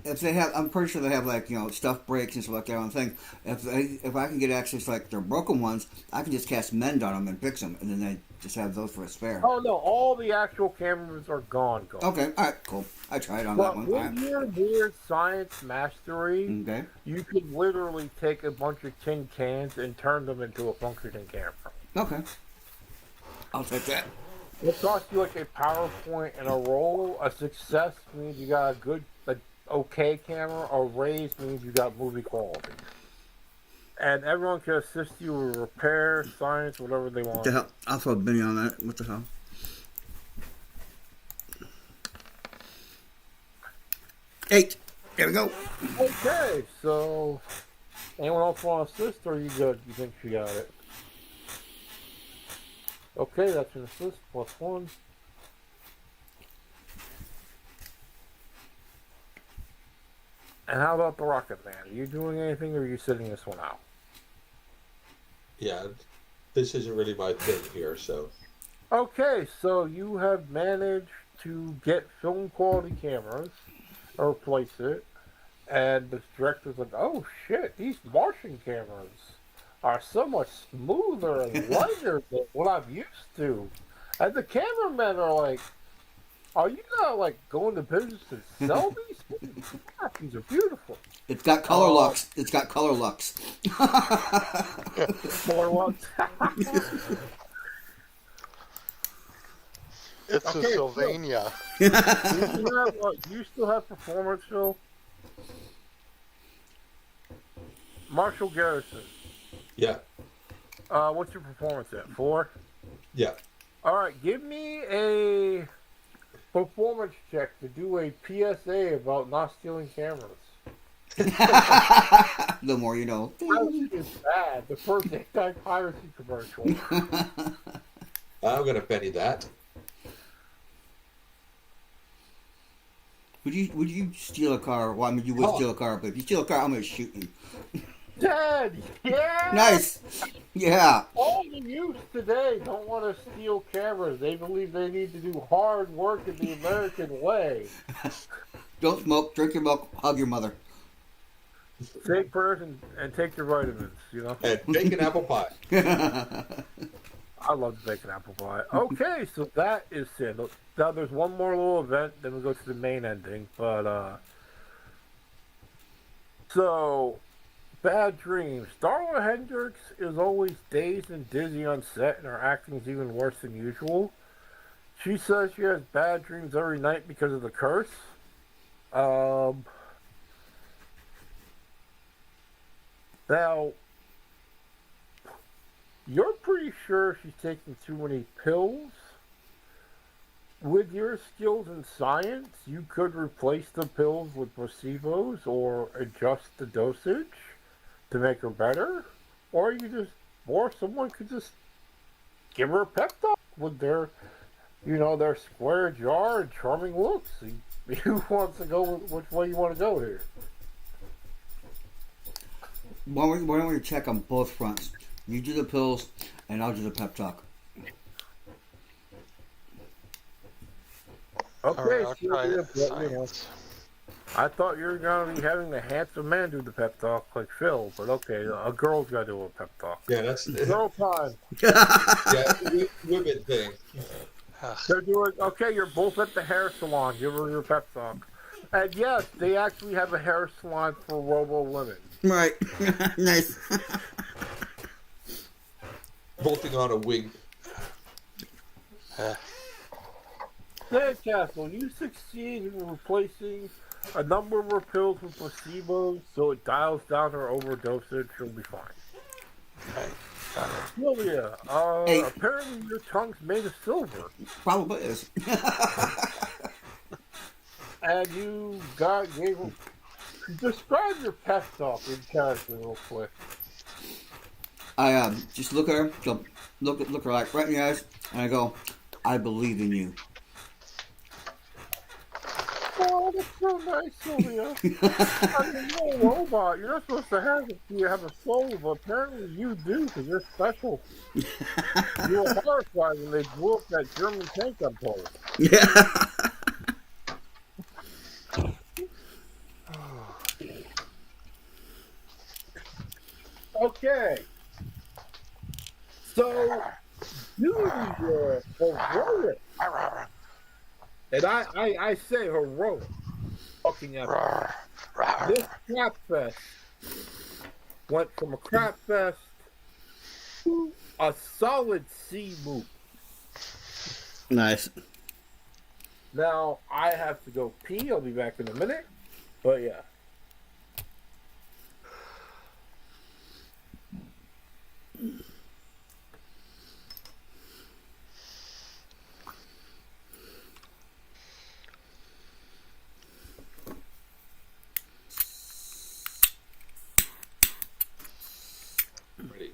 if they have, I'm pretty sure they have like, you know, stuff breaks and stuff like that on the thing. If I can get access to like their broken ones, I can just cast mend on them and fix them, and then I just have those for a spare. Oh no, all the actual cameras are gone. Okay, all right, cool. I tried on But that one. with All right. your weird science mastery, Okay. you could literally take a bunch of tin cans and turn them into a functioning camera. Okay. I'll take that. It costs you like a PowerPoint and a roll. A success means you got a good, okay camera. A raise means you got movie quality. And everyone can assist you with repair, science, whatever they want. What the hell? I'll throw a Benny on that. What the hell? Eight. There we go. Okay, so anyone else want to assist, or are you good? You think she got it? Okay, that's an assist +1. And how about the Rocket Man? Are you doing anything, or are you sitting this one out? Yeah, this isn't really my thing here, so. Okay, so you have managed to get film quality cameras, or replace it, and the director's like, oh shit, these Martian cameras are so much smoother and lighter than what I'm used to. And the cameramen are like, are you not like going to business to sell these? Yeah, these are beautiful. It's got color lux. It's got color lux. Color ones. It's a Okay, Sylvania. do you still have performance, Phil? Marshall Garrison. Yeah. What's your performance at? 4? Yeah. All right, give me a performance check to do a PSA about not stealing cameras. The more you know. Piracy is bad. The first anti-piracy commercial. I'm gonna penny that. Would you steal a car? Well, I mean, you would steal a car, but if you steal a car, I'm gonna shoot you. Dad, yeah. Nice. Yeah. All the youth today don't want to steal cameras. They believe they need to do hard work in the American way. Don't smoke. Drink your milk. Hug your mother. Say prayers and take your vitamins. You know. And bacon apple pie. I love bacon apple pie. Okay, so that is it. Now there's one more little event, then we go to the main ending. But so bad dreams. Darla Hendricks is always dazed and dizzy on set, and her acting is even worse than usual. She says she has bad dreams every night because of the curse. Now, you're pretty sure she's taking too many pills. With your skills in science, you could replace the pills with placebos or adjust the dosage to make her better. Or someone could just give her a pep talk with their square jaw and charming looks. Who wants to go which way you want to go here? Why don't we check on both fronts? You do the pills, and I'll do the pep talk. Okay, I'll try it. I thought you were going to be having the handsome man do the pep talk like Phil, but okay, a girl's got to do a pep talk. Yeah, that's Girl time. yeah, women thing. They're doing okay. You're both at the hair salon. Give her your pep talk. And yes, they actually have a hair salon for robo women. Right. Nice. Bolting on a wig. Sandcastle, you succeed in replacing a number of her pills with placebos, so it dials down her overdosage. She'll be fine. Sylvia, apparently your tongue's made of silver. Probably is. And you gave him. Describe your pep talk in character real quick. I just look at her, look her like right in the eyes, and I go, "I believe in you." Oh, that's so nice, Sylvia. I mean, you're a robot. You're not supposed to have a soul, but apparently you do, because you're special. You were horrified when they blew up that German tank I'm told. Yeah. Okay. So, you were heroic. And I say heroic. Fucking epic. This crap fest went from a crap fest to a solid C move. Nice. Now, I have to go pee. I'll be back in a minute. But yeah. Ready.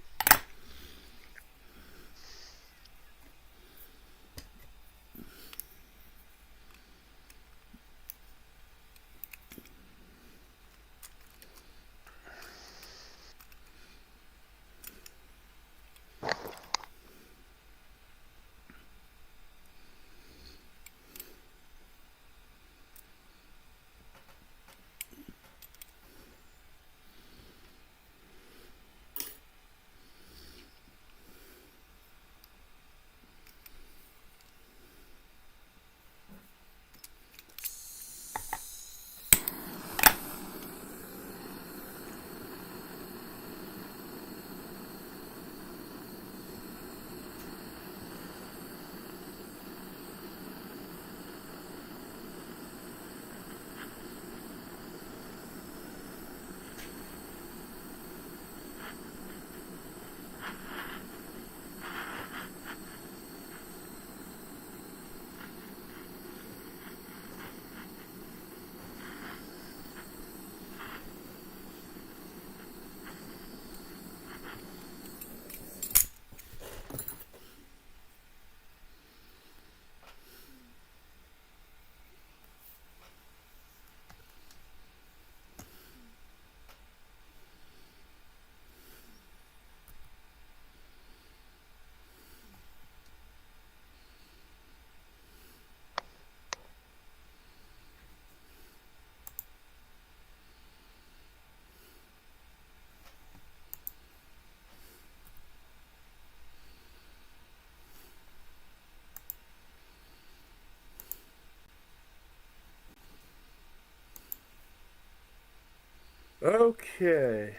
Okay.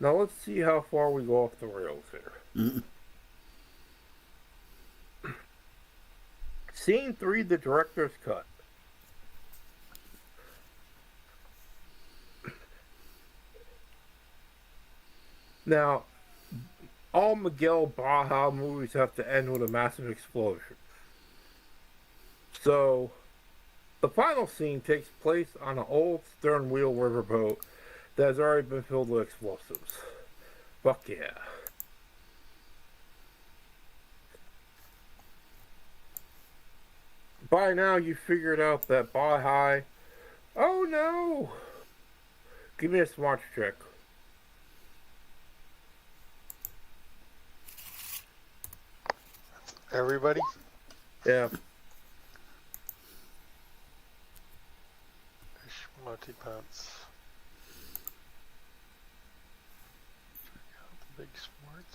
Now let's see how far we go off the rails here. Mm. Scene 3, the director's cut. Now, all Miguel Baja movies have to end with a massive explosion. So, the final scene takes place on an old stern wheel riverboat that has already been filled with explosives. Fuck yeah. By now, you figured out that Baja. Oh no! Give me a smart check. Everybody? Yeah. Fish multi-pants. Check out the big smarts.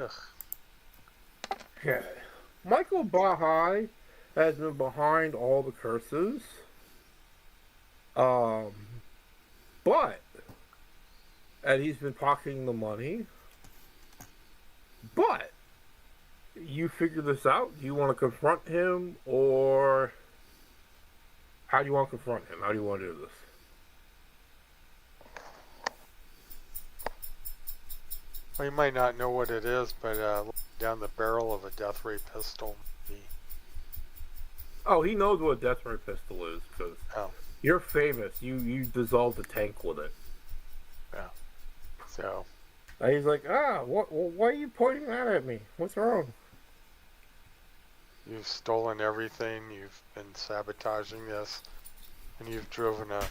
Ugh. Okay. Michael Baha'i has been behind all the curses. But and he's been pocketing the money. But you figure this out. Do you want to confront him, or how do you want to confront him? How do you want to do this? Well, you might not know what it is, but down the barrel of a death ray pistol. Oh, he knows what a death ray pistol is because you're famous. You dissolved the tank with it. Yeah. So. And he's like, why are you pointing that at me? What's wrong? You've stolen everything. You've been sabotaging this, and you've driven a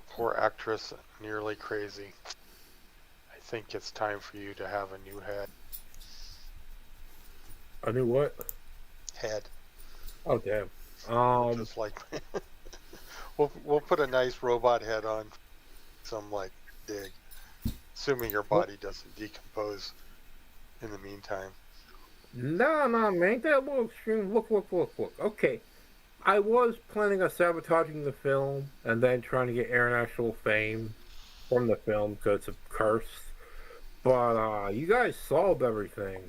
poor actress nearly crazy. I think it's time for you to have a new head. A new what? Head. Oh damn. Just like we'll put a nice robot head on some like dig, assuming your body doesn't decompose in the meantime. No, man, ain't that a little extreme? Look. Okay, I was planning on sabotaging the film and then trying to get international fame from the film because it's a curse. But you guys solved everything.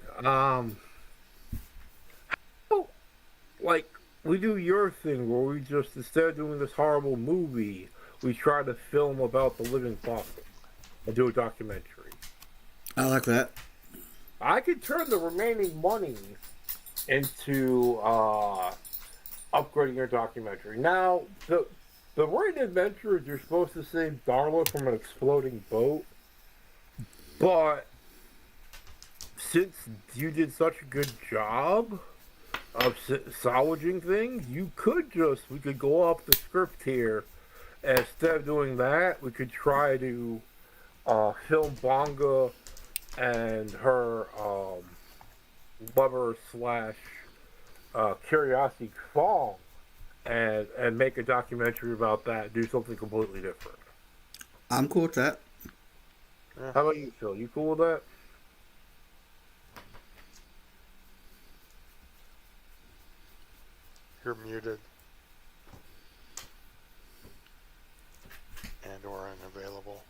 Like we do your thing where we just, instead of doing this horrible movie, we try to film about the living fossil and do a documentary. I like that. I could turn the remaining money into upgrading your documentary. Now, the right adventure is you're supposed to save Darla from an exploding boat, but since you did such a good job of salvaging things, we could go off the script here. And instead of doing that, we could try to film Bonga and her lover slash Curiosity Fong and make a documentary about that, do something completely different. I'm cool with that. How about you, Phil? You cool with that? You're muted. And or unavailable.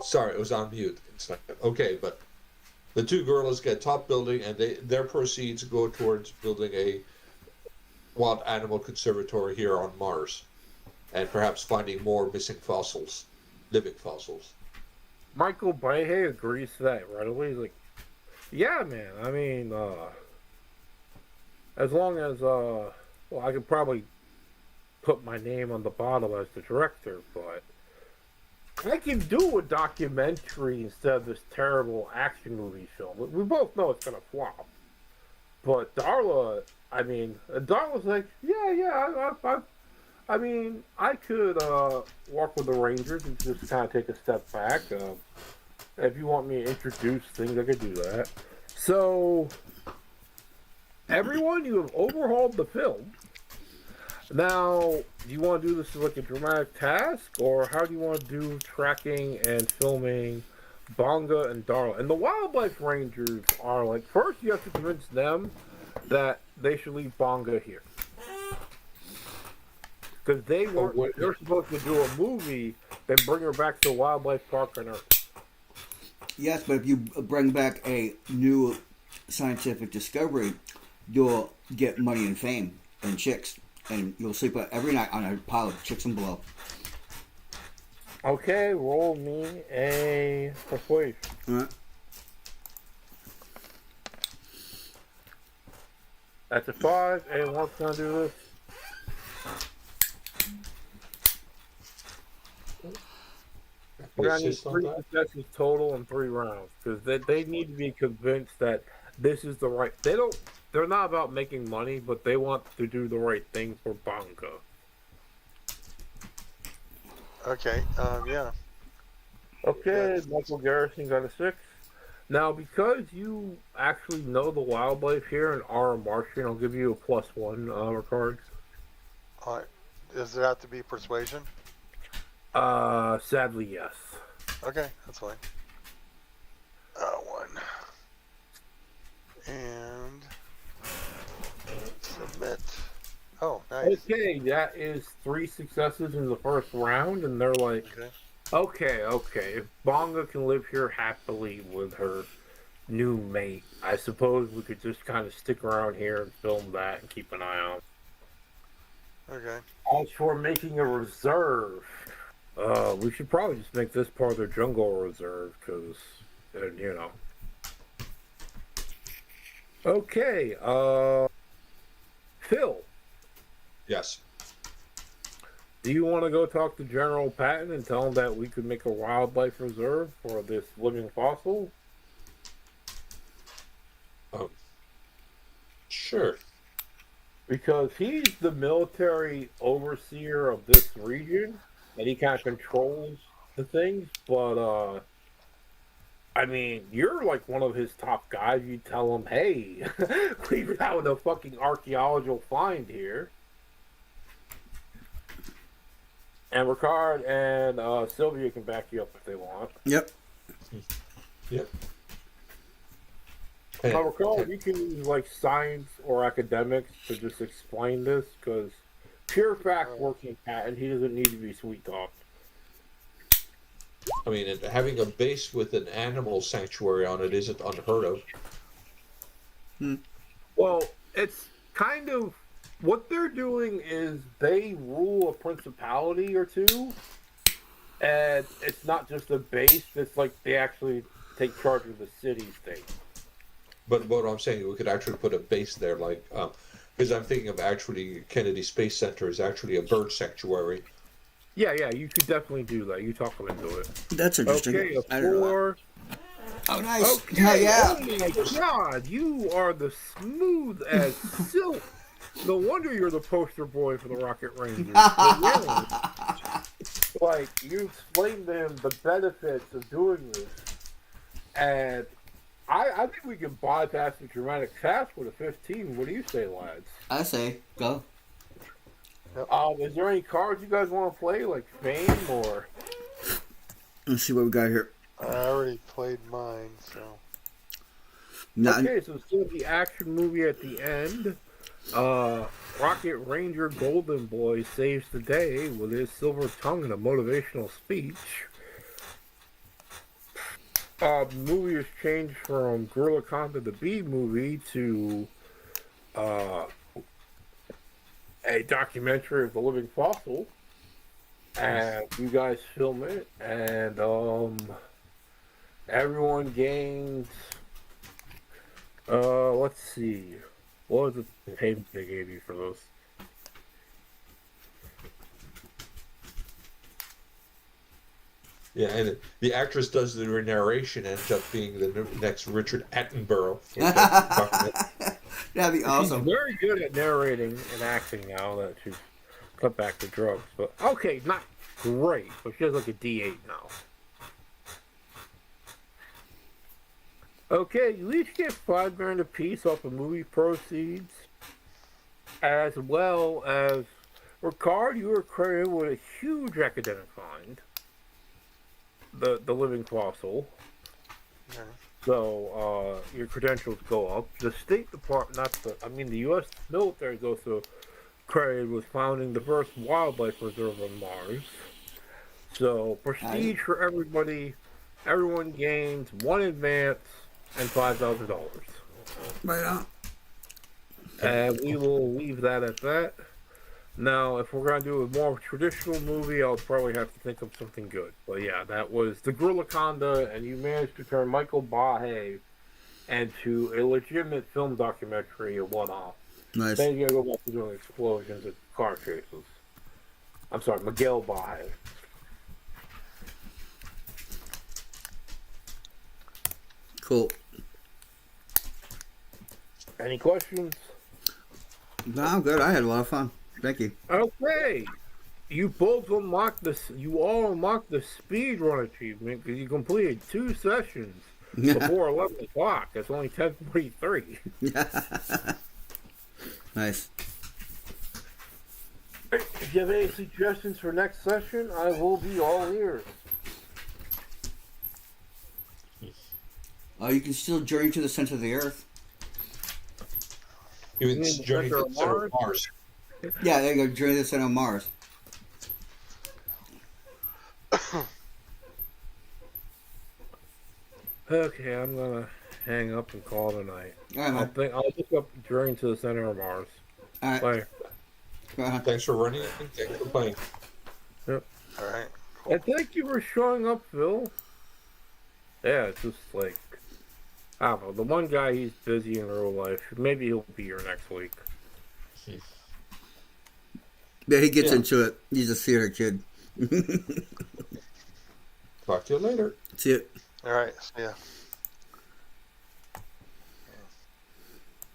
Sorry, it was on mute. Okay, but the two gorillas get top building, and their proceeds go towards building a wild animal conservatory here on Mars, and perhaps finding more missing fossils, living fossils. Michael Bayhe agrees to that readily. He's like, yeah, man. I mean, as long as I could probably put my name on the bottom as the director, but I can do a documentary instead of this terrible action movie film. We both know it's gonna flop. But Darla's like, I mean, I could walk with the Rangers and just kind of take a step back. If you want me to introduce things, I could do that. So, everyone, you have overhauled the film. Now, do you want to do this as like a dramatic task, or how do you want to do tracking and filming Bonga and Darla? And the wildlife rangers are like, first you have to convince them that they should leave Bonga here. Because they weren't, they're supposed to do a movie, then bring her back to the wildlife park on Earth. Yes, but if you bring back a new scientific discovery, you'll get money and fame and chicks, and you'll sleep every night on a pile of chicks and blow. Okay, roll me a persuasion. That's a 5, and what's gonna do this? We're gonna need 3 successes total in 3 rounds because they need to be convinced that this is the right. They're not about making money, but they want to do the right thing for Bonga. Okay. Yeah. Okay, Michael Garrison got a 6. Now, because you actually know the wildlife here and are a Martian, I'll give you a +1 card. Does it have to be persuasion? Sadly, yes. Okay, that's fine. 1. And submit. Oh, nice. Okay, that is 3 successes in the first round, and they're like, okay. If Bonga can live here happily with her new mate, I suppose we could just kind of stick around here and film that and keep an eye on. Okay. As for making a reserve, we should probably just make this part of the jungle reserve, because, you know. Okay, Phil. Yes. Do you want to go talk to General Patton and tell him that we could make a wildlife reserve for this living fossil? Sure. Because he's the military overseer of this region, and he kind of controls the things, but, I mean, you're like one of his top guys. You tell him, hey, we've found a fucking archaeological find here. And Ricard and Sylvia can back you up if they want. Yep. Now, Ricard, you can use like science or academics to just explain this, because pure fact working Patton, he doesn't need to be sweet talked. I mean, and having a base with an animal sanctuary on it isn't unheard of. Well, it's kind of what they're doing is they rule a principality or two, and it's not just a base. It's like they actually take charge of the city state. But what I'm saying, we could actually put a base there, like, because I'm thinking of actually Kennedy Space Center is actually a bird sanctuary. Yeah, you could definitely do that. You talk them into it. That's interesting. Okay, a 4. Oh, nice. Okay, yeah. Oh my God, you are the smooth as silk. No wonder you're the poster boy for the Rocket Rangers. Like, you explained to them the benefits of doing this, and I think we can bypass the dramatic task with a 15. What do you say, lads? I say, go. Is there any cards you guys want to play, like Fame or? Let's see what we got here. I already played mine, so. Okay, so it's going to be action movie at the end. Rocket Ranger Golden Boy saves the day with his silver tongue and a motivational speech. The movie has changed from Gorilla Conda the B movie to a documentary of the living fossil, and you guys film it, and everyone gains. Let's see, what was the payment they gave you for those? Yeah, and the actress does the narration, ends up being the next Richard Attenborough. That'd be awesome. She's very good at narrating and acting now that she's cut back to drugs. But okay, not great, but she has like a D8 now. Okay, you each get $5,000 apiece off of movie proceeds, as well as Ricard, you were credited with a huge academic find. The living fossil. Yeah. So, your credentials go up. The State Department, the U.S. military goes to credit with founding the first wildlife reserve on Mars. So, prestige for everybody. Everyone gains one advance and $5,000. Right on. And we will leave that at that. Now, if we're going to do a more traditional movie, I'll probably have to think of something good. But yeah, that was the Gorilla, and you managed to turn Michael Bahe into a legitimate film documentary, a one-off. Nice. Then you gotta go back to doing explosions and car chases. I'm sorry, Miguel Bahe. Cool. Any questions? No, I'm good. I had a lot of fun. Thank you. Okay. You both unlocked this. You all unlocked the speed run achievement because you completed 2 sessions before 11 o'clock. It's only 10:43. Nice. If you have any suggestions for next session, I will be all ears. You can still journey to the center of the Earth. You mean journey to the center of Mars? Yeah, there you go. Journey to the center of Mars. Okay, I'm gonna hang up and call it a night. All right, man. I'll look up Journey to the Center of Mars. All right. Bye. Thanks for running and thanks for playing. Yep. All right. Cool. And thank you for showing up, Phil. Yeah, it's just like, I don't know. The one guy, he's busy in real life. Maybe he'll be here next week. Yeah, he gets into it. He's a theater kid. Talk to you later. See it. All right. See ya.